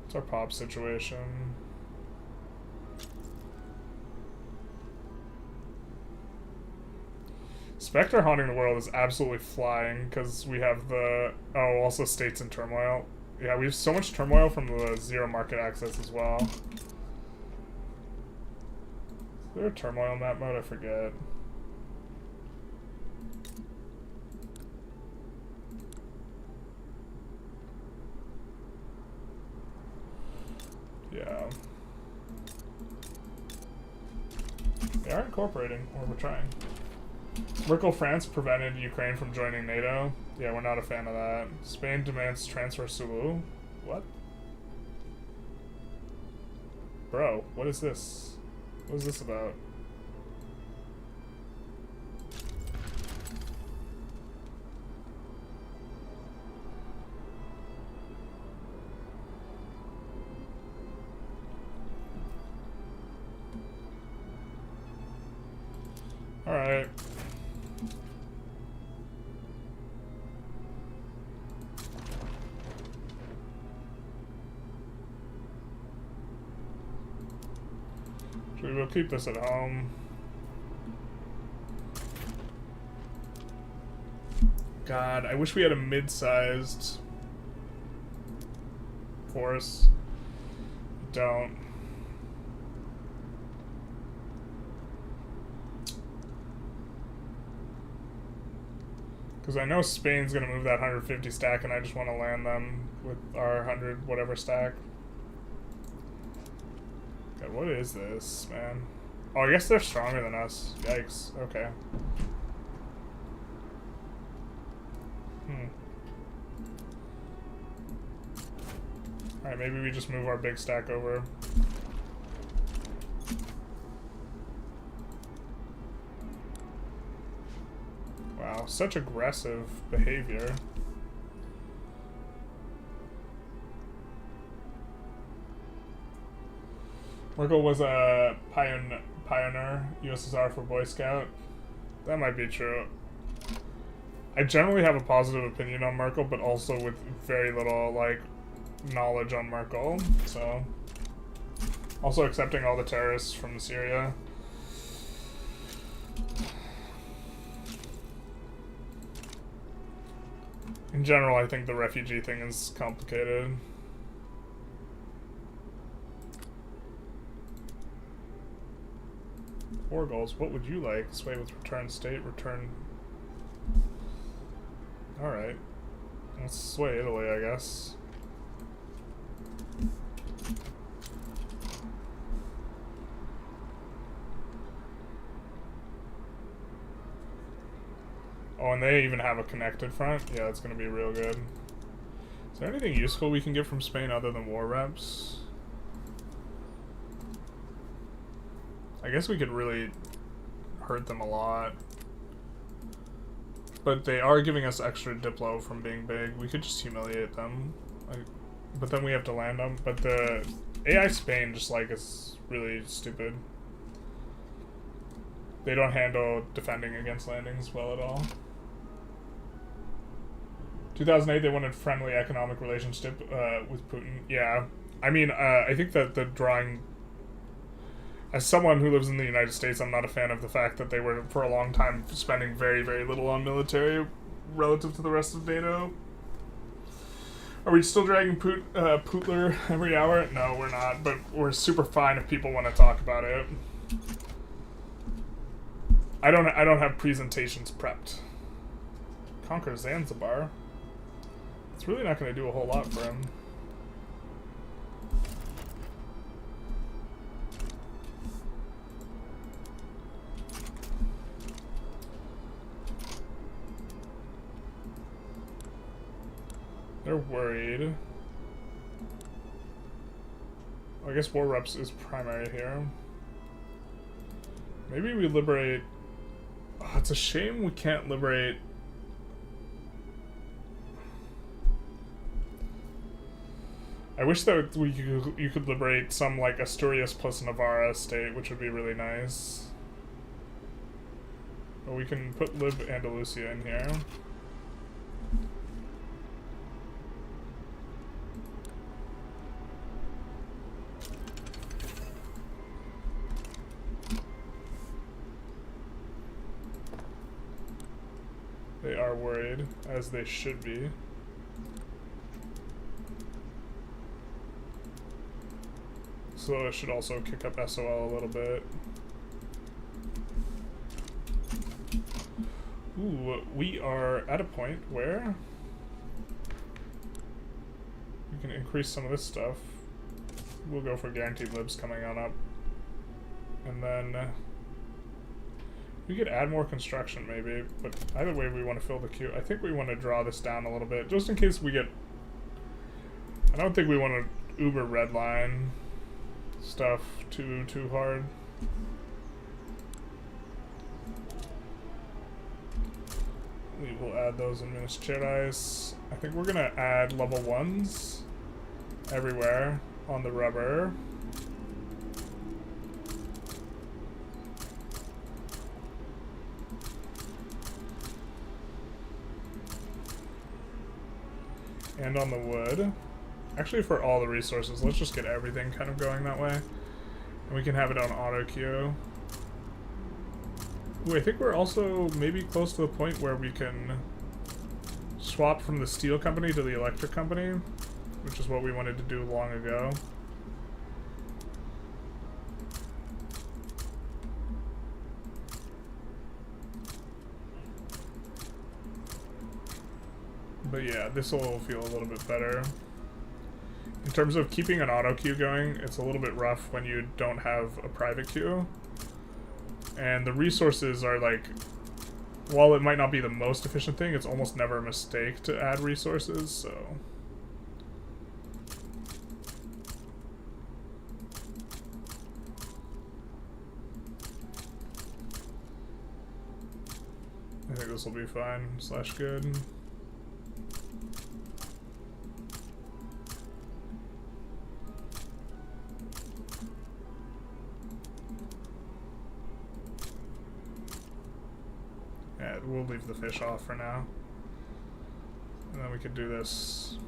A: What's our pop situation? Spectre haunting the world is absolutely flying because we have the... Oh, also states in turmoil. Yeah, we have so much turmoil from the zero market access as well. Is there a turmoil in that mode? I forget. Yeah. They are incorporating, or we're trying. Merkel, France prevented Ukraine from joining NATO. Yeah, we're not a fan of that. Spain demands transfer Sulu. What? Bro, what is this? What is this about? Alright. We'll keep this at home. God, I wish we had a mid-sized force. Don't. Because I know Spain's going to move that 150 stack, and I just want to land them with our 100 whatever stack. God, what is this, man? Oh, I guess they're stronger than us. Yikes. Okay. Alright, maybe we just move our big stack over. Wow, such aggressive behavior. Merkel was a pioneer USSR for Boy Scout. That might be true. I generally have a positive opinion on Merkel, but also with very little, like, knowledge on Merkel, so... Also accepting all the terrorists from Syria. In general, I think the refugee thing is complicated. War goals. What would you like? Sway with return state, return... Alright. Let's sway Italy, I guess. Oh, and they even have a connected front? Yeah, it's gonna be real good. Is there anything useful we can get from Spain other than war reps? I guess we could really hurt them a lot. But they are giving us extra diplo from being big. We could just humiliate them. But then we have to land them. But the AI Spain just, like, is really stupid. They don't handle defending against landings well at all. 2008, they wanted friendly economic relationship with Putin. Yeah. I mean, I think that the drawing... As someone who lives in the United States, I'm not a fan of the fact that they were, for a long time, spending very, very little on military relative to the rest of NATO. Are we still dragging Putler every hour? No, we're not, but we're super fine if people want to talk about it. I don't have presentations prepped. Conquer Zanzibar. It's really not going to do a whole lot for him. They're worried. I guess war reps is primary here. Maybe we liberate... Oh, it's a shame we can't liberate... I wish that you could liberate some like Asturias plus Navarra state, which would be really nice. But we can put Lib Andalusia in here. They are worried, as they should be. So it should also kick up SOL a little bit. Ooh, we are at a point where we can increase some of this stuff. We'll go for guaranteed libs coming on up. And then we could add more construction maybe, but either way we want to fill the queue. I think we want to draw this down a little bit, just in case we get... I don't think we want to uber redline stuff too hard. We will add those in Ministeriais. I think we're gonna add level 1s everywhere on the rubber. And on the wood. Actually, for all the resources, let's just get everything kind of going that way. And we can have it on auto queue. Ooh, I think we're also maybe close to the point where we can swap from the steel company to the electric company, which is what we wanted to do long ago. But yeah, this will feel a little bit better. In terms of keeping an auto queue going, it's a little bit rough when you don't have a private queue. And the resources are like, while it might not be the most efficient thing, it's almost never a mistake to add resources, so... I think this will be fine, slash good. Yeah, we'll leave the fish off for now. And then we could do this.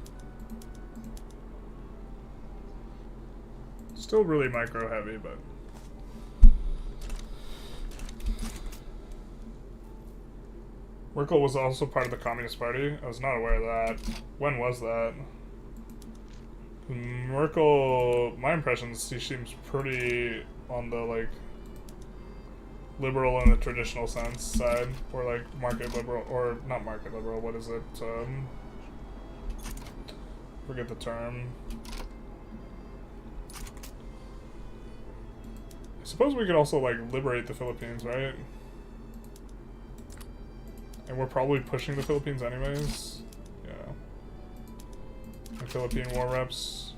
A: Still really micro heavy, but... Merkel was also part of the Communist Party. I was not aware of that. When was that? Merkel, my impression is she seems pretty on the, like, liberal in the traditional sense side, or like market liberal, or not market liberal, what is it? Forget the term. I suppose we could also like liberate the Philippines, right? And we're probably pushing the Philippines anyways. Yeah. The Philippine war reps.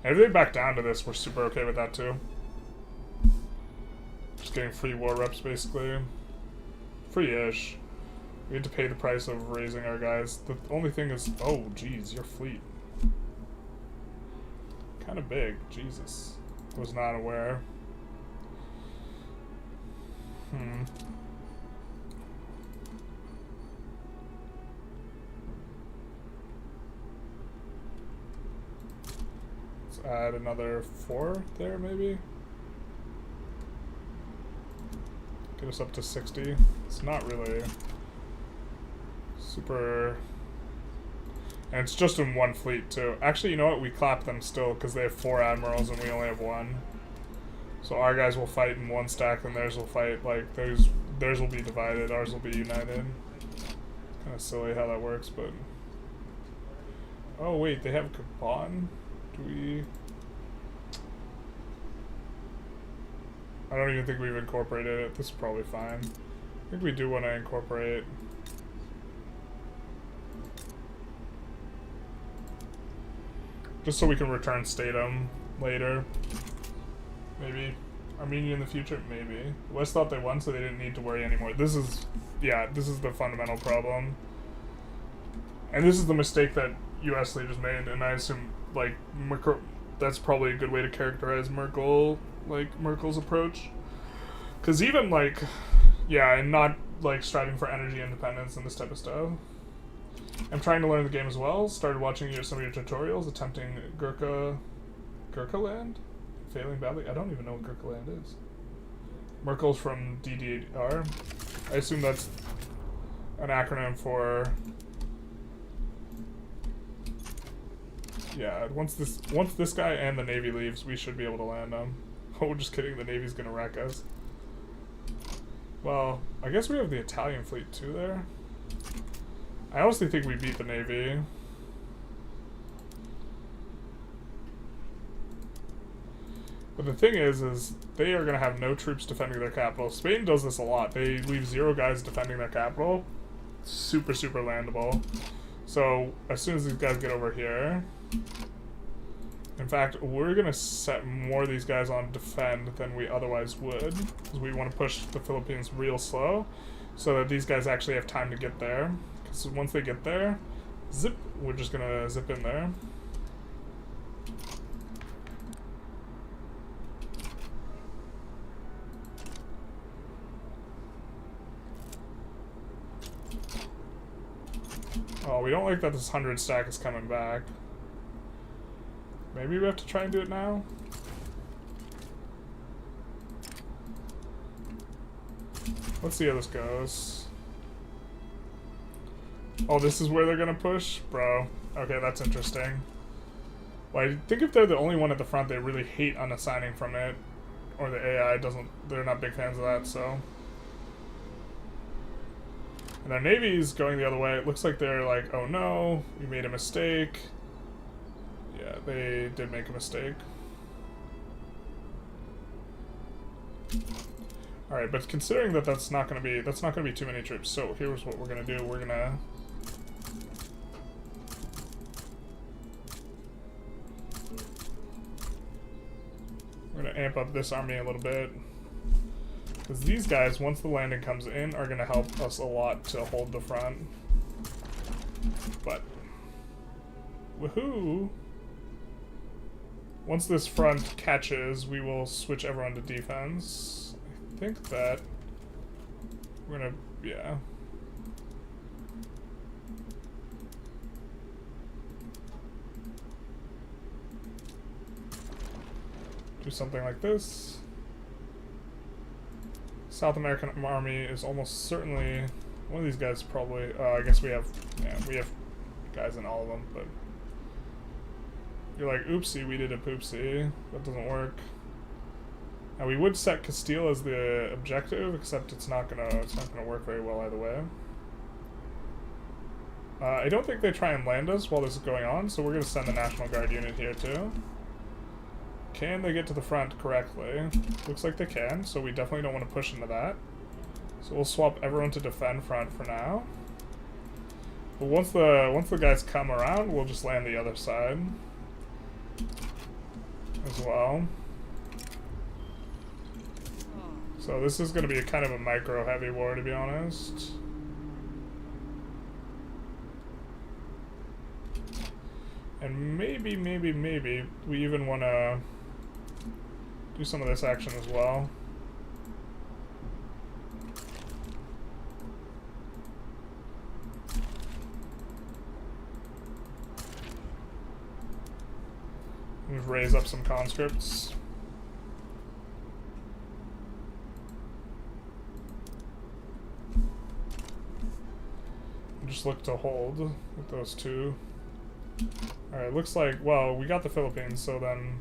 A: And if they back down to this, we're super okay with that too. Just getting free war reps, basically. Free-ish. We had to pay the price of raising our guys. The only thing is... Oh, geez, your fleet. Kind of big. Jesus. Was not aware. Let's add another 4 there, maybe? Get us up to 60. It's not really super... And it's just in one fleet, too. Actually, you know what? We clap them still, because they have 4 admirals and we only have 1. So our guys will fight in one stack, and theirs will fight, like, theirs will be divided, ours will be united. Kind of silly how that works, but... Oh, wait, they have Gabon? Do we... I don't even think we've incorporated it. This is probably fine. I think we do want to incorporate. Just so we can return Statum later. Maybe. Armenia in the future? Maybe. West thought they won, so they didn't need to worry anymore. This is... Yeah, this is the fundamental problem. And this is the mistake that US leaders made, and I assume like, that's probably a good way to characterize Merkel's approach. Because even, like, yeah, and not, like, striving for energy independence and this type of stuff. I'm trying to learn the game as well. Started watching some of your tutorials, attempting Gurkhaland? Failing badly? I don't even know what Gurkhaland is. Merkel's from DDR. I assume that's an acronym for... Yeah, once this guy and the Navy leaves, we should be able to land them. Oh, just kidding, the Navy's gonna wreck us. Well, I guess we have the Italian fleet too there. I honestly think we beat the Navy. But the thing is they are going to have no troops defending their capital. Spain does this a lot. They leave 0 guys defending their capital. Super, super landable. So, as soon as these guys get over here... In fact, we're going to set more of these guys on defend than we otherwise would. Because we want to push the Philippines real slow. So that these guys actually have time to get there. Because once they get there, zip, we're just going to zip in there. Oh, we don't like that this 100 stack is coming back. Maybe we have to try and do it now? Let's see how this goes. Oh, this is where they're gonna push? Bro. Okay, that's interesting. Well, I think if they're the only one at the front, they really hate unassigning from it. Or the AI doesn't... They're not big fans of that, so... And their Navy's going the other way. It looks like they're like, oh no, we made a mistake. Yeah, they did make a mistake. Alright, but considering that that's not gonna be too many troops, so here's what we're gonna do. We're gonna amp up this army a little bit. Because these guys, once the landing comes in, are gonna help us a lot to hold the front. But woohoo! Once this front catches, we will switch everyone to defense. I think that we're gonna, yeah. Do something like this. South American army is almost certainly one of these guys. Probably. I guess we have guys in all of them, but you're like, oopsie, we did a poopsie. That doesn't work. Now we would set Castile as the objective, except it's not gonna work very well either way. I don't think they try and land us while this is going on, so we're gonna send the National Guard unit here too. Can they get to the front correctly? Looks like they can, so we definitely don't want to push into that. So we'll swap everyone to defend front for now. But once the guys come around, we'll just land the other side as well. So this is going to be a kind of a micro-heavy war, to be honest. And maybe we even want to do some of this action as well. Just raise up some conscripts. Just look to hold with those two. Alright, looks like, well, we got the Philippines, so then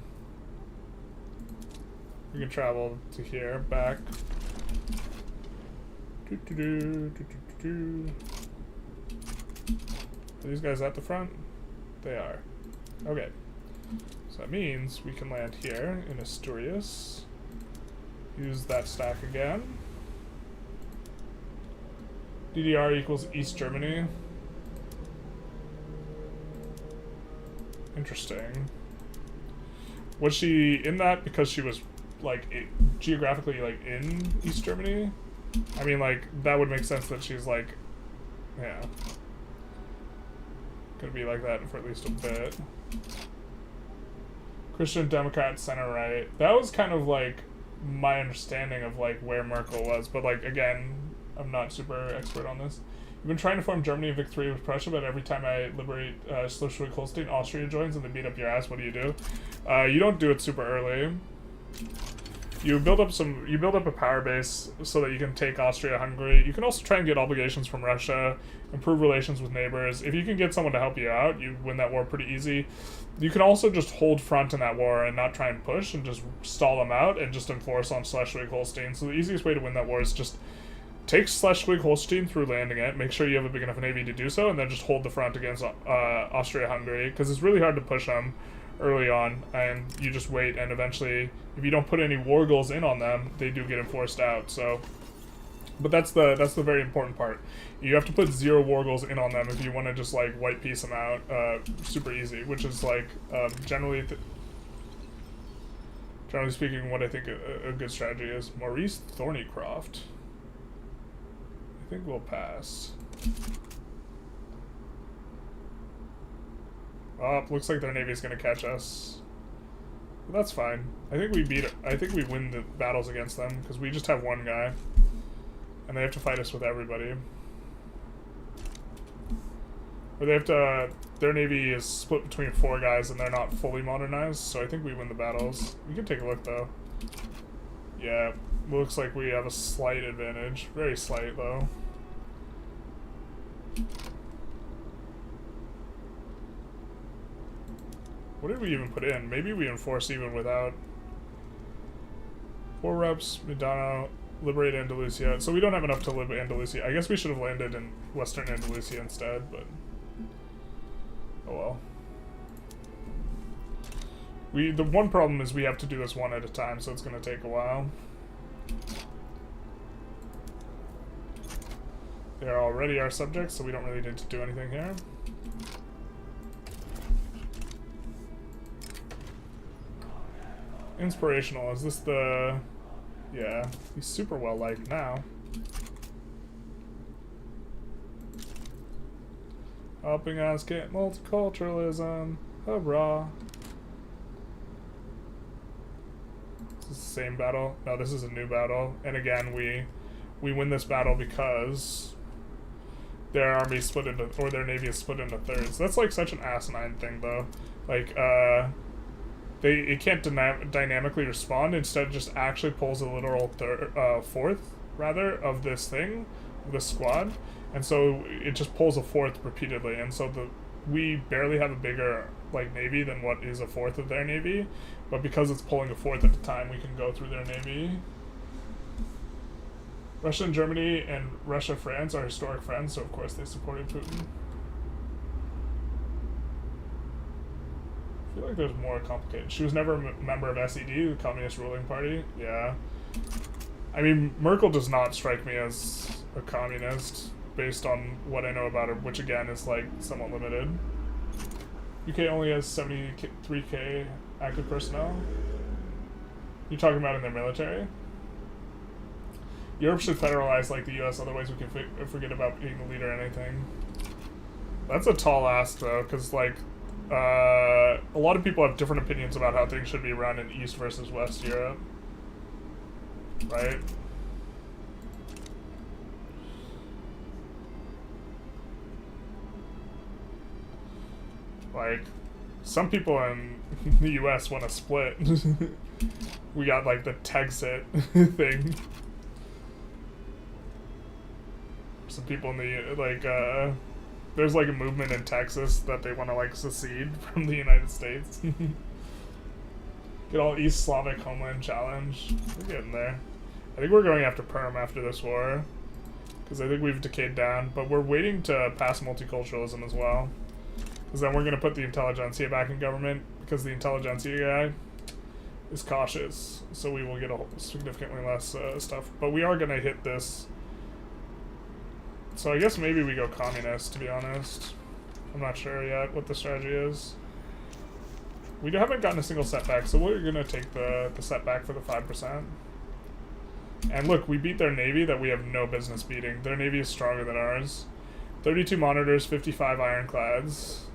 A: we can travel to here, back. Are these guys at the front? They are. Okay. So that means we can land here in Asturias. Use that stack again. DDR equals East Germany. Interesting. Was she in that because she was, like, geographically, like, in East Germany? I mean, like, that would make sense that she's, like, yeah. Gonna be like that for at least a bit. Christian Democrat center right. That was kind of like my understanding of like where Merkel was, but like again, I'm not super expert on this. You've been trying to form Germany in victory with Prussia, but every time I liberate Schleswig-Holstein, Austria joins and they beat up your ass. What do? You don't do it super early. You build up a power base so that you can take Austria-Hungary. You can also try and get obligations from Russia, improve relations with neighbors. If you can get someone to help you out, you win that war pretty easy. You can also just hold front in that war and not try and push and just stall them out and just enforce on Schleswig-Holstein. So the easiest way to win that war is just take Schleswig-Holstein through landing it, make sure you have a big enough navy to do so, and then just hold the front against Austria-Hungary, because it's really hard to push them early on, and you just wait, and eventually, if you don't put any war goals in on them, they do get enforced out. So, but that's the very important part. You have to put 0 war goals in on them if you want to just like white piece them out. Super easy, which is like generally speaking, what I think a good strategy is. Maurice Thornycroft. I think we'll pass. Oh, looks like their navy's gonna catch us. But that's fine. I think we win the battles against them, because we just have one guy. And they have to fight us with everybody. Or they have to... Their navy is split between 4 guys, and they're not fully modernized, so I think we win the battles. We can take a look, though. Yeah, looks like we have a slight advantage. Very slight, though. What did we even put in? Maybe we enforce even without 4 reps, Midano, liberate Andalusia. So we don't have enough to liberate Andalusia. I guess we should have landed in Western Andalusia instead, but oh well. The one problem is we have to do this one at a time, so it's going to take a while. They are already our subjects, so we don't really need to do anything here. Inspirational. Is this the... Yeah, he's super well liked now. Helping us get multiculturalism. Hurrah. Is this the same battle? No, this is a new battle. And again, we win this battle because their army split into, or their navy is split into thirds. That's like such an asinine thing, though. Like, it can't dynamically respond. Instead, it just actually pulls a literal fourth, rather, of this thing, this squad, and so it just pulls a fourth repeatedly. And so we barely have a bigger like navy than what is a fourth of their navy, but because it's pulling a fourth at a time, we can go through their navy. Russia and Germany and Russia-France are historic friends, so of course they supported Putin. I feel like there's more complicated. She was never a member of SED, the Communist Ruling Party. Yeah. I mean, Merkel does not strike me as a communist, based on what I know about her, which again is like somewhat limited. UK only has 73k active personnel. You're talking about in their military? Europe should federalize like the US, otherwise we can forget about being a leader or anything. That's a tall ask, though, because like a lot of people have different opinions about how things should be run in East versus West Europe, right? Like, some people in the US want to split. We got like the Texit thing. Some people in the like there's like a movement in Texas that they want to like secede from the United States. Get all East Slavic homeland challenge. We're getting there. I think we're going after Perm after this war, because I think we've decayed down, but we're waiting to pass multiculturalism as well, because then we're going to put the Intelligentsia back in government, because the Intelligentsia guy is cautious, so we will get significantly less stuff. But we are going to hit this. So I guess maybe we go communist, to be honest. I'm not sure yet what the strategy is. We haven't gotten a single setback, so we're going to take the setback for the 5%. And look, we beat their navy that we have no business beating. Their navy is stronger than ours. 32 monitors, 55 ironclads.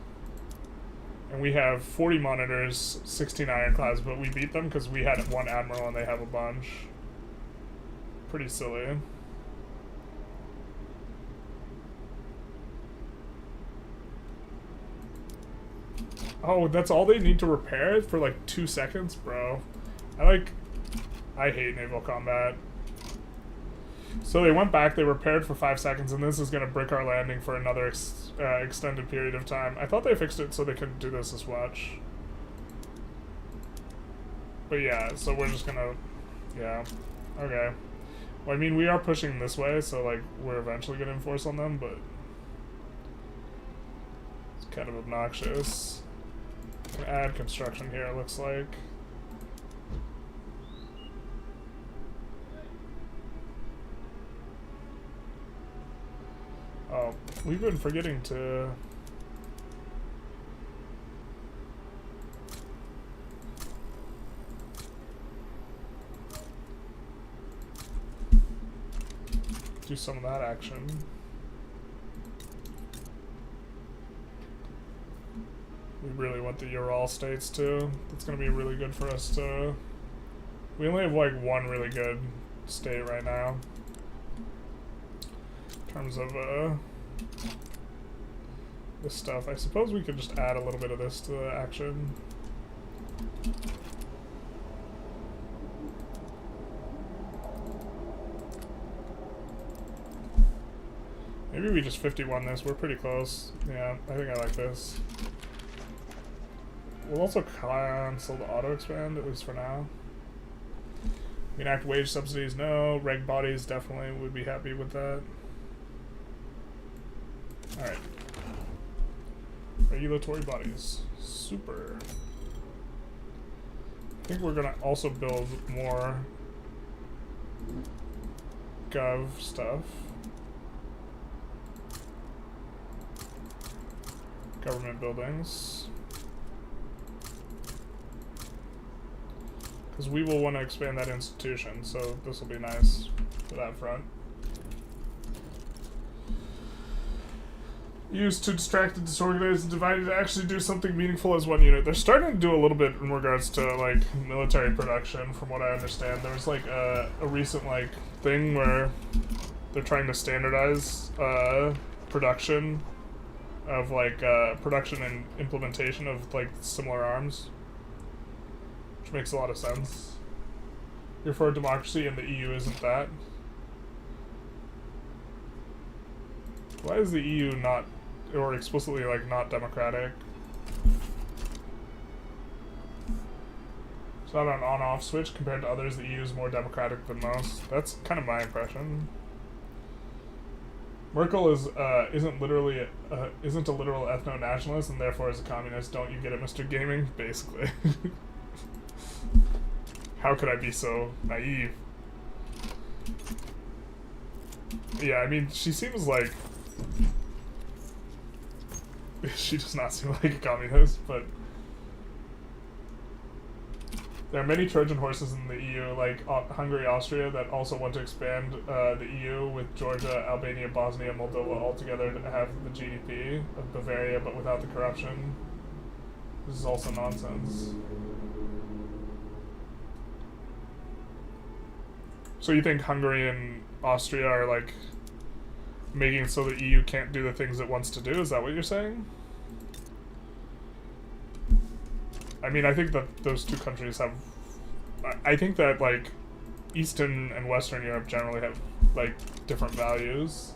A: And we have 40 monitors, 16 ironclads, but we beat them because we had one admiral and they have a bunch. Pretty silly. Oh, that's all they need to repair it for like 2 seconds? Bro. I hate naval combat. So they went back, they repaired for 5 seconds, and this is going to brick our landing for another extended period of time. I thought they fixed it so they couldn't do this as much. But yeah, so we're just going to... Yeah. Okay. Well, I mean, we are pushing this way, so like we're eventually going to enforce on them, but... It's kind of obnoxious. Can add construction here, it looks like. Oh, we've been forgetting to... do some of that action. We really want the Ural states too. That's gonna be really good for us to... We only have like one really good state right now. In terms of this stuff. I suppose we could just add a little bit of this to the action. Maybe we just 51 this. We're pretty close. Yeah, I think I like this. We'll also cancel the auto expand, at least for now. Enact wage subsidies, no. Reg bodies, definitely would be happy with that. Alright. Regulatory bodies. Super. I think we're gonna also build more gov stuff. Government buildings. Because we will want to expand that institution, so this will be nice for that front. Used to distract and disorganize and divide to actually do something meaningful as one unit. They're starting to do a little bit in regards to like military production, from what I understand. There was like a recent like thing where they're trying to standardize production of like production and implementation of like similar arms. Makes a lot of sense. You're for democracy and the EU isn't that. Why is the EU not, or explicitly like not democratic? It's not an on-off switch. Compared to others, the EU is more democratic than most. That's kind of my impression. Merkel is isn't a literal ethno-nationalist and therefore is a communist. Don't you get it, Mr. Gaming? Basically. How could I be so naive? Yeah, I mean, she seems like... She does not seem like a communist, but... There are many Trojan horses in the EU, like Hungary, Austria, that also want to expand the EU with Georgia, Albania, Bosnia, Moldova all together to have the GDP of Bavaria, but without the corruption. This is also nonsense. So you think Hungary and Austria are like making it so the EU can't do the things it wants to do? Is that what you're saying? I mean, I think that those two countries have... I think that like Eastern and Western Europe generally have like different values.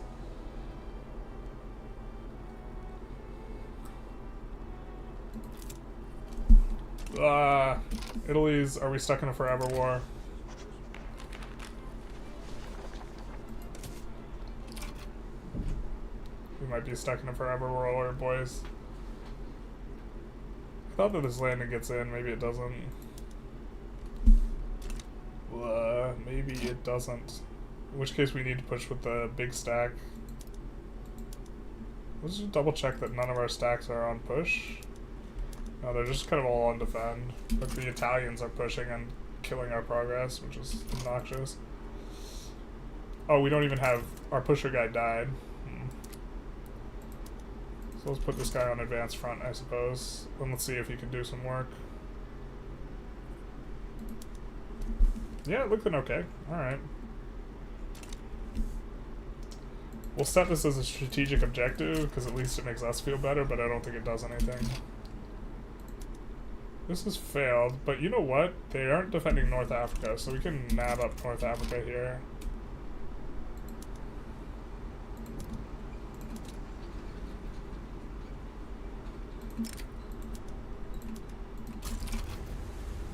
A: Italy's... Are we stuck in a forever war? We might be stuck in a forever war, boys. I thought that this landing gets in. Maybe it doesn't. Maybe it doesn't. In which case we need to push with the big stack. Let's just double check that none of our stacks are on push. No, they're just kind of all on defend. But the Italians are pushing and killing our progress, which is obnoxious. Oh, we don't even have... Our pusher guy died. So let's put this guy on advanced front, I suppose. And let's see if he can do some work. Yeah, looking okay. Alright. We'll set this as a strategic objective, because at least it makes us feel better, but I don't think it does anything. This has failed, but you know what? They aren't defending North Africa, so we can nab up North Africa here.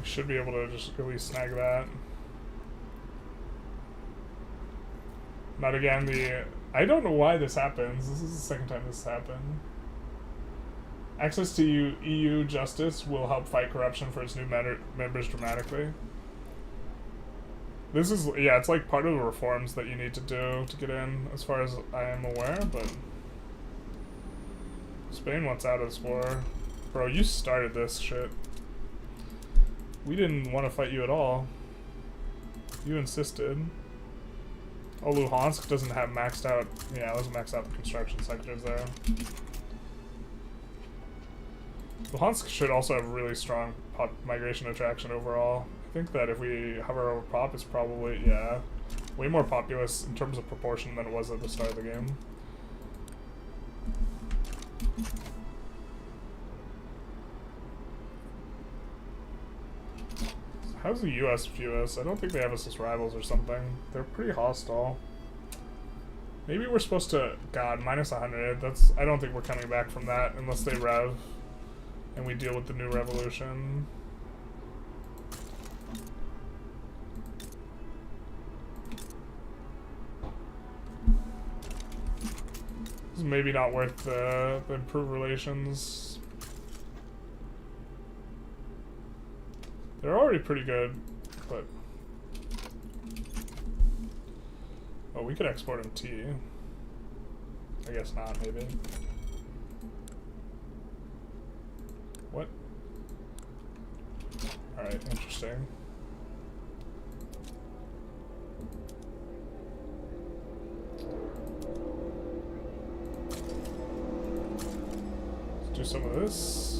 A: We should be able to just at least snag that. Not again, I don't know why this happens. This is the second time this has happened. Access to EU justice will help fight corruption for its new members dramatically. This is, yeah, it's like part of the reforms that you need to do to get in, as far as I am aware, but Spain wants out of this war. Bro, you started this shit. We didn't want to fight you at all. You insisted. Oh, Luhansk doesn't have maxed out, yeah, it doesn't max out the construction sectors there. Luhansk should also have really strong migration attraction overall. I think that if we hover over pop, it's probably, yeah, way more populous in terms of proportion than it was at the start of the game. How's the US view us? I don't think they have us as rivals or something. They're pretty hostile. Maybe we're supposed to, God, minus 100. That's, I don't think we're coming back from that unless they rev and we deal with the new revolution. This is maybe not worth the improved relations. They're already pretty good, but... Oh, we could export them tea. I guess not, maybe. What? Alright, interesting. Let's do some of this.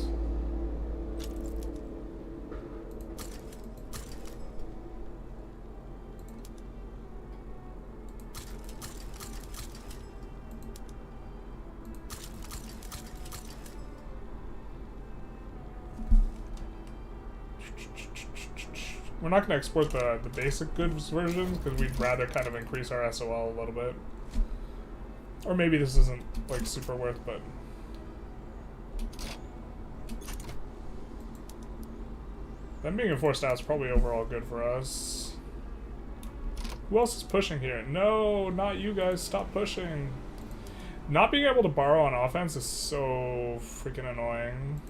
A: We're not going to export the basic goods version because we'd rather kind of increase our SOL a little bit. Or maybe this isn't like super worth, but... Them being enforced out is probably overall good for us. Who else is pushing here? No, not you guys. Stop pushing. Not being able to borrow on offense is so freaking annoying.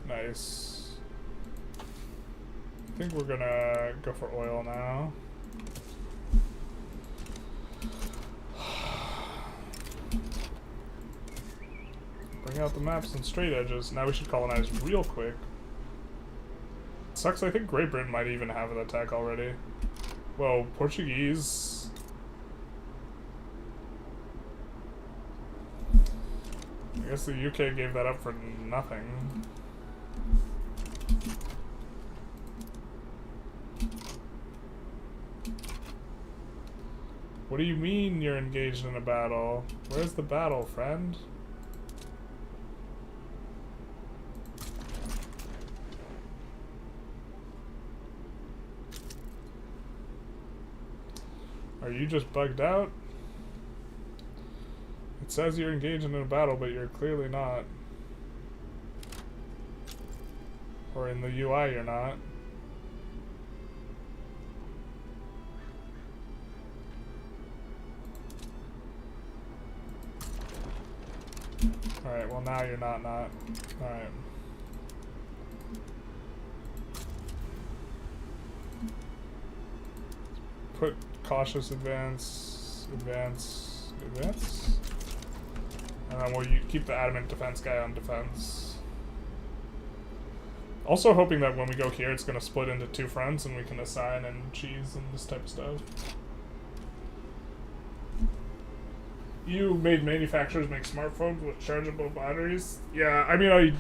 A: Nice. I think we're gonna go for oil now. Bring out the maps and straight edges. Now we should colonize real quick. Sucks, I think Great Britain might even have an attack already. Whoa, Portuguese. I guess the UK gave that up for nothing. What do you mean you're engaged in a battle? Where's the battle, friend? Are you just bugged out? It says you're engaged in a battle, but you're clearly not. Or in the UI, you're not. Alright, well now you're not. Alright. put cautious advance, advance, advance. And then we'll keep the adamant defense guy on defense. Also hoping that when we go here, it's going to split into 2 fronts and we can assign and cheese and this type of stuff. You made manufacturers make smartphones with chargeable batteries? Yeah, I mean,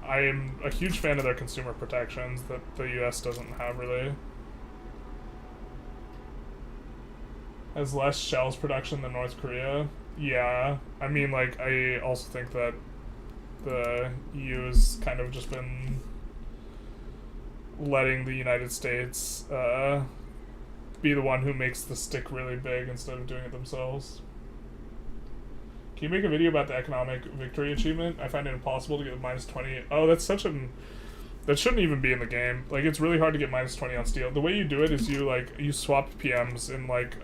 A: I am a huge fan of their consumer protections that the US doesn't have really. Has less shells production than North Korea. Yeah, I mean, like, I also think that the EU has kind of just been letting the United States be the one who makes the stick really big instead of doing it themselves. Can you make a video about the economic victory achievement? I find it impossible to get -20. Oh, that's such an... That shouldn't even be in the game. Like, it's really hard to get -20 on steel. The way you do it is you swap PMs in, like,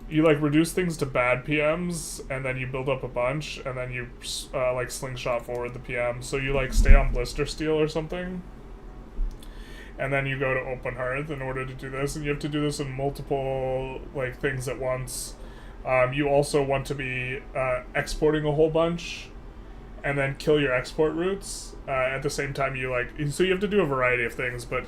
A: you, like, reduce things to bad PMs, and then you build up a bunch, and then you, like, slingshot forward the PMs. So you, like, stay on blister steel or something, and then you go to open hearth in order to do this, and you have to do this in multiple, like, things at once. You also want to be exporting a whole bunch, and then kill your export routes. At the same time, you, like... So you have to do a variety of things, but...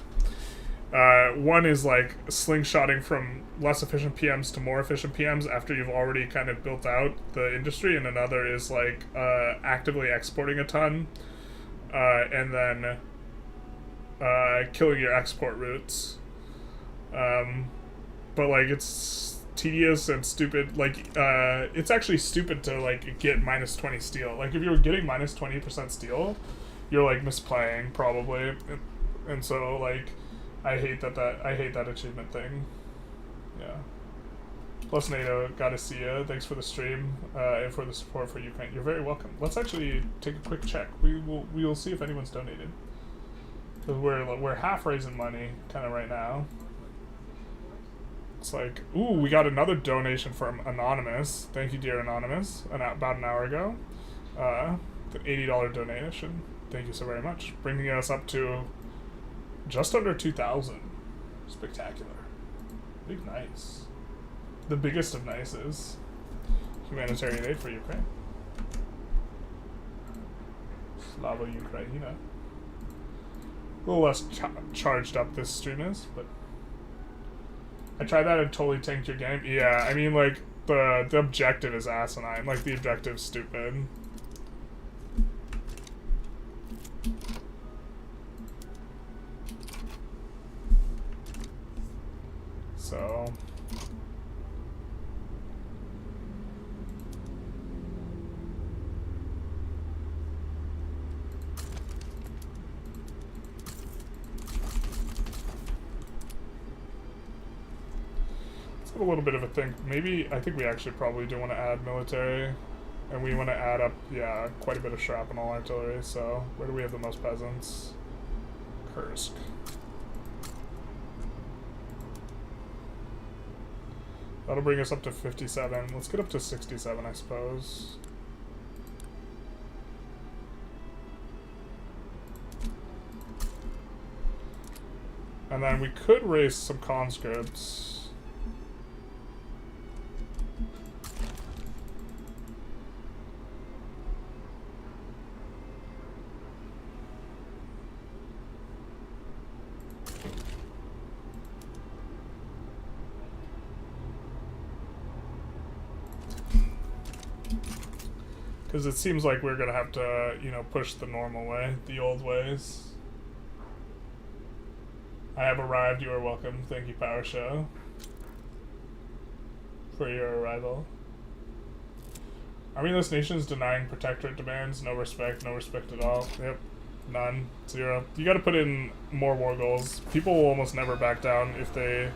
A: one is like slingshotting from less efficient PMs to more efficient PMs after you've already kind of built out the industry, and another is like actively exporting a ton, and then killing your export routes. But like it's tedious and stupid. Like it's actually stupid to like get -20 steel. Like if you were getting -20% steel, you're like misplaying probably, and so like. I hate that achievement thing. Yeah. Plus NATO, gotta see ya. Thanks for the stream and for the support for Ukraine. You're very welcome. Let's actually take a quick check. We will see if anyone's donated. Because we're half raising money kind of right now. It's like, ooh, we got another donation from Anonymous. Thank you, dear Anonymous. About an hour ago. The $80 donation. Thank you so very much. Bringing us up to just under 2,000. Spectacular. Big nice. The biggest of nices. Humanitarian aid for Ukraine. Slava Ukraina. A little less charged up this stream is, but... I tried that and totally tanked your game. Yeah, I mean, like, the objective is asinine. Like, the objective's stupid. So... a little bit of a think. Maybe, I think we actually probably do want to add military, and we want to add up, yeah, quite a bit of shrapnel artillery, so where do we have the most peasants? Kursk. That'll bring us up to 57. Let's get up to 67, I suppose. And then we could raise some conscripts. Because it seems like we're going to have to, you know, push the normal way, the old ways. I have arrived, you are welcome. Thank you, Power Show, for your arrival. Armyless nations denying protectorate demands, no respect at all. Yep, none, 0. You got to put in more war goals. People will almost never back down if they...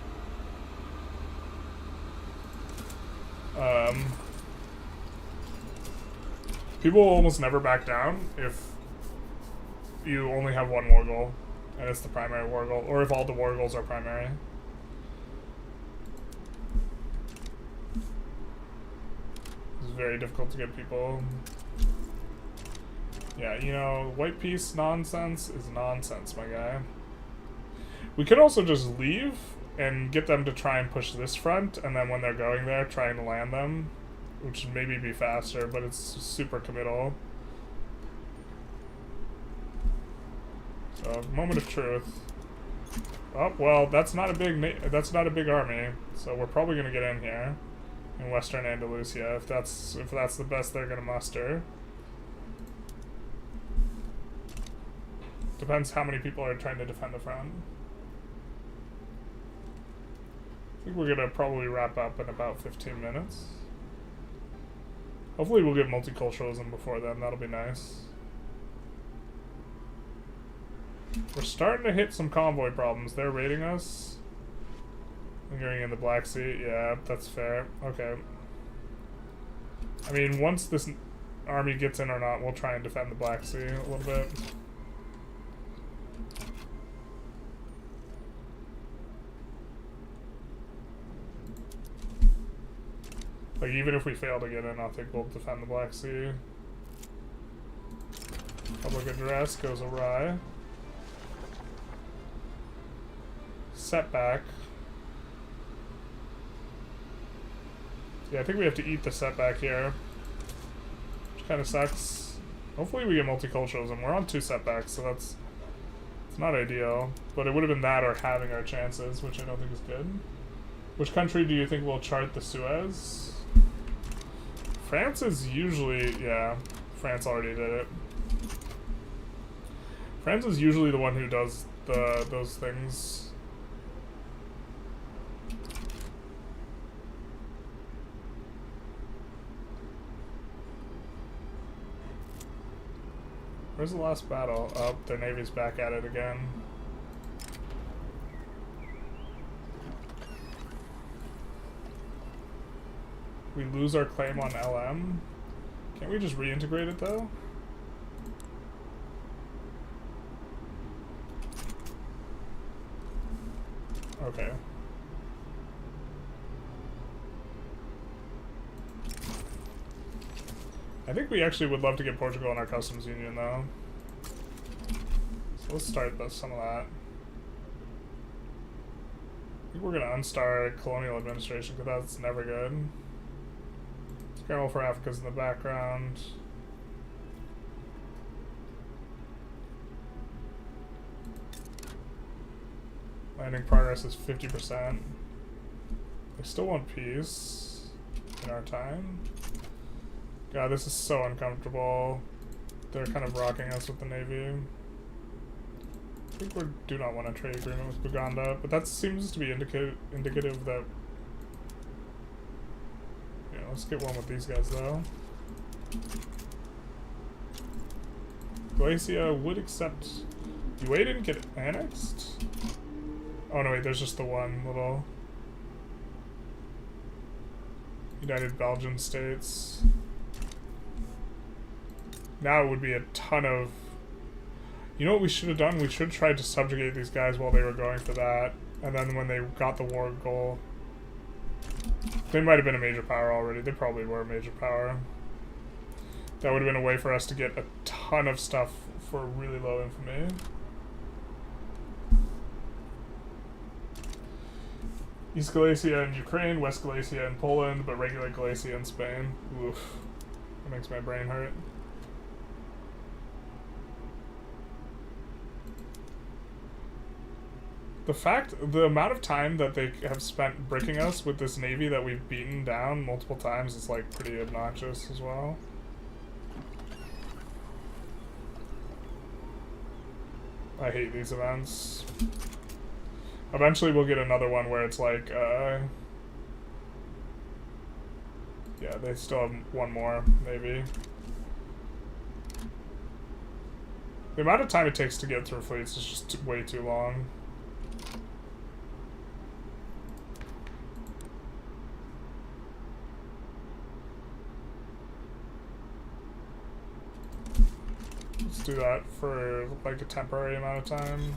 A: People will almost never back down if you only have one war goal, and it's the primary war goal, or if all the war goals are primary. It's very difficult to get people... Yeah, you know, white peace nonsense is nonsense, my guy. We could also just leave and get them to try and push this front, and then when they're going there, try and land them, which would maybe be faster, but it's super committal. So, moment of truth. Oh, well, that's not a big army, so we're probably gonna get in here in Western Andalusia if that's the best they're gonna muster. Depends how many people are trying to defend the front. I think we're gonna probably wrap up in about 15 minutes. Hopefully we'll get multiculturalism before then, that'll be nice. We're starting to hit some convoy problems. They're raiding us. I'm going in the Black Sea. Yeah, that's fair. Okay. I mean, once this army gets in or not, we'll try and defend the Black Sea a little bit. Like, even if we fail to get in, I think we'll defend the Black Sea. Public address goes awry. Setback. Yeah, I think we have to eat the setback here, which kind of sucks. Hopefully we get multiculturalism. We're on 2 setbacks, so it's not ideal. But it would have been that or having our chances, which I don't think is good. Which country do you think will chart the Suez? France is usually, yeah, France already did it. France is usually the one who does those things. Where's the last battle? Oh, their navy's back at it again. We lose our claim on LM. Can't we just reintegrate it though? Okay. I think we actually would love to get Portugal in our customs union though. So let's start some of that. I think we're gonna unstart colonial administration because that's never good. Carol for Africa's in the background. Landing progress is 50%. They still want peace in our time. God, this is so uncomfortable. They're kind of rocking us with the Navy. I think we do not want a trade agreement with Buganda, but that seems to be indicative that... Yeah, let's get one with these guys, though. Galicia would accept... UA didn't get annexed? Oh, no, wait, there's just the one little... United Belgian States. Now it would be a ton of... You know what we should have done? We should have tried to subjugate these guys while they were going for that. And then when they got the war goal... They might have been a major power already. They probably were a major power. That would have been a way for us to get a ton of stuff for really low infamy. East Galicia and Ukraine, West Galicia and Poland, but regular Galicia and Spain. Oof. That makes my brain hurt. The amount of time that they have spent bricking us with this navy that we've beaten down multiple times is like pretty obnoxious as well. I hate these events. Eventually we'll get another one where it's like, yeah, they still have one more, maybe. The amount of time it takes to get through fleets is just way too long. Let's do that for like a temporary amount of time.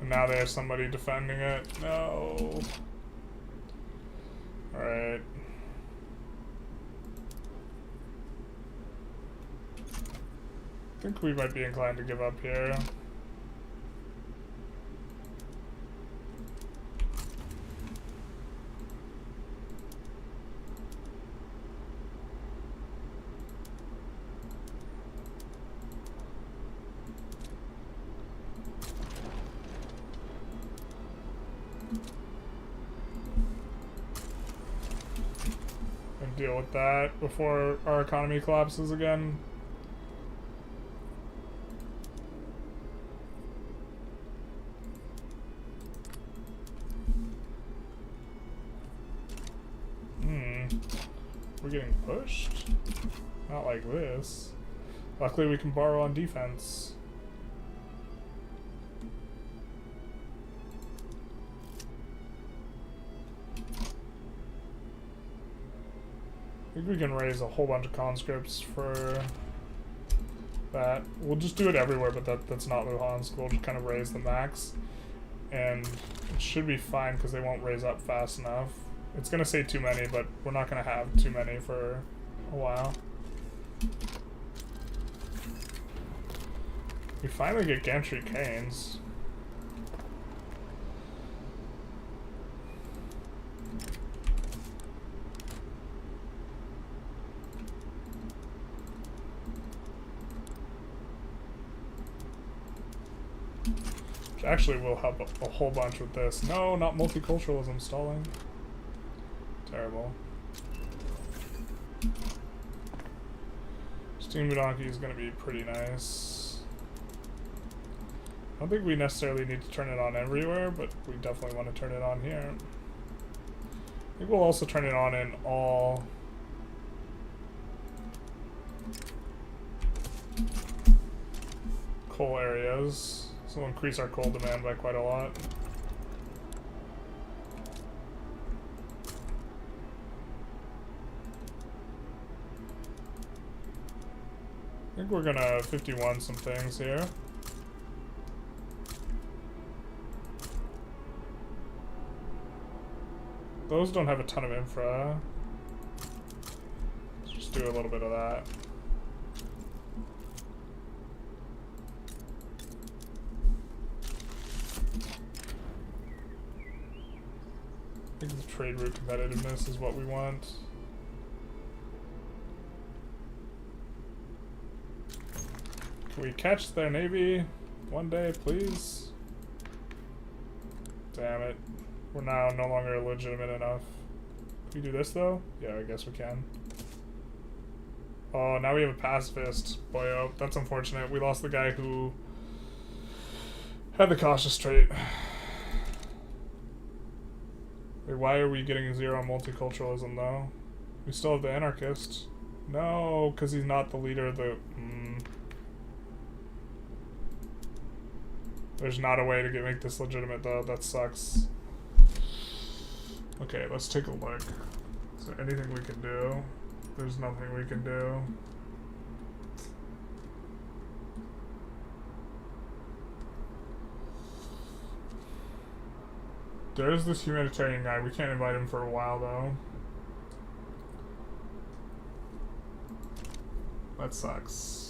A: Now there's somebody defending it. No. Alright. I think we might be inclined to give up here. And deal with that before our economy collapses again. We're getting pushed? Not like this. Luckily we can borrow on defense. I think we can raise a whole bunch of conscripts for that. We'll just do it everywhere, but that's not Luhansk. We'll just kind of raise the max. And it should be fine because they won't raise up fast enough. It's gonna say too many, but we're not gonna have too many for a while. We finally get gantry canes. Which actually will help a whole bunch with this. No, not multiculturalism stalling. Terrible. Steam donkey is going to be pretty nice. I don't think we necessarily need to turn it on everywhere, but we definitely want to turn it on here. I think we'll also turn it on in all coal areas. So we'll increase our coal demand by quite a lot. I think we're gonna 51 some things here. Those don't have a ton of infra. Let's just do a little bit of that. I think the trade route competitiveness is what we want. Can we catch their navy one day, please? Damn it. We're now no longer legitimate enough. Can we do this, though? Yeah, I guess we can. Oh, now we have a pacifist. Boyo, that's unfortunate. We lost the guy who had the cautious trait. Wait, why are we getting 0 multiculturalism, though? We still have the anarchist. No, because he's not the leader of the... There's not a way to make this legitimate, though. That sucks. Okay, let's take a look. Is there anything we can do? There's nothing we can do. There's this humanitarian guy. We can't invite him for a while, though. That sucks.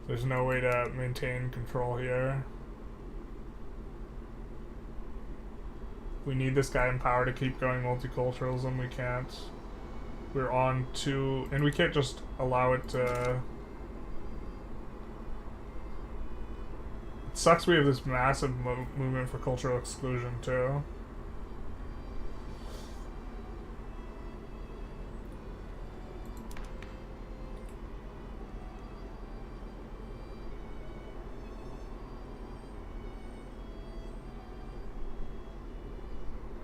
A: There's no way to maintain control here. We need this guy in power to keep going multiculturalism. We can't. We're on to... And we can't just allow it to... It sucks we have this massive movement for cultural exclusion, too.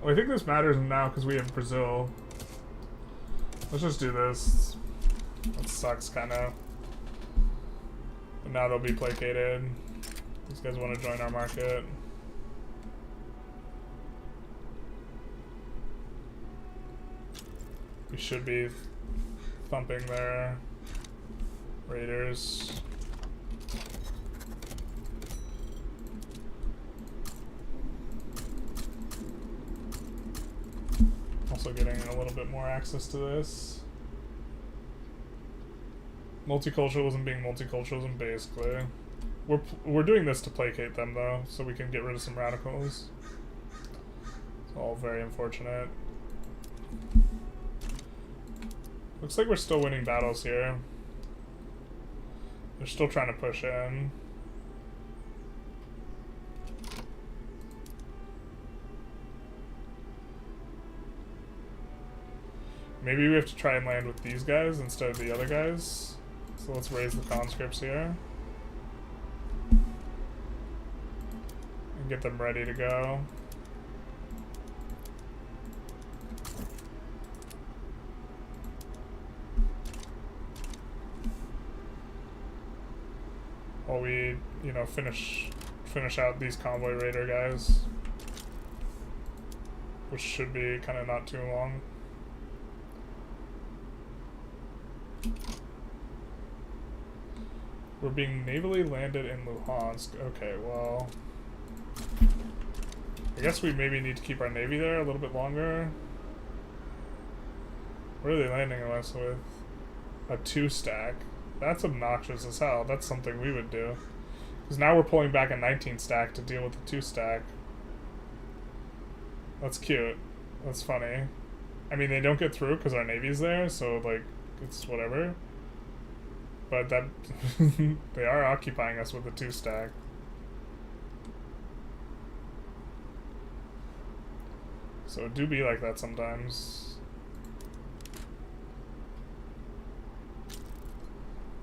A: Well, I think this matters now because we have Brazil. Let's just do this. That sucks, kind of. But now they'll be placated. These guys want to join our market. We should be thumping their raiders. Also getting a little bit more access to this. Multiculturalism being multiculturalism, basically. We're doing this to placate them, though, so we can get rid of some radicals. It's all very unfortunate. Looks like we're still winning battles here. They're still trying to push in. Maybe we have to try and land with these guys instead of the other guys. So let's raise the conscripts here. And get them ready to go. While we, you know, finish out these convoy raider guys. Which should be kind of not too long. We're being navally landed in Luhansk. Okay, well... I guess we maybe need to keep our navy there a little bit longer. What are they landing us with? A 2-stack. That's obnoxious as hell. That's something we would do. Because now we're pulling back a 19-stack to deal with the 2-stack. That's cute. That's funny. I mean, they don't get through because our navy's there, so, like, it's whatever. But that... they are occupying us with a 2-stack. So it do be like that sometimes.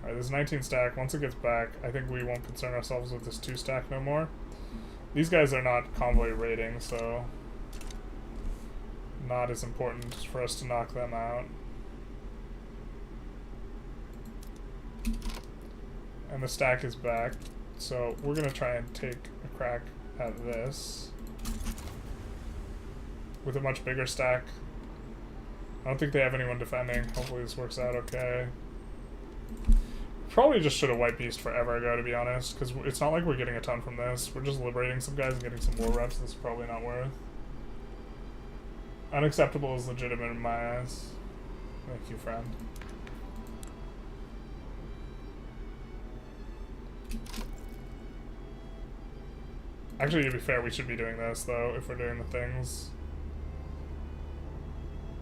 A: Alright, this 19-stack, once it gets back, I think we won't concern ourselves with this 2-stack no more. These guys are not convoy raiding, so... not as important for us to knock them out. And the stack is back, so we're gonna try and take a crack at this with a much bigger stack. I don't think they have anyone defending. Hopefully this works out okay. Probably just should have white beast forever ago, to be honest, because it's not like we're getting a ton from this. We're just liberating some guys and getting some war reps. This is probably not worth. Unacceptable is legitimate in my eyes. Thank you, friend. Actually, to be fair, we should be doing this, though, if we're doing the things.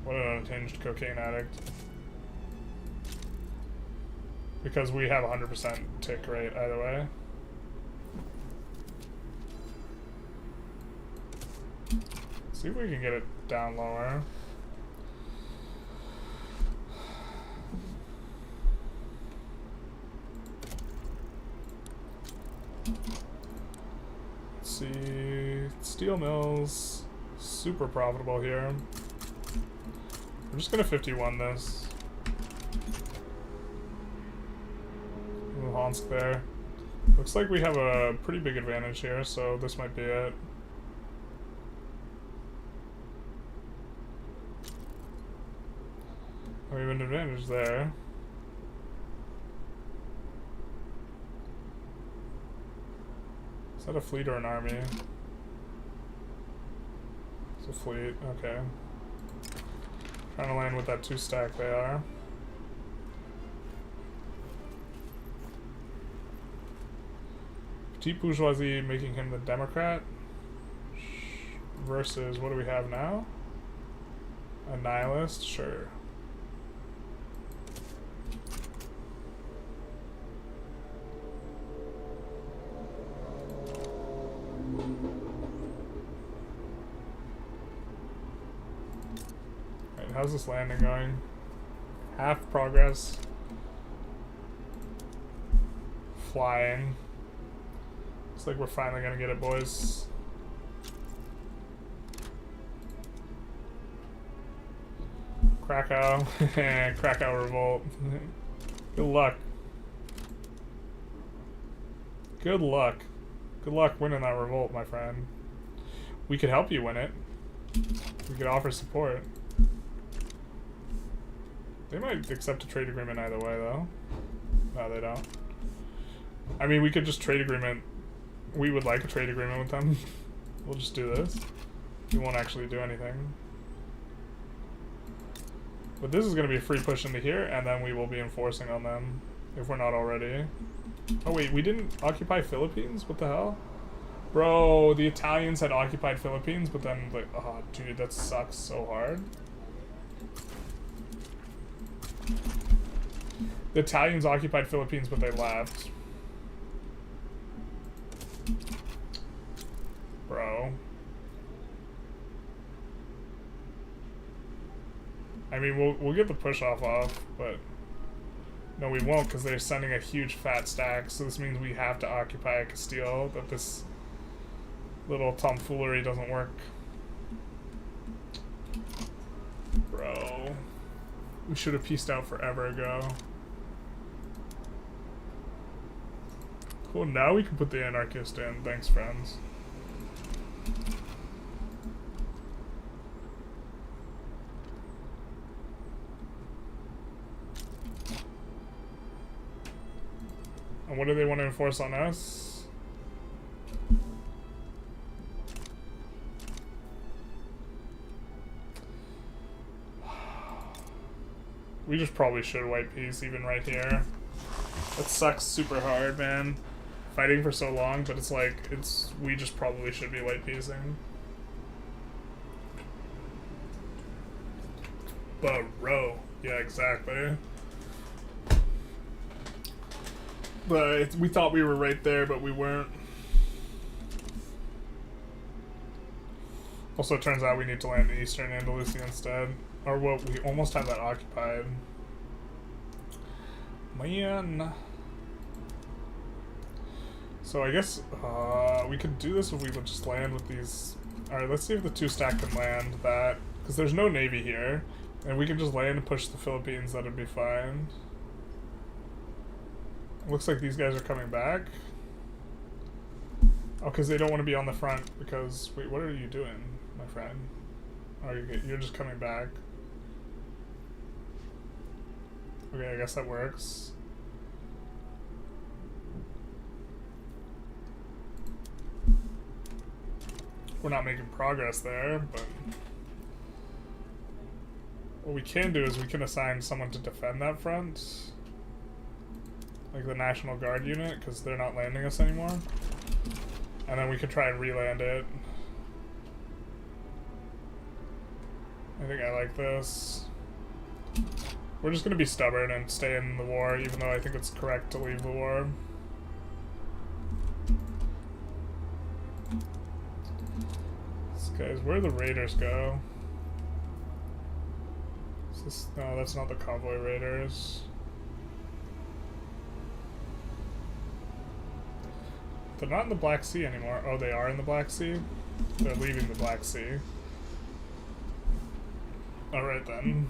A: What an unhinged cocaine addict. Because we have 100% tick rate either way. See if we can get it down lower. Let's see, steel mills, super profitable here. We're just gonna 51 this. Luhansk there. Looks like we have a pretty big advantage here, so this might be it. We have an advantage there. Is that a fleet or an army? It's a fleet, okay. Trying to land with that 2-stack they are. Petite bourgeoisie making him the Democrat. Versus, what do we have now? A nihilist? Sure. How's this landing going? Half progress. Flying. Looks like we're finally gonna get it, boys. Krakow. Krakow revolt. Good luck. Good luck. Good luck winning that revolt, my friend. We could help you win it. We could offer support. They might accept a trade agreement either way, though. No, they don't. I mean, we could just trade agreement. We would like a trade agreement with them. We'll just do this. We won't actually do anything. But this is going to be a free push into here, and then we will be enforcing on them, if we're not already. Oh wait, we didn't occupy Philippines? What the hell? Bro, the Italians had occupied Philippines, but then, like, oh dude, that sucks so hard. The Italians occupied Philippines, but they left. Bro. I mean, we'll get the push-off off, but... No, we won't, because they're sending a huge fat stack, so this means we have to occupy Castile, that this little tomfoolery doesn't work. Bro. We should have pieced out forever ago. Cool, now we can put the anarchist in. Thanks, friends. And what do they want to enforce on us? We just probably should white peace even right here. That sucks super hard, man. Fighting for so long, but it's like, we just probably should be white peacing. Bro. Yeah, exactly. But we thought we were right there, but we weren't. Also, it turns out we need to land in Eastern Andalusia instead. Or, well, we almost have that occupied. Man. So I guess we could do this if we would just land with these. Alright, let's see if the two stack can land that. Because there's no navy here. And we can just land and push the Philippines, that'd be fine. Looks like these guys are coming back. Oh, because they don't want to be on the front because... Wait, what are you doing, my friend? Oh, you're just coming back. Okay, I guess that works. We're not making progress there, but... What we can do is we can assign someone to defend that front. Like the National Guard unit, because they're not landing us anymore. And then we could try and re-land it. I think I like this. We're just going to be stubborn and stay in the war, even though I think it's correct to leave the war. Guys, where do the raiders go? Is this, no, that's not the convoy raiders. They're not in the Black Sea anymore. Oh, they are in the Black Sea? They're leaving the Black Sea. Alright then.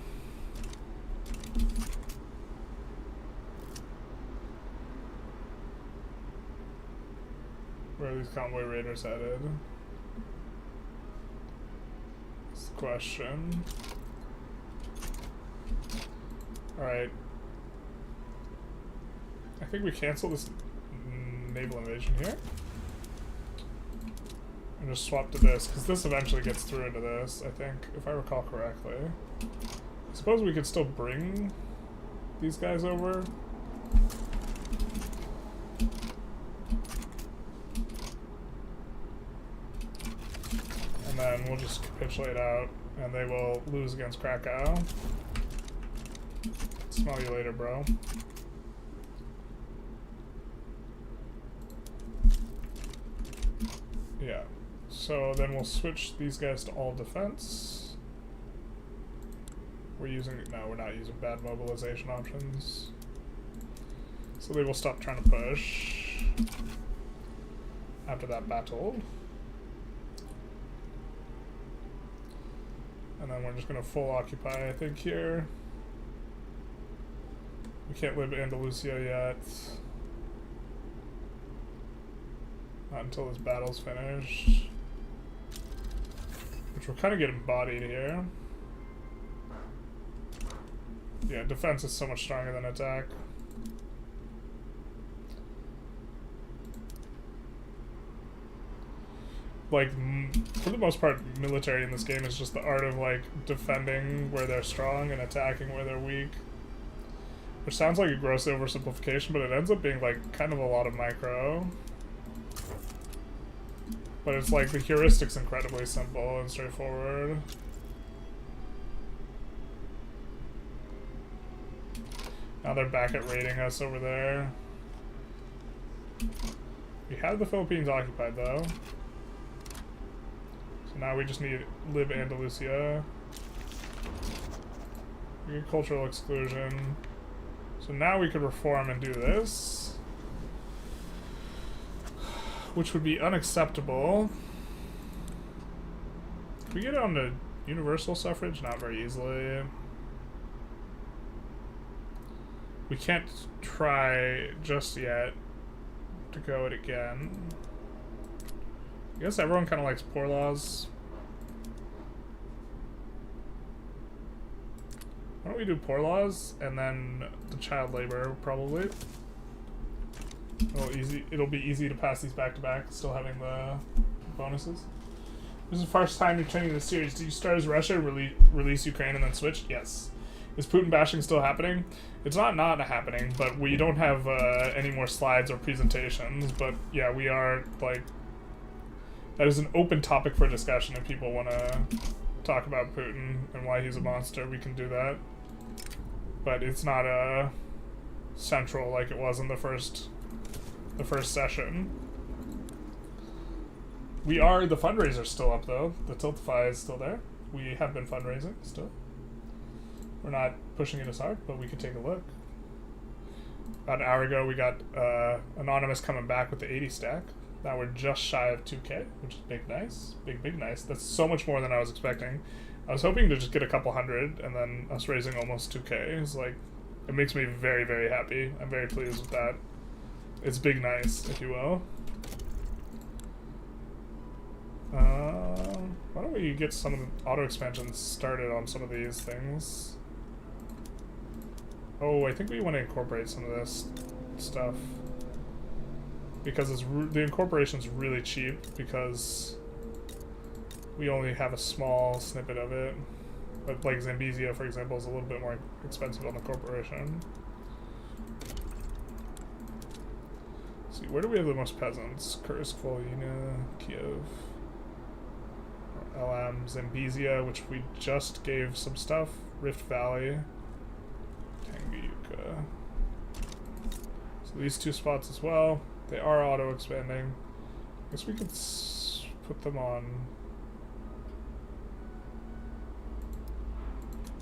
A: Where are these convoy raiders headed? That's the question. Alright. I think we cancel this naval invasion here. And just swap to this, because this eventually gets through into this, I think, if I recall correctly. I suppose we could still bring these guys over. And then we'll just capitulate out, and they will lose against Krakow. Smell you later, bro. Yeah. So then we'll switch these guys to all defense. We're using... No, we're not using bad mobilization options. So they will stop trying to push after that battle. And then we're just going to full occupy, I think, here. We can't live Andalusia yet. Not until this battle's finished. Which we're kind of getting bodied here. Yeah, defense is so much stronger than attack. Like, for the most part, military in this game is just the art of, like, defending where they're strong and attacking where they're weak. Which sounds like a gross oversimplification, but it ends up being, like, kind of a lot of micro. But it's like the heuristic's incredibly simple and straightforward. Now they're back at raiding us over there. We have the Philippines occupied, though. So now we just need Lib Andalusia. We get cultural exclusion. So now we could reform and do this. Which would be unacceptable. Can we get on to universal suffrage? Not very easily. We can't try just yet to go it again. I guess everyone kind of likes poor laws. Why don't we do poor laws and then the child labor, probably. It'll be easy to pass these back to back, still having the bonuses. This is the first time you're training the series. Do you start as Russia, release Ukraine, and then switch? Yes. Is Putin bashing still happening? It's not happening, but we don't have any more slides or presentations. But yeah, we are, like, that is an open topic for discussion. If people want to talk about Putin and why he's a monster, we can do that. But it's not central like it was in the first session. The fundraiser's still up though. The Tiltify is still there. We have been fundraising still. We're not pushing it as hard, but we could take a look. About an hour ago, we got Anonymous coming back with the 80 stack. Now we're just shy of 2K, which is big nice. Big nice. That's so much more than I was expecting. I was hoping to just get a couple hundred, and then us raising almost 2K is like, it makes me very, very happy. I'm very pleased with that. It's big nice, if you will. Why don't we get some of the auto expansions started on some of these things? Oh, I think we want to incorporate some of this stuff. Because the incorporation's really cheap, because we only have a small snippet of it. But like Zambezia, for example, is a little bit more expensive on the corporation. Let's see, where do we have the most peasants? Kursk, Volhynia, Kiev, LM, Zambezia, which we just gave some stuff. Rift Valley, Tanganyika. So these two spots as well. They are auto-expanding. I guess we could put them on.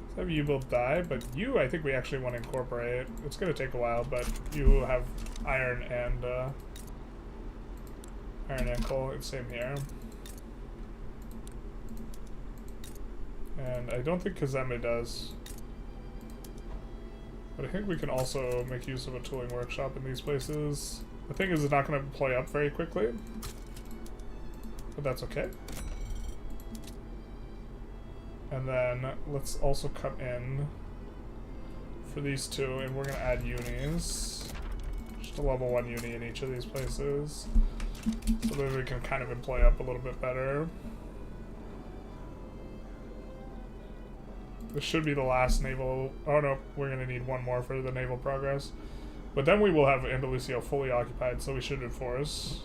A: Let's have you build die, but you, I think we actually want to incorporate. It's going to take a while, but you have iron and coal. It's same here. And I don't think Kazembe does. But I think we can also make use of a tooling workshop in these places. The thing is, it's not going to play up very quickly. But that's okay. And then let's also come in for these two, and we're going to add unis. Just a level 1 uni in each of these places. So that we can kind of play up a little bit better. This should be the last naval... Oh no, we're going to need one more for the naval progress. But then we will have Andalusia fully occupied, so we should enforce.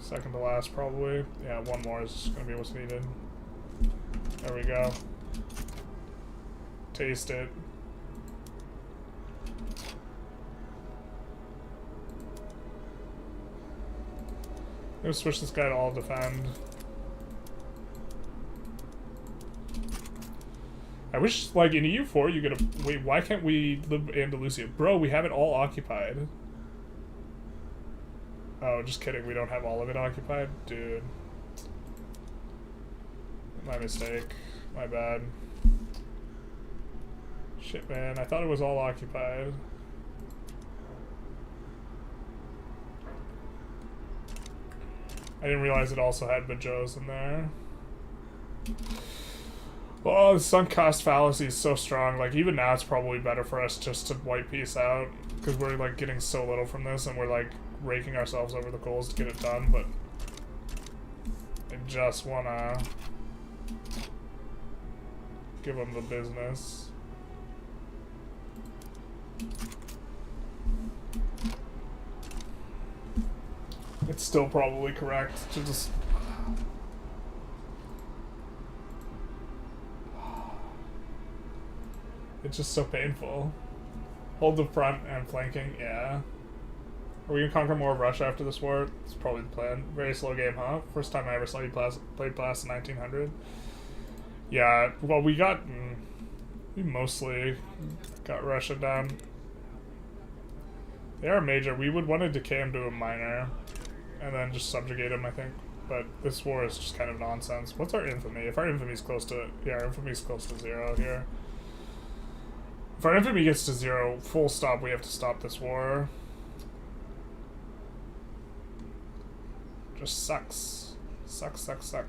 A: Second to last, probably. Yeah, one more is going to be what's needed. There we go. Taste it. I'm going to switch this guy to all defend. I wish, like, in EU4 you get a... Wait, why can't we live Andalusia? Bro, we have it all occupied. Oh, just kidding. We don't have all of it occupied? Dude. My mistake. My bad. Shit, man. I thought it was all occupied. I didn't realize it also had Bajos in there. Oh, the sunk cost fallacy is so strong. Like, even now it's probably better for us just to white piece out, because we're, like, getting so little from this, and we're, like, raking ourselves over the coals to get it done, but I just wanna give them the business. It's still probably correct to just... It's just so painful. Hold the front and flanking, yeah. Are we gonna conquer more of Russia after this war? It's probably the plan. Very slow game, huh? First time I ever saw you played Blast in 1900. Yeah, well, we mostly got Russia down. They are major. We would want to decay them to a minor, and then just subjugate them, I think. But this war is just kind of nonsense. What's our infamy? If our infamy is close to... Yeah, our infamy is close to 0 here. If our infamy gets to 0, full stop, we have to stop this war. Just sucks. Sucks. I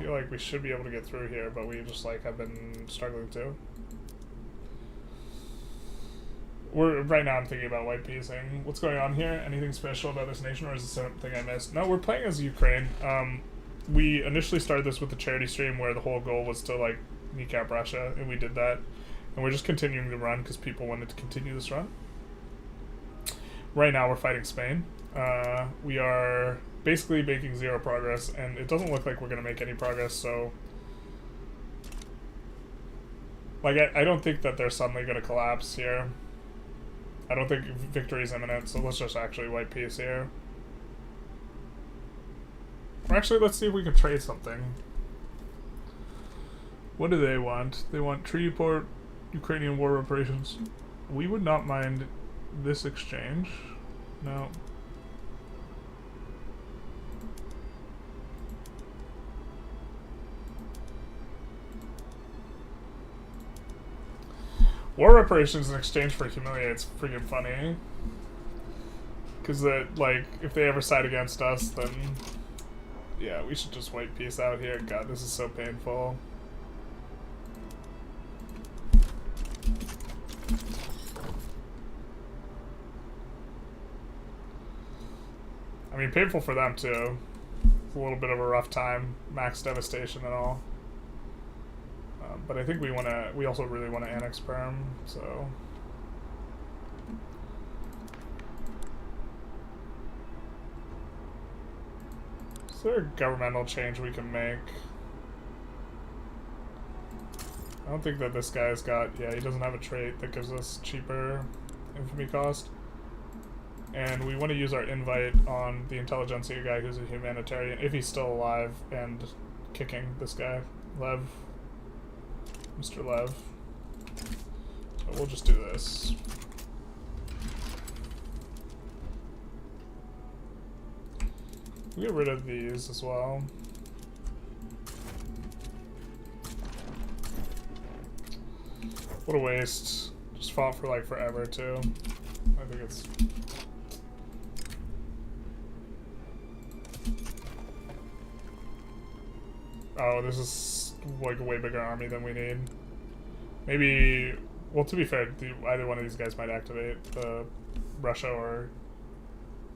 A: feel like we should be able to get through here, but we just, like, have been struggling to. Right now I'm thinking about white piecing. What's going on here? Anything special about this nation, or is it something I missed? No, we're playing as Ukraine. We initially started this with the charity stream where the whole goal was to, like, kneecap Russia, and we did that. And we're just continuing the run because people wanted to continue this run. Right now we're fighting Spain. We are basically making 0 progress, and it doesn't look like we're going to make any progress, so... Like, I don't think that they're suddenly going to collapse here. I don't think victory is imminent, so let's just actually white piece here. Or actually, let's see if we can trade something. What do they want? They want treaty port, Ukrainian war reparations. We would not mind this exchange. No. War reparations in exchange for humiliate's freaking funny. Because, like, if they ever side against us, then... Yeah, we should just white piece out here. God, this is so painful. I mean, painful for them, too. It's a little bit of a rough time. Max devastation and all. But I think we also really want to annex Perm, so... Is there a governmental change we can make? I don't think that this guy's got... Yeah, he doesn't have a trait that gives us cheaper infamy cost. And we want to use our invite on the Intelligentsia guy who's a humanitarian, if he's still alive, and kicking this guy, Lev. Mr. Lev. So we'll just do this. We'll get rid of these as well. What a waste. Just fought for like forever too. I think it's... Oh, this is like a way bigger army than we need. Maybe, well, to be fair, either one of these guys might activate Russia or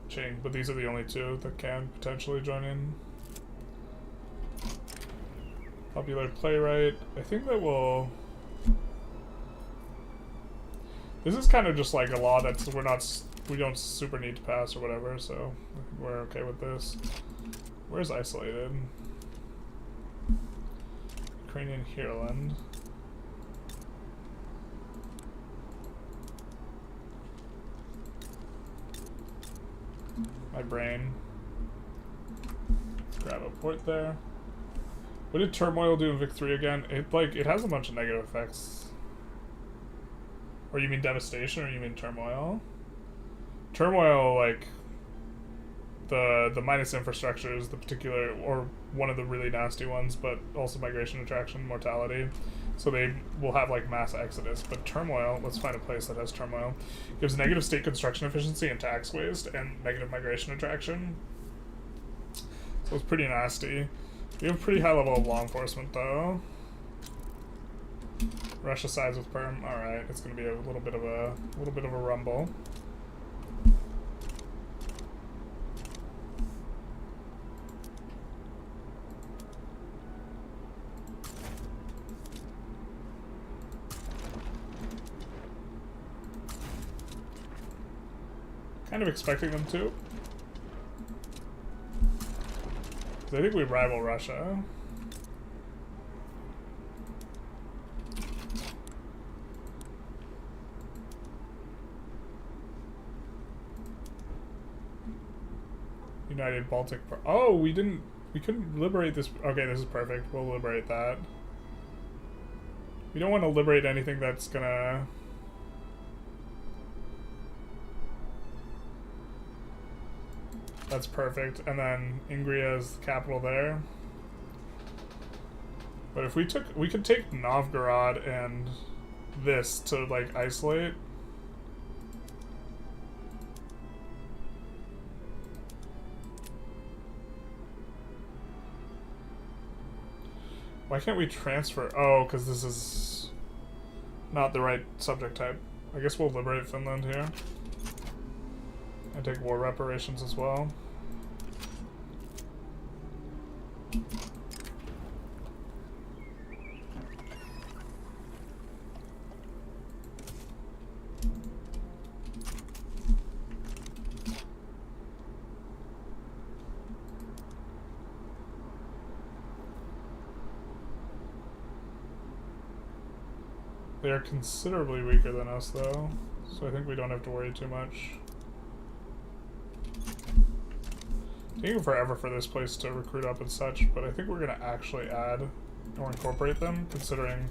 A: Qing, but these are the only two that can potentially join in. Popular playwright. I think that will... This is kind of just like a law that's we don't super need to pass or whatever, so we're okay with this. Where's isolated? Ukrainian Heerland. My brain. Let's grab a port there. What did turmoil do in Vic 3 again? It has a bunch of negative effects. Or you mean devastation, or you mean turmoil? Turmoil, like the minus infrastructure is the particular, or one of the really nasty ones, but also migration, attraction, mortality. So they will have like mass exodus. But turmoil, let's find a place that has turmoil, gives negative state construction efficiency and tax waste, and negative migration attraction. So it's pretty nasty. We have a pretty high level of law enforcement though. Russia sides with Perm. All right, it's gonna be a little bit of a rumble. Kind of expecting them to. 'Cause I think we rival Russia. United Baltic. Oh, we couldn't liberate this. Okay, this is perfect. We'll liberate that. We don't want to liberate anything that's gonna. That's perfect. And then Ingria is the capital there. But if we could take Novgorod and this to like isolate. Why can't we transfer? Oh, because this is not the right subject type. I guess we'll liberate Finland here. And take war reparations as well. They are considerably weaker than us, though, so I think we don't have to worry too much. It's taking forever for this place to recruit up and such, but I think we're going to actually add or incorporate them, considering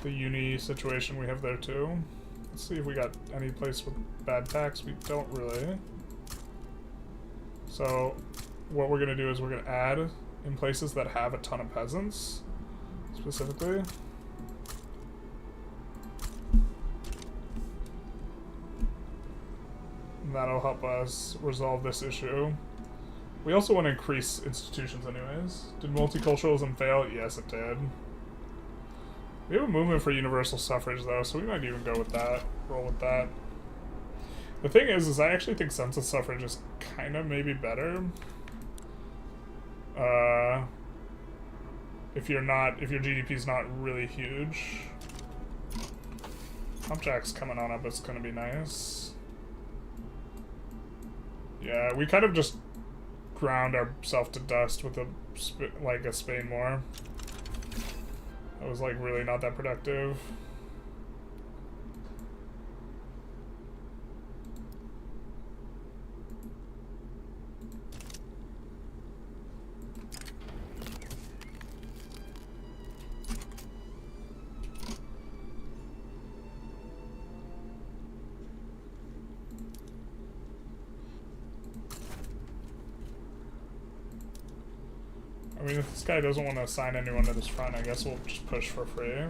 A: the uni situation we have there, too. Let's see if we got any place with bad tax. We don't really. So what we're going to do is we're going to add in places that have a ton of peasants, specifically. That'll help us resolve this issue. We also want to increase institutions anyways. Did multiculturalism fail? Yes, it did. We have a movement for universal suffrage though, so we might even go with that. Roll with that. The thing is I actually think census suffrage is kind of maybe better. If your GDP's not really huge. Pumpjack's coming on up, it's gonna be nice. Yeah, we kind of just ground ourselves to dust with a Spain war. That was like really not that productive. I mean, if this guy doesn't want to assign anyone to this front, I guess we'll just push for free.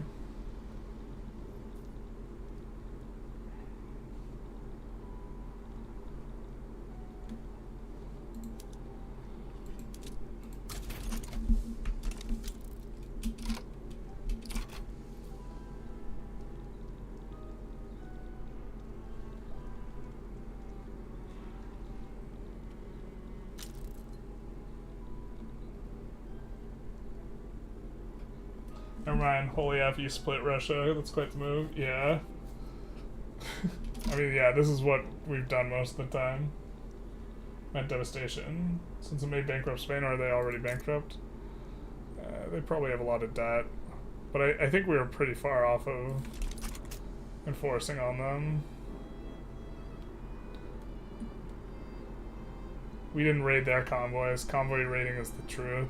A: Never mind, holy F, you split Russia. That's quite the move. Yeah. I mean, yeah, this is what we've done most of the time. Meant devastation. Since it made bankrupt Spain, or are they already bankrupt? They probably have a lot of debt. But I think we were pretty far off of enforcing on them. We didn't raid their convoys. Convoy raiding is the truth.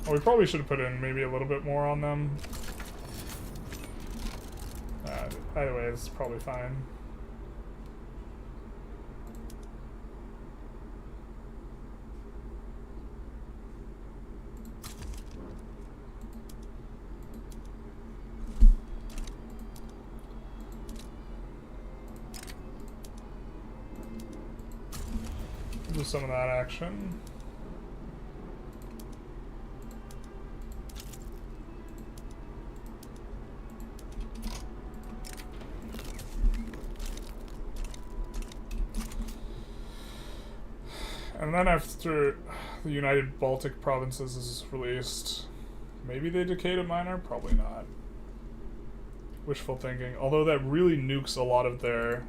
A: Well, we probably should have put in maybe a little bit more on them. Either way, it's probably fine. do some of that action. And then after the United Baltic Provinces is released, maybe they decay to minor? Probably not. Wishful thinking. Although that really nukes a lot of their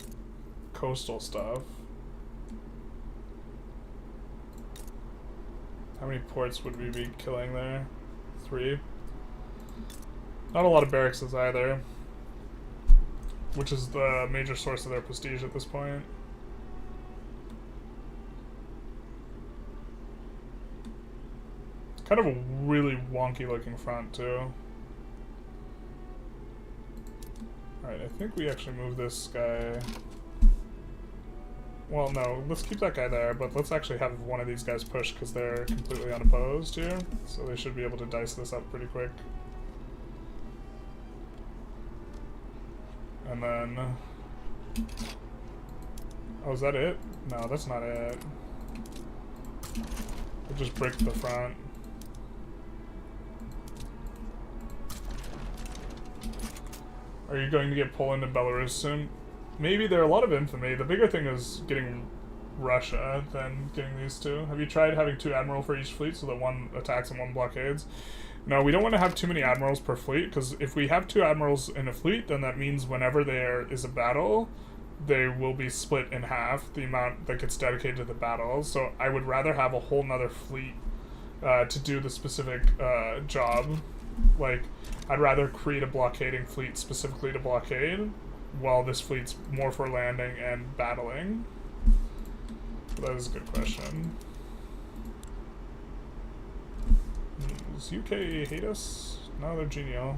A: coastal stuff. How many ports would we be killing there? 3. Not a lot of barracks either, which is the major source of their prestige at this point. Kind of a really wonky looking front too. Alright, I think we actually move this guy. Well, no, let's keep that guy there, but let's actually have one of these guys push because they're completely unopposed here. So they should be able to dice this up pretty quick. And then... oh, is that it? No, that's not it. We'll just break the front. Are you going to get Poland and Belarus soon? Maybe. They're a lot of infamy. The bigger thing is getting Russia than getting these two. Have you tried having 2 admiral for each fleet so that one attacks and one blockades? No, we don't want to have too many admirals per fleet, because if we have 2 admirals in a fleet, then that means whenever there is a battle, they will be split in half, the amount that gets dedicated to the battle. So I would rather have a whole nother fleet to do the specific job. Like, I'd rather create a blockading fleet specifically to blockade, while this fleet's more for landing and battling. That is a good question. Does UK hate us? No, they're genial.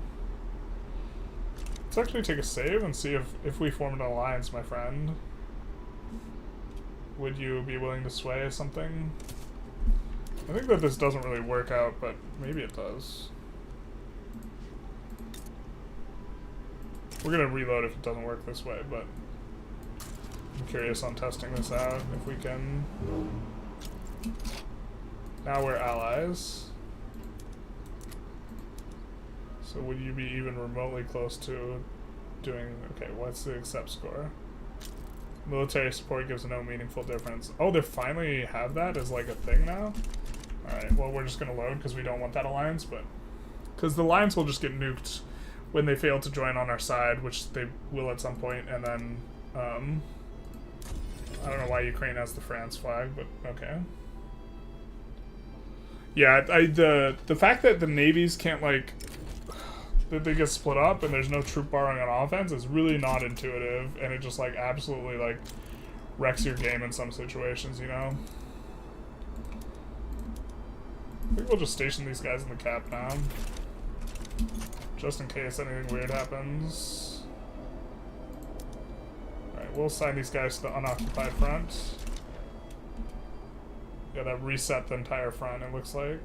A: Let's actually take a save and see if we formed an alliance, my friend. Would you be willing to sway something? I think that this doesn't really work out, but maybe it does. We're gonna reload if it doesn't work this way, but I'm curious on testing this out, if we can. Now we're allies. So would you be even remotely close to doing... okay, what's the accept score? Military support gives no meaningful difference. Oh, they finally have that as like a thing now? Alright, well we're just gonna load because we don't want that alliance, but... because the alliance will just get nuked when they fail to join on our side, which they will at some point, and then, I don't know why Ukraine has the France flag, but okay. Yeah, the fact that the navies can't, like, that they get split up and there's no troop borrowing on offense is really not intuitive, and it just, like, absolutely, like, wrecks your game in some situations, you know? I think we'll just station these guys in the cap now. Just in case anything weird happens. Alright, we'll assign these guys to the unoccupied front. Yeah, that reset the entire front, it looks like.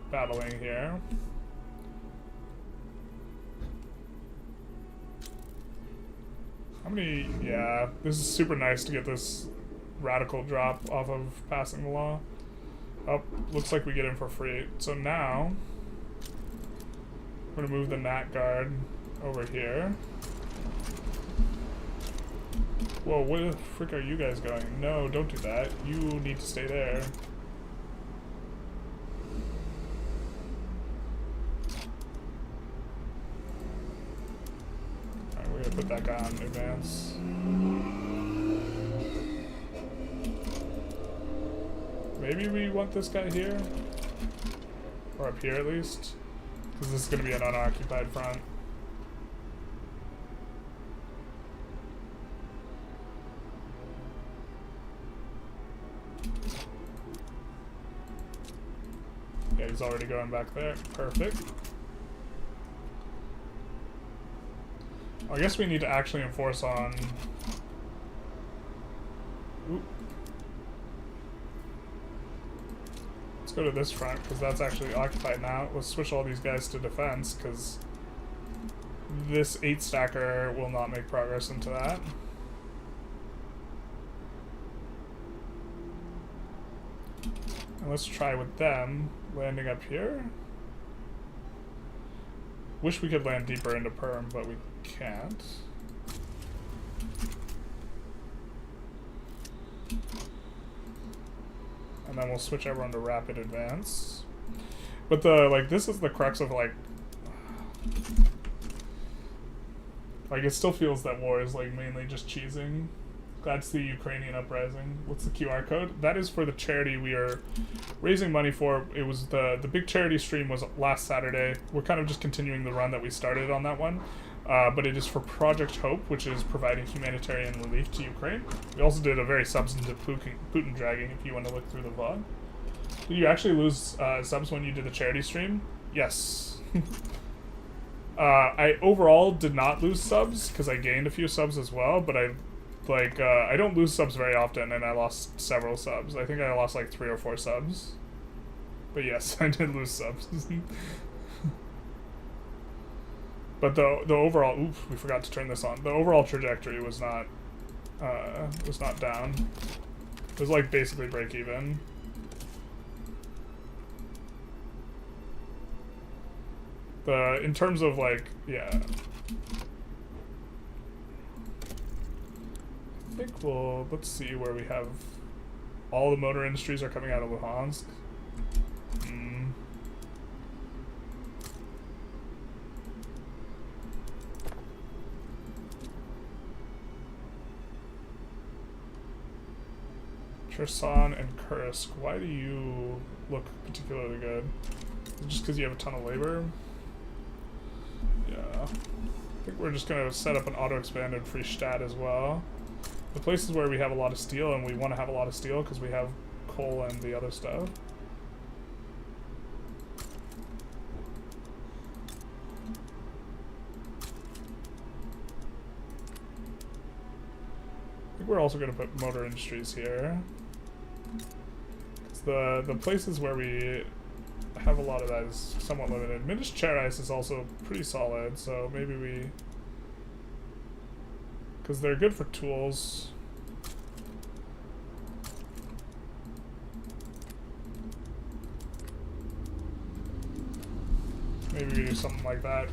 A: Battling here. How many... yeah, this is super nice to get this radical drop off of passing the law. Oh, looks like we get in for free. So now, I'm going to move the Nat Guard over here. Whoa, where the frick are you guys going? No, don't do that. You need to stay there. We're gonna put that guy on advance. Maybe we want this guy here? Or up here at least? Because this is gonna be an unoccupied front. Yeah, he's already going back there. Perfect. I guess we need to actually enforce on... oop. Let's go to this front, because that's actually occupied now. Let's switch all these guys to defense, because this 8-stacker will not make progress into that. And let's try with them landing up here. Wish we could land deeper into Perm, but we can't. And then we'll switch everyone to rapid advance. But this is the crux of like it still feels that war is like mainly just cheesing. That's the Ukrainian uprising. What's the QR code? That is for the charity we are raising money for. It was the big charity stream was last Saturday. We're kind of just continuing the run that we started on that one. But it is for Project Hope, which is providing humanitarian relief to Ukraine. We also did a very substantive Putin dragging, if you want to look through the VOD. Did you actually lose subs when you did the charity stream? Yes. I overall did not lose subs, because I gained a few subs as well, but I don't lose subs very often, and I lost several subs. I think I lost like 3 or 4 subs. But yes, I did lose subs. But the overall, oops, we forgot to turn this on. The overall trajectory was not down. It was like basically break even. In terms of like, yeah. I think let's see where we have all the motor industries are coming out of Luhansk. Cherson and Kursk. Why do you look particularly good? Just because you have a ton of labor? Yeah. I think we're just going to set up an auto-expanded free stat as well. The places where we have a lot of steel, and we want to have a lot of steel because we have coal and the other stuff. I think we're also going to put motor industries here. The places where we have a lot of that is somewhat limited. Ministeriais is also pretty solid, so maybe we... because they're good for tools. Maybe we do something like that.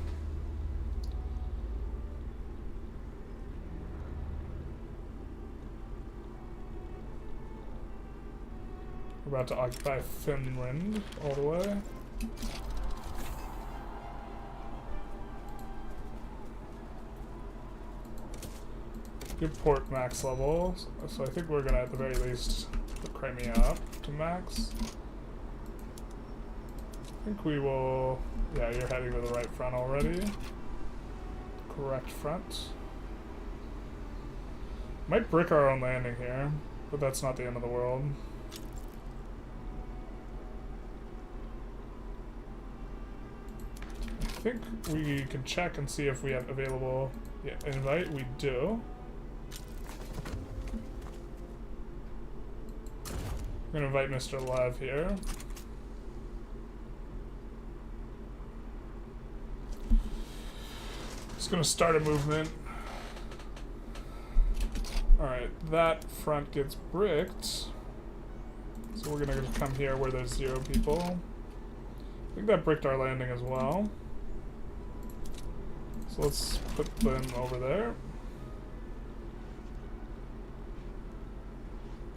A: We're about to occupy Finland all the way. Good port max level, so I think we're gonna at the very least put Crimea up to max. I think we will, yeah, you're heading to the right front already. Correct front. Might brick our own landing here, but that's not the end of the world. I think we can check and see if we have available invite. We do. I'm gonna invite Mr. Lev here. Just gonna start a movement. Alright, that front gets bricked. So we're gonna come here where there's 0 people. I think that bricked our landing as well. So let's put them over there.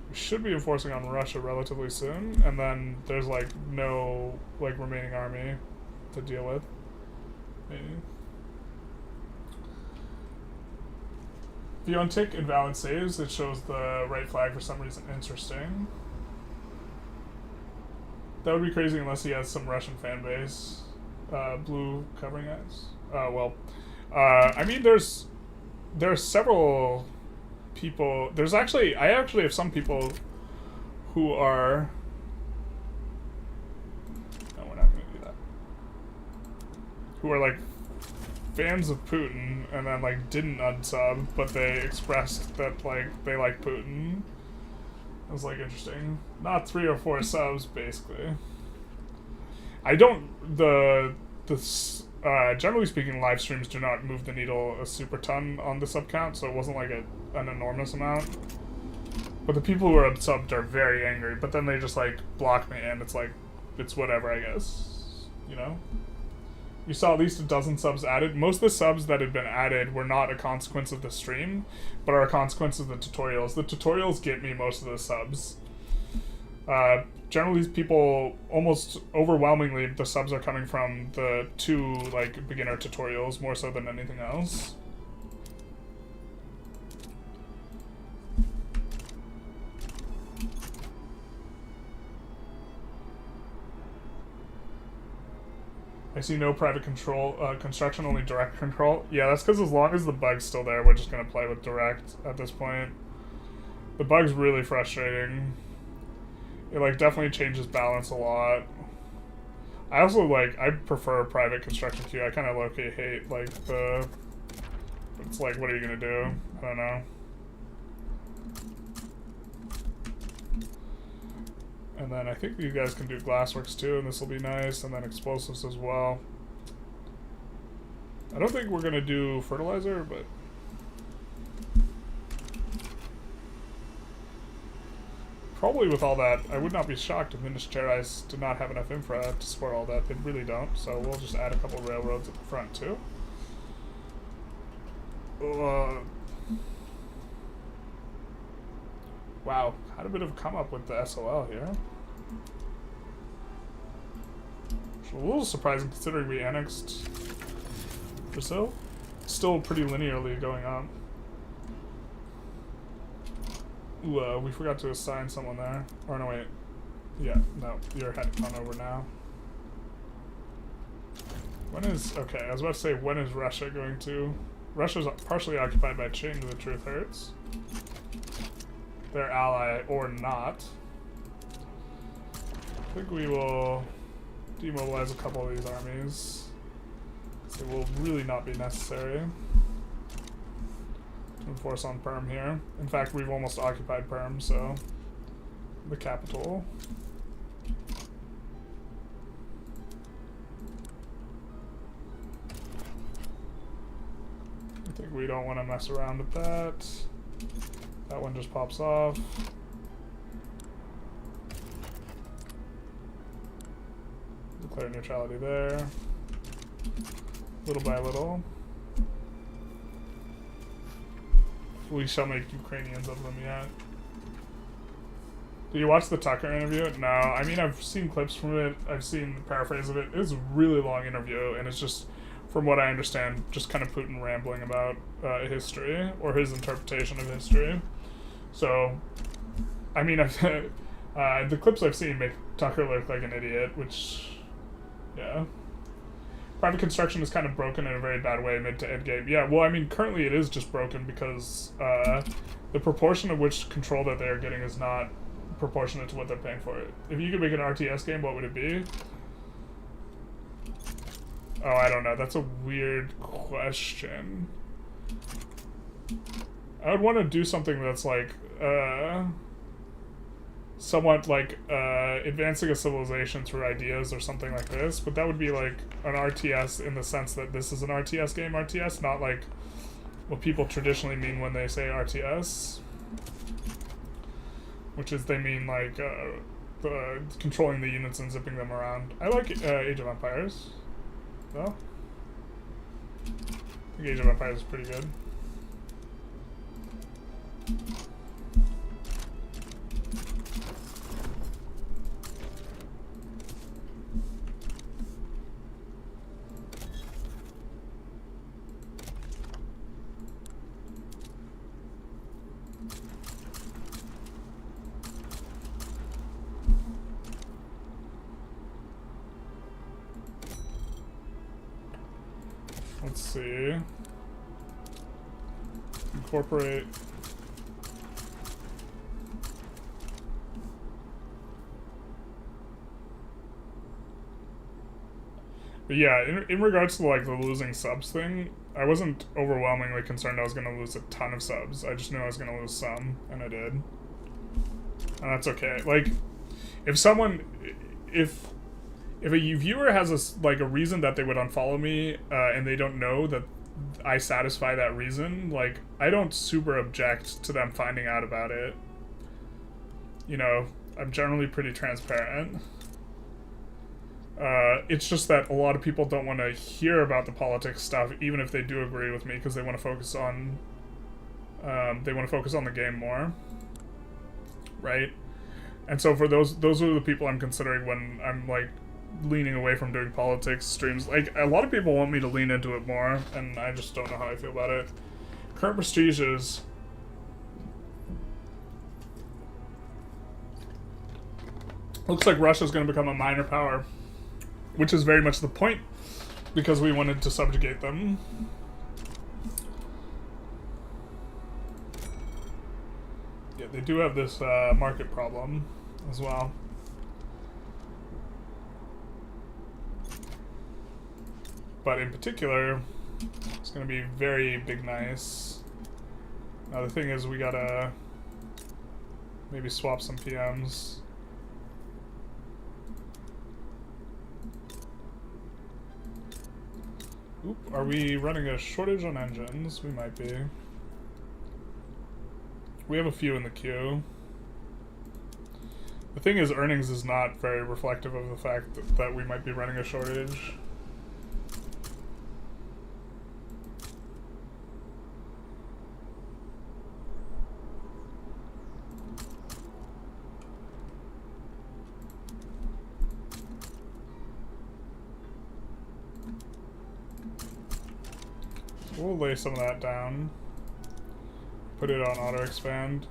A: We should be enforcing on Russia relatively soon, and then there's like no like remaining army to deal with. Maybe. If you untick invalid saves, it shows the right flag for some reason. Interesting. That would be crazy unless he has some Russian fan base. Blue covering eyes. Well, I mean, there's several people. I actually have some people who are. No, we're not going to do that. Who are like fans of Putin and then like didn't unsub, but they expressed that like they like Putin. was like interesting. Not 3 or 4 subs, basically. I don't generally speaking, live streams do not move the needle a super ton on the sub count, so it wasn't like an enormous amount. But the people who are unsubbed are very angry, but then they just like block me, and it's like, it's whatever, I guess. You know? You saw at least a dozen subs added. Most of the subs that had been added were not a consequence of the stream, but are a consequence of the tutorials. The tutorials get me most of the subs. Generally, people, almost overwhelmingly, the subs are coming from the 2, like, beginner tutorials, more so than anything else. I see no private control, construction, only direct control. Yeah, that's because as long as the bug's still there, we're just going to play with direct at this point. The bug's really frustrating. It, like, definitely changes balance a lot. I also, like, I prefer private construction queue. I kind of low-key hate, like, it's like, what are you going to do? I don't know. And then I think you guys can do glassworks too, and this will be nice, and then explosives as well. I don't think we're going to do fertilizer, but... Probably with all that, I would not be shocked if Industrialists did not have enough infra to support all that. They really don't, so we'll just add a couple railroads at the front too. Wow, had a bit of a come up with the SOL here. Which is a little surprising considering we annexed Brazil. Still pretty linearly going on. Ooh, we forgot to assign someone there. Or no, wait. Yeah, no, you're heading on over now. When is... Okay, I was about to say, when is Russia going to... Russia's partially occupied by Qing, the truth hurts. Their ally or not. I think we will demobilize a couple of these armies. So it will really not be necessary to enforce on Perm here. In fact, we've almost occupied Perm, so the capital. I think we don't want to mess around with that. That one just pops off. Declare neutrality there. Little by little. We shall make Ukrainians of them yet. Did you watch the Tucker interview? No, I mean, I've seen clips from it. I've seen the paraphrase of it. It was a really long interview, and it's just, from what I understand, just kind of Putin rambling about history, or his interpretation of history. So, I mean, the clips I've seen make Tucker look like an idiot, which, yeah. Private construction is kind of broken in a very bad way mid to end game. Yeah, well, I mean, currently it is just broken because the proportion of which control that they're getting is not proportionate to what they're paying for it. If you could make an RTS game, what would it be? Oh, I don't know. That's a weird question. I would want to do something that's like, somewhat like advancing a civilization through ideas or something like this, but that would be like an RTS in the sense that this is an RTS game RTS, not like what people traditionally mean when they say RTS, which is they mean like controlling the units and zipping them around. I like Age of Empires, though. I think Age of Empires is pretty good. Let's see. Incorporate. But yeah, in regards to like the losing subs thing, I wasn't overwhelmingly concerned I was going to lose a ton of subs. I just knew I was going to lose some, and I did. And that's okay. Like, if a viewer has a reason that they would unfollow me, and they don't know that I satisfy that reason, like, I don't super object to them finding out about it. You know, I'm generally pretty transparent. It's just that a lot of people don't want to hear about the politics stuff, even if they do agree with me, because they want to focus on the game more, right? And so for those are the people I'm considering when I'm like leaning away from doing politics streams. Like, a lot of people want me to lean into it more, and I just don't know how I feel about it. Current prestiges. Looks like Russia's going to become a minor power, which is very much the point, because we wanted to subjugate them. Yeah, they do have this market problem as well. But in particular, it's going to be very big nice. Now the thing is, we gotta maybe swap some PMs. Oop, are we running a shortage on engines? We might be. We have a few in the queue. The thing is, earnings is not very reflective of the fact that we might be running a shortage. We'll lay some of that down. Put it on auto expand.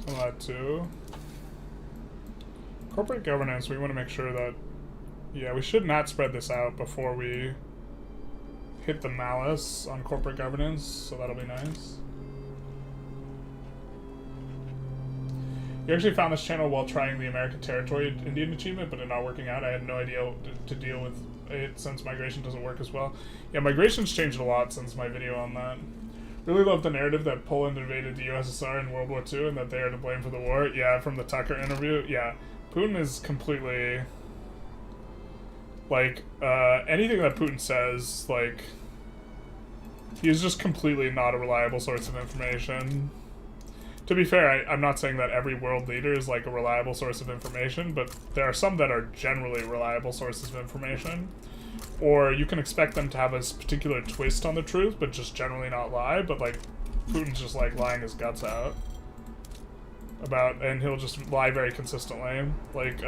A: Some of that too. Corporate governance, we want to make sure that, yeah, we should not spread this out before we hit the malice on corporate governance, so that'll be nice. You actually found this channel while trying the American Territory Indian achievement, but it not working out. I had no idea to deal with it since migration doesn't work as well. Yeah, migration's changed a lot since my video on that. Really love the narrative that Poland invaded the USSR in World War II and that they are to blame for the war. Yeah, from the Tucker interview. Yeah, Putin is completely... like, anything that Putin says, like, he's just completely not a reliable source of information. To be fair, I'm not saying that every world leader is, like, a reliable source of information, but there are some that are generally reliable sources of information. Or you can expect them to have a particular twist on the truth, but just generally not lie, but, like, Putin's just, like, lying his guts out about, and he'll just lie very consistently. Like,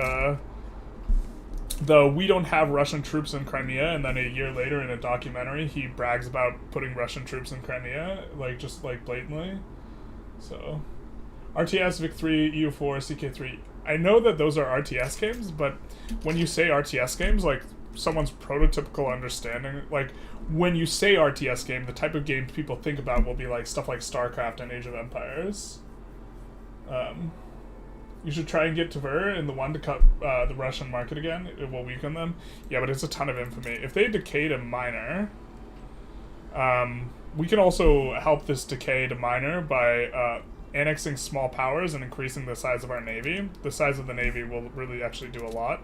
A: though we don't have Russian troops in Crimea, and then a year later in a documentary he brags about putting Russian troops in Crimea, like, just like blatantly. So RTS, Vic3, EU4, CK3, I know that those are RTS games, but when you say RTS games, like, someone's prototypical understanding, like, when you say RTS game, the type of games people think about will be like stuff like StarCraft and Age of Empires. You should try and get Tver in the one to cut the Russian market again. It will weaken them. Yeah, but it's a ton of infamy. If they decay to minor, we can also help this decay to minor by annexing small powers and increasing the size of our navy. The size of the navy will really actually do a lot.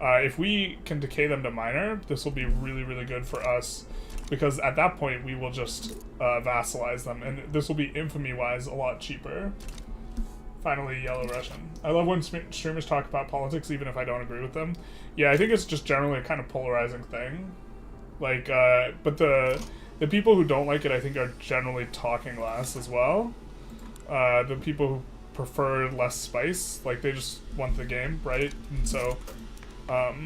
A: If we can decay them to minor, this will be really, really good for us, because at that point we will just vassalize them, and this will be infamy-wise a lot cheaper. Finally, Yellow Russian. I love when streamers talk about politics, even if I don't agree with them. Yeah, I think it's just generally a kind of polarizing thing. Like, but the people who don't like it, I think, are generally talking less as well. The people who prefer less spice, like, they just want the game, right? And so, I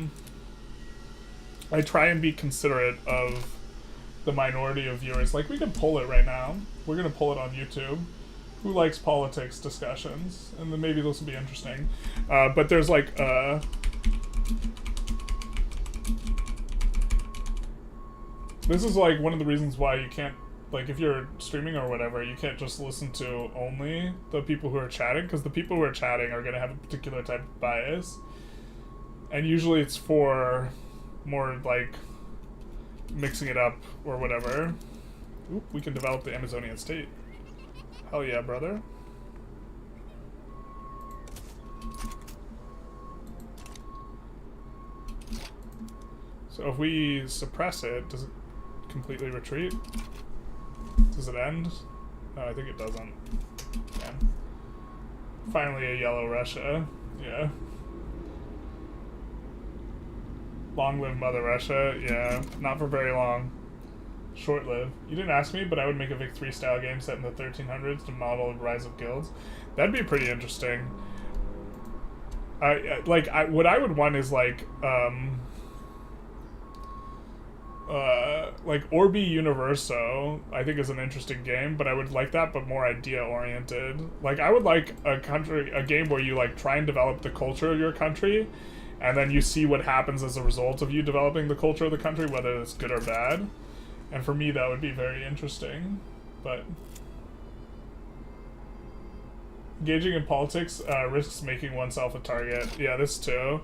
A: try and be considerate of the minority of viewers. Like, we can pull it right now. We're gonna pull it on YouTube. Who likes politics discussions? And then maybe this will be interesting. But there's like, this is like one of the reasons why you can't like if you're streaming or whatever, you can't just listen to only the people who are chatting, because the people who are chatting are going to have a particular type of bias, and usually it's for more like mixing it up or whatever. Oop, we can develop the Amazonian state. Hell yeah, brother. So if we suppress it, does it completely retreat? Does it end? No, I think it doesn't. Yeah. Finally a yellow Russia. Yeah. Long live Mother Russia. Yeah, not for very long. Short-lived. You didn't ask me, but I would make a Vic 3 style game set in the 1300s to model the rise of guilds. That'd be pretty interesting. What I would want is like Orbi Universo, I think is an interesting game, but I would like that, but more idea-oriented. Like, I would like a game where you, like, try and develop the culture of your country, and then you see what happens as a result of you developing the culture of the country, whether it's good or bad. And for me, that would be very interesting, but... Engaging in politics risks making oneself a target. Yeah, this too.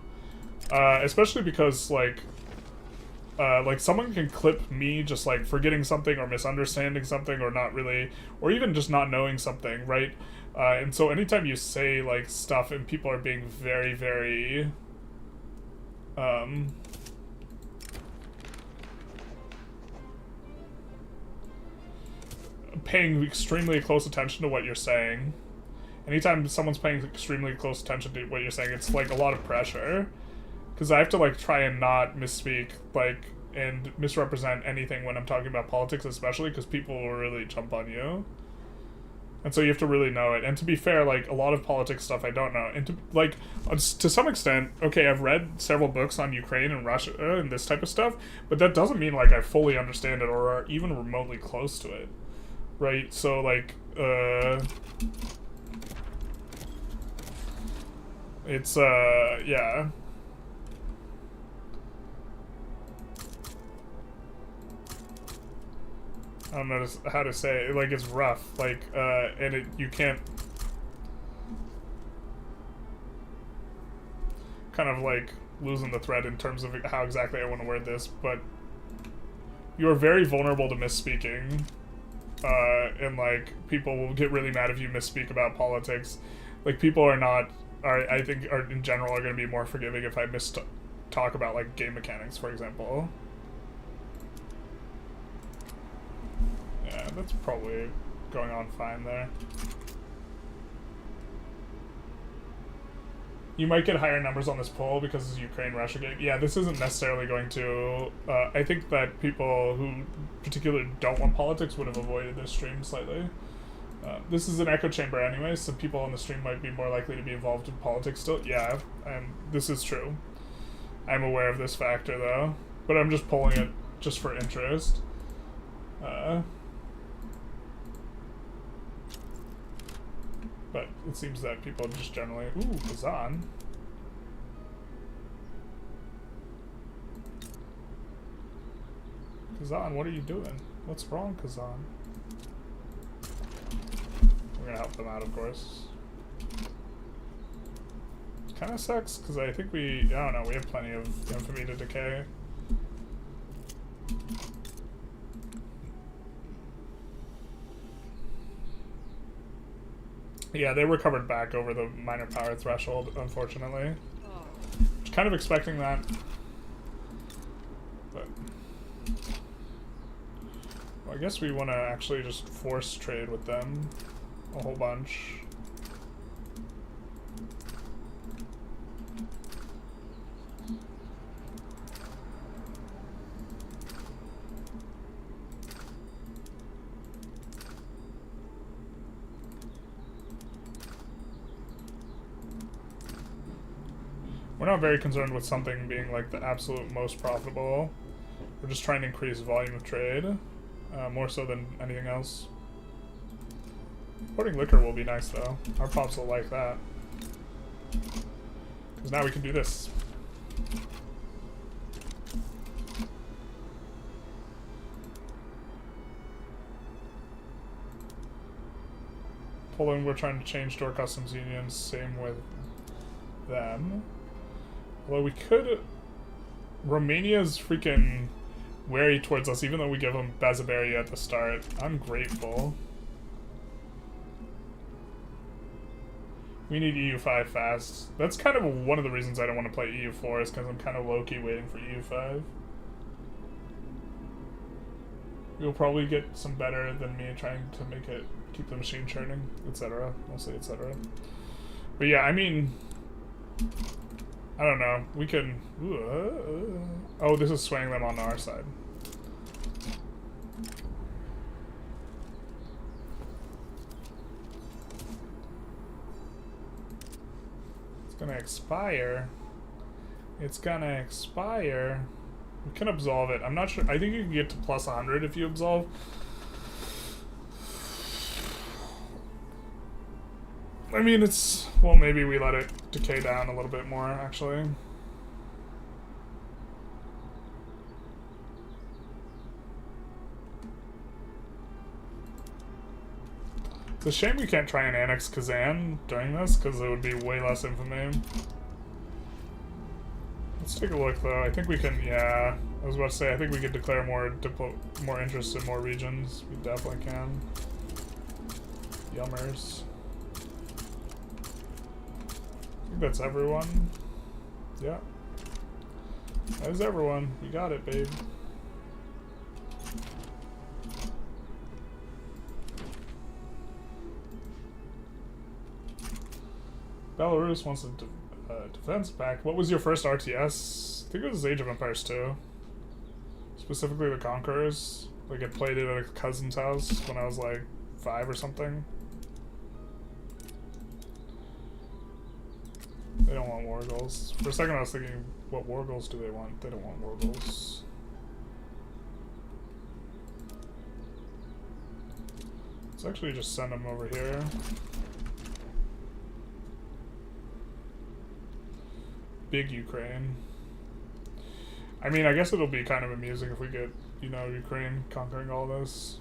A: Especially because, like, someone can clip me just, like, forgetting something or misunderstanding something or not really, or even just not knowing something, right? And so anytime you say, like, stuff and people are being very, very, paying extremely close attention to what you're saying, anytime someone's paying extremely close attention to what you're saying, it's, like, a lot of pressure. Because I have to, like, try and not misspeak, like, and misrepresent anything when I'm talking about politics, especially because people will really jump on you. And so you have to really know it. And to be fair, like, a lot of politics stuff I don't know. And to, like, to some extent, okay, I've read several books on Ukraine and Russia and this type of stuff, but that doesn't mean, like, I fully understand it or are even remotely close to it. Right? So, like, it's, yeah. I don't know how to say it. Like, it's rough. Like, and you can't... Kind of, like, losing the thread in terms of how exactly I want to word this, but... You are very vulnerable to misspeaking. And, like, people will get really mad if you misspeak about politics. Like, people are not... I think, in general, are going to be more forgiving if I talk about, like, game mechanics, for example. Yeah, that's probably going on fine there. You might get higher numbers on this poll because it's a Ukraine-Russia game. Yeah, this isn't necessarily going to... I think that people who particularly don't want politics would have avoided this stream slightly. This is an echo chamber anyway, so people on the stream might be more likely to be involved in politics still. Yeah, and this is true. I'm aware of this factor, though. But I'm just pulling it just for interest. But it seems that people just generally... Ooh, Kazan. Kazan, what are you doing? What's wrong, Kazan? We're gonna help them out, of course. Kind of sucks, because I think I don't know, we have plenty of infamy to decay. Yeah, they recovered back over the minor power threshold, unfortunately. Just kind of expecting that. But... Well, I guess we want to actually just force trade with them. A whole bunch. We're not very concerned with something being like the absolute most profitable. We're just trying to increase volume of trade, more so than anything else. Importing liquor will be nice though. Our pops will like that. Because now we can do this. Poland, we're trying to change to our customs union. Same with them. Although we could... Romania's freaking wary towards us, even though we give them Bazaberia at the start. Ungrateful. We need EU5 fast. That's kind of one of the reasons I don't want to play EU4, is because I'm kind of low-key waiting for EU5. You'll probably get some better than me trying to make it, keep the machine churning, etc. Mostly etc. But yeah, I mean, I don't know. We can... oh, this is swaying them on our side. It's gonna expire. It's gonna expire. We can absolve it. I'm not sure. I think you can get to plus 100 if you absolve. I mean, it's... Well, maybe we let it decay down a little bit more, actually. It's a shame we can't try and annex Kazan during this, because it would be way less infamy. Let's take a look, though. I think we can, yeah. I was about to say, I think we could declare more interest in more regions. We definitely can. Yummers. I think that's everyone. Yeah. That is everyone. We got it, babe. Belarus wants a defense back. What was your first RTS? I think it was Age of Empires 2. Specifically the Conquerors. Like, I played it at a cousin's house when I was like 5 or something. They don't want war goals. For a second I was thinking, what war goals do they want? They don't want war goals. Let's actually just send them over here. Big Ukraine. I mean, I guess it'll be kind of amusing if we get, you know, Ukraine conquering all this.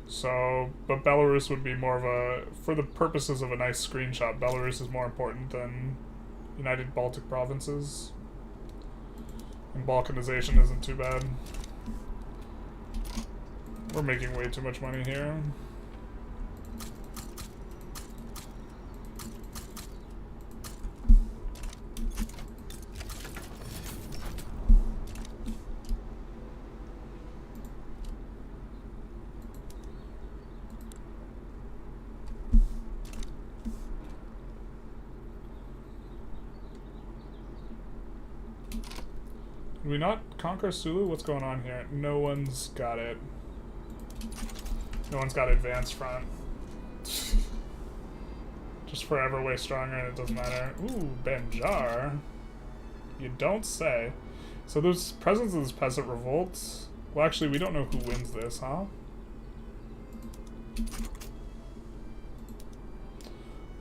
A: So, but Belarus would be more of a, for the purposes of a nice screenshot, Belarus is more important than United Baltic Provinces. And Balkanization isn't too bad. We're making way too much money here. Did we not conquer Sulu? What's going on here? No one's got it. No one's got advanced front. Just forever way stronger and it doesn't matter. Ooh, Benjar. You don't say. So there's presence of this peasant revolt. Well, actually, we don't know who wins this, huh?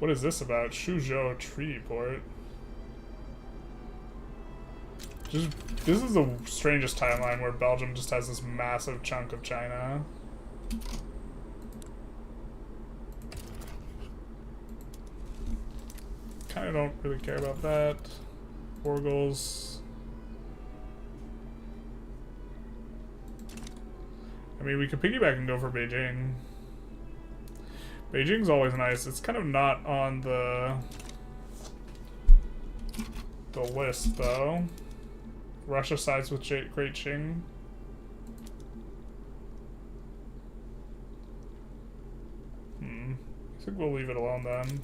A: What is this about? Shuzhou Treaty Port. This is the strangest timeline where Belgium just has this massive chunk of China. Kind of don't really care about that. War goals. I mean, we could piggyback and go for Beijing. Beijing's always nice. It's kind of not on the list, though. Russia sides with Great Qing. I think we'll leave it alone then.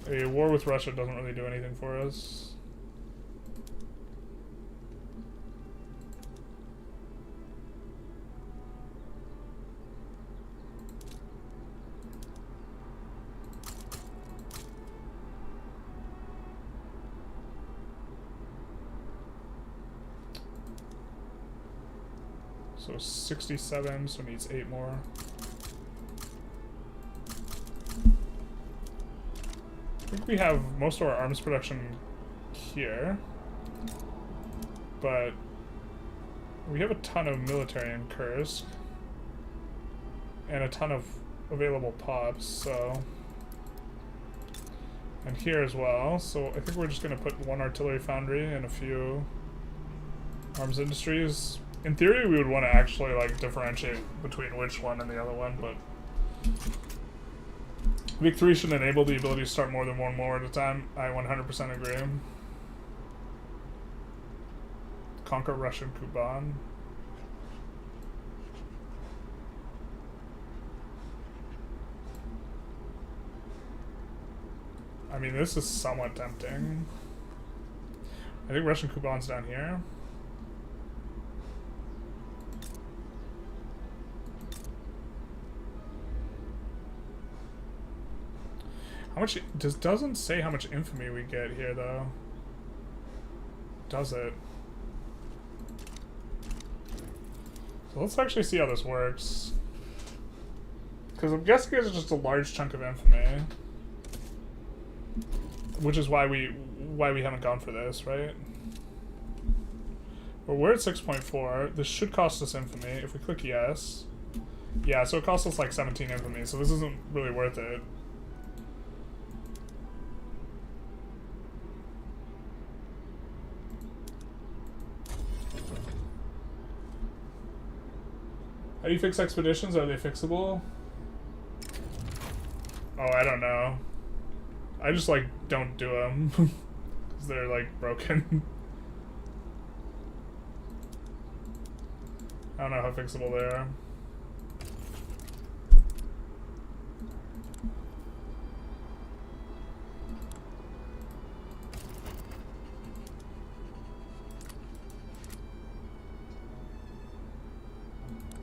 A: A war with Russia doesn't really do anything for us. So 67, so it needs 8 more. I think we have most of our arms production here, but we have a ton of military in Kursk. and a ton of available pops, so... And here as well, so I think we're just going to put one artillery foundry and a few arms industries. In theory, we would want to actually, like, differentiate between which one and the other one, but... Vic 3 should enable the ability to start more than one war at a time. I 100% agree. Conquer Russian Kuban. I mean, this is somewhat tempting. I think Russian Kuban's down here. How much... doesn't say how much infamy we get here, though. Does it? So let's actually see how this works. Because I'm guessing it's just a large chunk of infamy. Which is why we haven't gone for this, right? Well, we're at 6.4. This should cost us infamy. If we click yes. Yeah, so it costs us like 17 infamy, so this isn't really worth it. How do you fix expeditions? Are they fixable? Oh, I don't know. I just, like, don't do them. Because they're, like, broken. I don't know how fixable they are.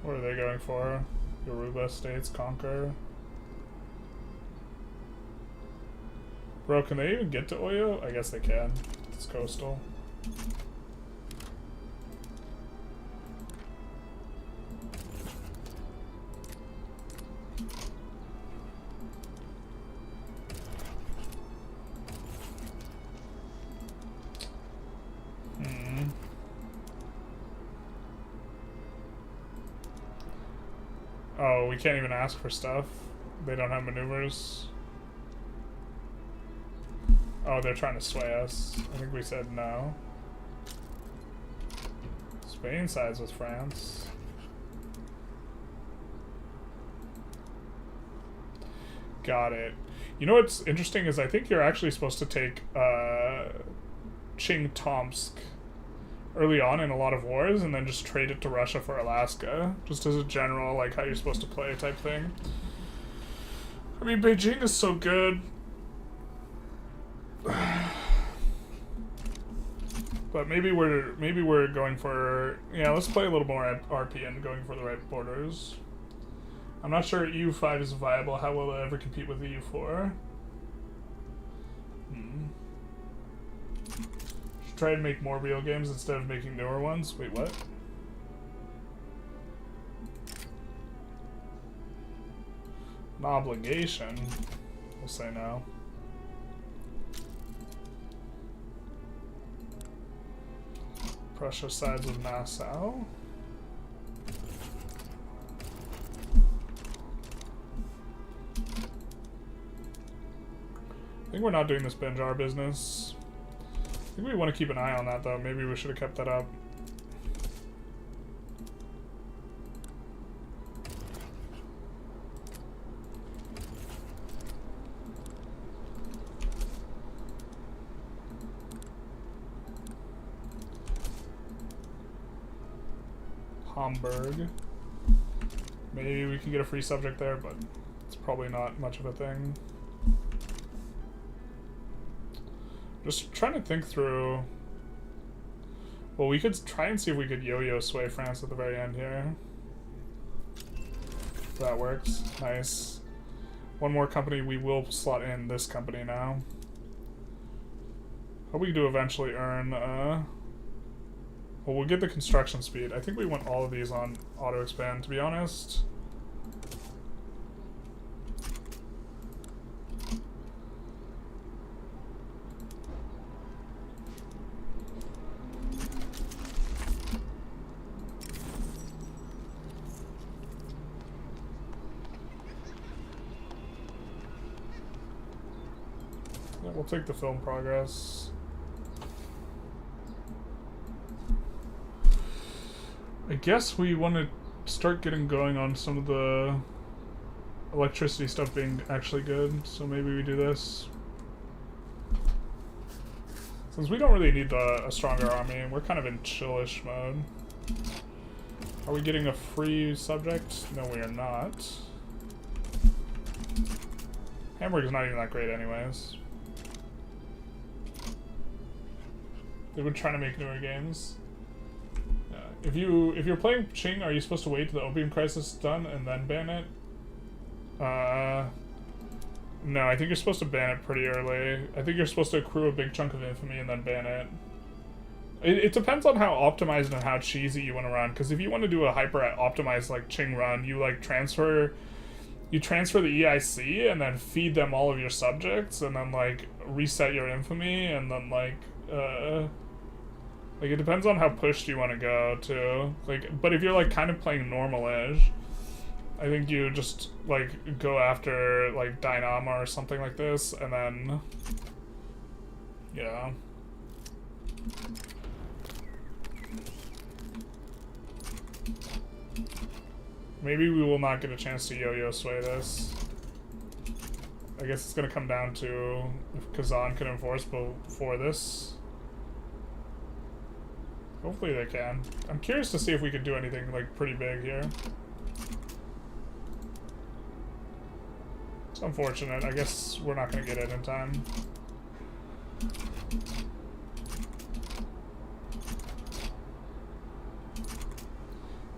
A: What are they going for? Yoruba states conquer. Bro, can they even get to Oyo? I guess they can. It's coastal. Oh, we can't even ask for stuff. They don't have maneuvers. Oh, they're trying to sway us. I think we said no. Spain sides with France. Got it. You know what's interesting is I think you're actually supposed to take Qing Tomsk early on in a lot of wars and then just trade it to Russia for Alaska. Just as a general, like, how you're supposed to play type thing. I mean, Beijing is so good. But maybe we're going for... Yeah, let's play a little more at RP and going for the right borders. I'm not sure EU5 is viable. How will it ever compete with EU4? Should try and make more real games instead of making newer ones. Wait, what? An obligation? We'll say no. Prussia sides with Nassau. I think we're not doing this Benjar business. I think we want to keep an eye on that, though. Maybe we should have kept that up. Hamburg. Maybe we can get a free subject there, but it's probably not much of a thing. Just trying to think through... Well, we could try and see if we could yo-yo sway France at the very end here. If that works. Nice. One more company. We will slot in this company now. Hope we do eventually earn... Well, we'll get the construction speed. I think we want all of these on auto-expand, to be honest. Yeah, we'll take the film progress. I guess we want to start getting going on some of the electricity stuff being actually good, so maybe we do this. Since we don't really need a stronger army, we're kind of in chillish mode. Are we getting a free subject? No, we are not. Hamburg's not even that great anyways. They've been trying to make newer games. If you're playing Qing, are you supposed to wait till the opium crisis is done and then ban it? No, I think you're supposed to ban it pretty early. I think you're supposed to accrue a big chunk of infamy and then ban it. It depends on how optimized and how cheesy you want to run. Because if you want to do a hyper optimized like Qing run, you like transfer the EIC and then feed them all of your subjects and then like reset your infamy and then like it depends on how pushed you want to go too. Like, but if you're like kind of playing normal-ish, I think you just like go after like Dynama or something like this and then yeah. Maybe we will not get a chance to yo-yo sway this. I guess it's gonna come down to if Kazan can enforce before this. Hopefully they can. I'm curious to see if we can do anything like pretty big here. It's unfortunate. I guess we're not gonna get it in time.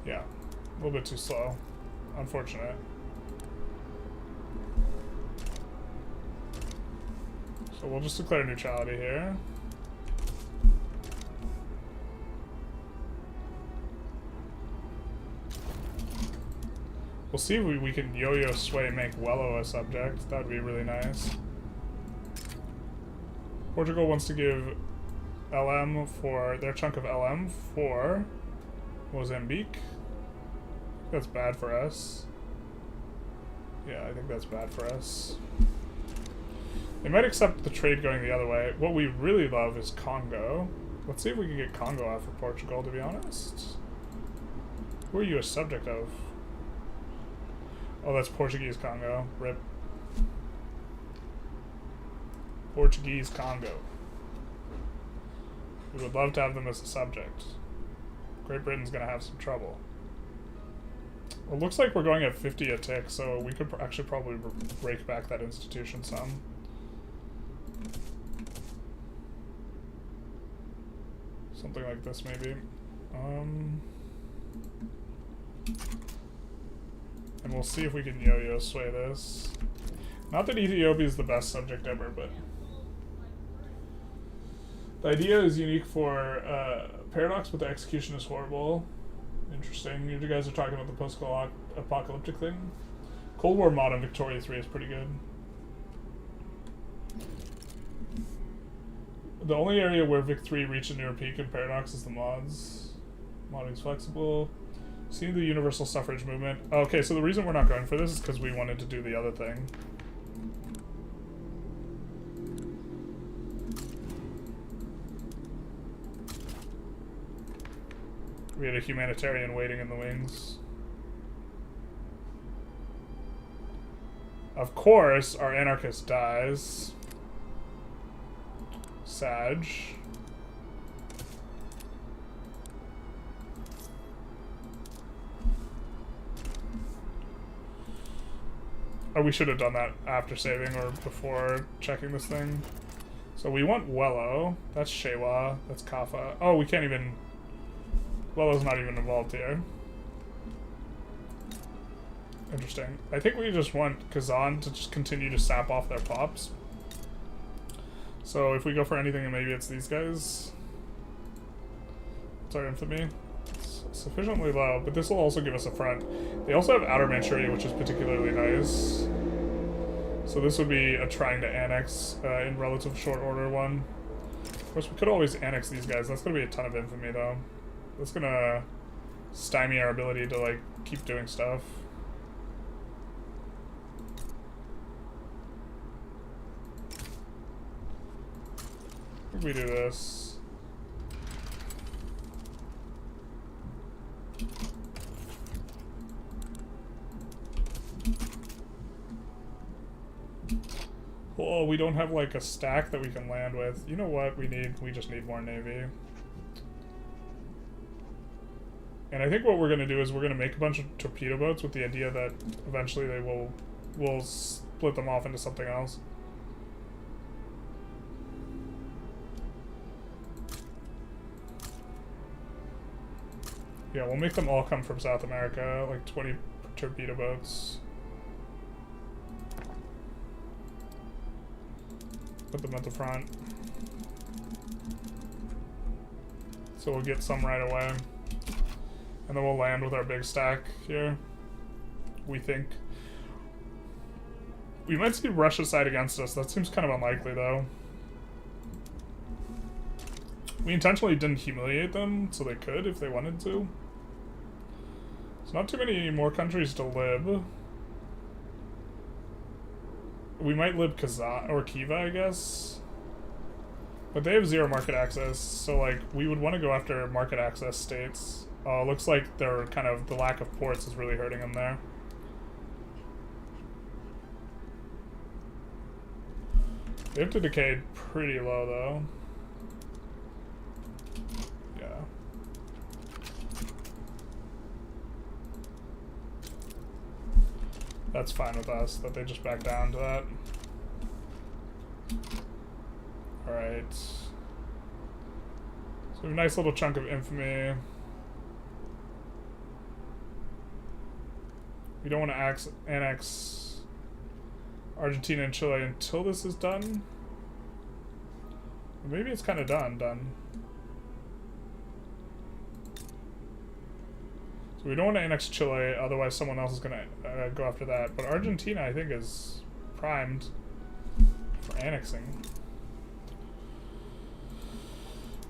A: Yeah. A little bit too slow. Unfortunate. So we'll just declare neutrality here. We'll see if we can yo-yo sway and make Wello a subject. That would be really nice. Portugal wants to give LM for their chunk of LM for Mozambique. That's bad for us. Yeah, I think that's bad for us. They might accept the trade going the other way. What we really love is Congo. Let's see if we can get Congo out for Portugal, to be honest. Who are you a subject of? Oh, that's Portuguese Congo. RIP. Portuguese Congo. We would love to have them as a subject. Great Britain's gonna have some trouble. Well, it looks like we're going at 50 a tick, so we could actually probably break back that institution some. Something like this, maybe. And we'll see if we can yo-yo sway this. Not that Ethiopia is the best subject ever, but the idea is unique for Paradox, but the execution is horrible. Interesting. You guys are talking about the post-apocalyptic thing. Cold War mod on Victoria 3 is pretty good. The only area where Vic 3 reached a newer peak in Paradox is the mods. Modding's flexible. See the universal suffrage movement. Okay, so the reason we're not going for this is because we wanted to do the other thing. We had a humanitarian waiting in the wings. Of course, our anarchist dies. Sag. Oh, we should have done that after saving or before checking this thing. So we want Wello. That's Shewa. That's Kafa. Oh, we can't even... Wello's not even involved here. Interesting. I think we just want Kazan to just continue to sap off their pops. So if we go for anything, maybe it's these guys. It's our infamy. It's sufficiently low, but this will also give us a front. They also have outer Manchuria, which is particularly nice. So this would be a trying to annex in relative short order one. Of course, we could always annex these guys. That's going to be a ton of infamy, though. That's going to stymie our ability to, like, keep doing stuff. I think we do this. Oh, we don't have like a stack that we can land with. You know what we need? We just need more navy. And I think what we're going to do is we're going to make a bunch of torpedo boats with the idea that eventually they we'll split them off into something else. Yeah, we'll make them all come from South America, like 20 torpedo boats. Put them at the front. So we'll get some right away. And then we'll land with our big stack here. We think. We might see Russia's side against us. That seems kind of unlikely, though. We intentionally didn't humiliate them, so they could if they wanted to. There's not too many more countries to lib. We might lib Kazan or Kiva, I guess. But they have zero market access, so like we would want to go after market access states. Looks like they're kind of the lack of ports is really hurting them there. They have to decay pretty low though. Yeah. That's fine with us, that they just back down to that. Alright. So we have a nice little chunk of infamy. We don't want to annex Argentina and Chile until this is done. Maybe it's kind of done. So we don't want to annex Chile, otherwise someone else is going to go after that. But Argentina, I think, is primed for annexing.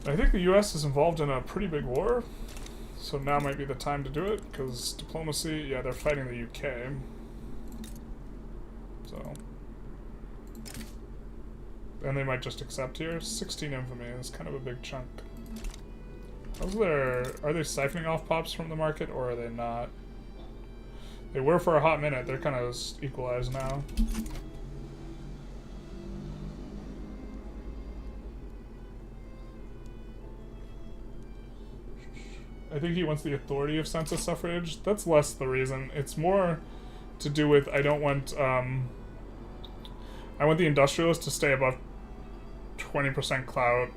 A: I think the US is involved in a pretty big war. So now might be the time to do it, because diplomacy, yeah, they're fighting the UK. So. And they might just accept here. 16 infamy is kind of a big chunk. Are they siphoning off pops from the market, or are they not? They were for a hot minute. They're kind of equalized now. I think he wants the authority of census suffrage. That's less the reason. It's more to do with I want the industrialists to stay above 20% clout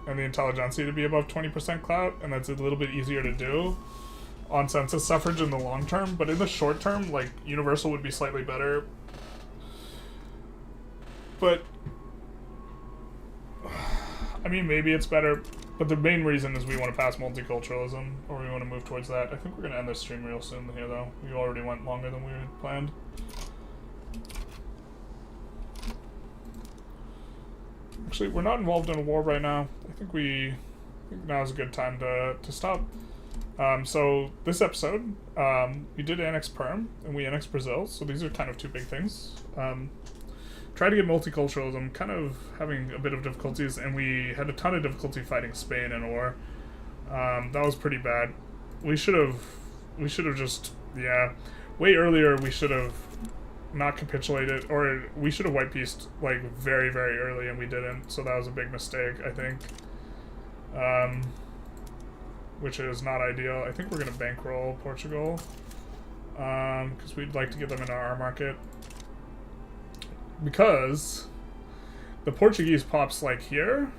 A: and the Intelligentsia to be above 20% clout, and that's a little bit easier to do on census suffrage in the long term, but in the short term, like, universal would be slightly better. But I mean, maybe it's better. But the main reason is we want to pass multiculturalism, or we want to move towards that. I think we're going to end this stream real soon here, though. We already went longer than we had planned. Actually, we're not involved in a war right now. I think now is a good time to stop. So this episode, we did annex Perm, and we annexed Brazil, so these are kind of two big things. Tried to get multiculturalism, kind of having a bit of difficulties, and we had a ton of difficulty fighting Spain in a war. That was pretty bad. We should have just, yeah, way earlier we should have not capitulated, or we should have white pieced like very, very early, and we didn't, so that was a big mistake, I think. Which is not ideal. I think we're going to bankroll Portugal, because we'd like to get them into our market. Because the Portuguese pops like here,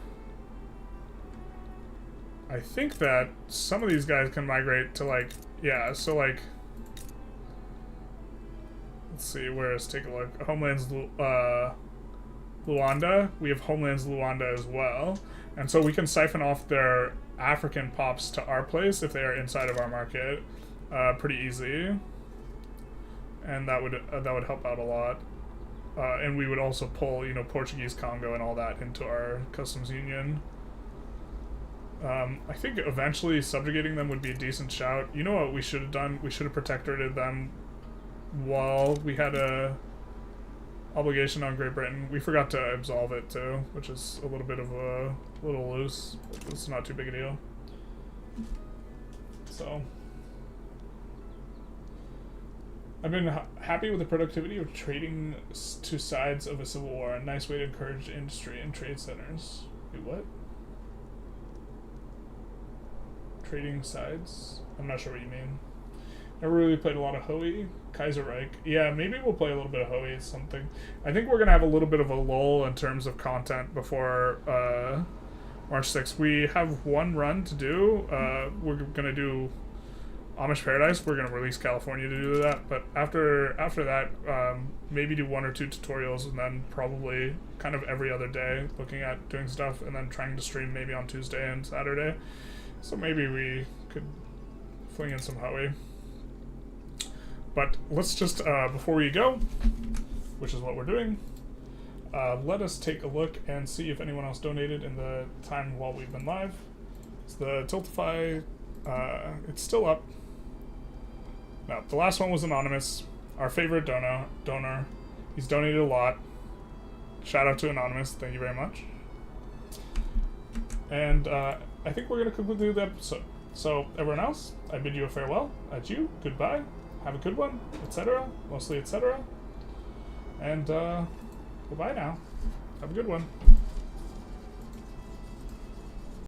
A: I think that some of these guys can migrate to like, yeah, so like, let's see, take a look. Homelands Luanda, we have Homelands Luanda as well, and so we can siphon off their African pops to our place if they are inside of our market, pretty easy, and that would help out a lot. And we would also pull, Portuguese Congo and all that into our customs union. I think eventually subjugating them would be a decent shout. You know what we should have done? We should have protectorated them while we had obligation on Great Britain. We forgot to absolve it too, which is a little bit of a little loose. But it's not too big a deal. So I've been happy with the productivity of trading two sides of a civil war. A nice way to encourage industry and trade centers. Wait, what? Trading sides? I'm not sure what you mean. Never really played a lot of Hoey. Kaiserreich. Yeah, maybe we'll play a little bit of Hoey or something. I think we're going to have a little bit of a lull in terms of content before March 6th. We have one run to do. We're going to do Amish Paradise. We're going to release California to do that. But after that, maybe do 1 or 2 tutorials, and then probably kind of every other day looking at doing stuff, and then trying to stream maybe on Tuesday and Saturday. So maybe we could fling in some Hoey. But let's just, before we go, which is what we're doing, let us take a look and see if anyone else donated in the time while we've been live. It's the Tiltify, it's still up. No, the last one was Anonymous, our favorite donor. He's donated a lot. Shout out to Anonymous, thank you very much. And I think we're going to conclude the episode. So, everyone else, I bid you a farewell. Adieu, goodbye. Have a good one, etc. Mostly etc. And goodbye now. Have a good one.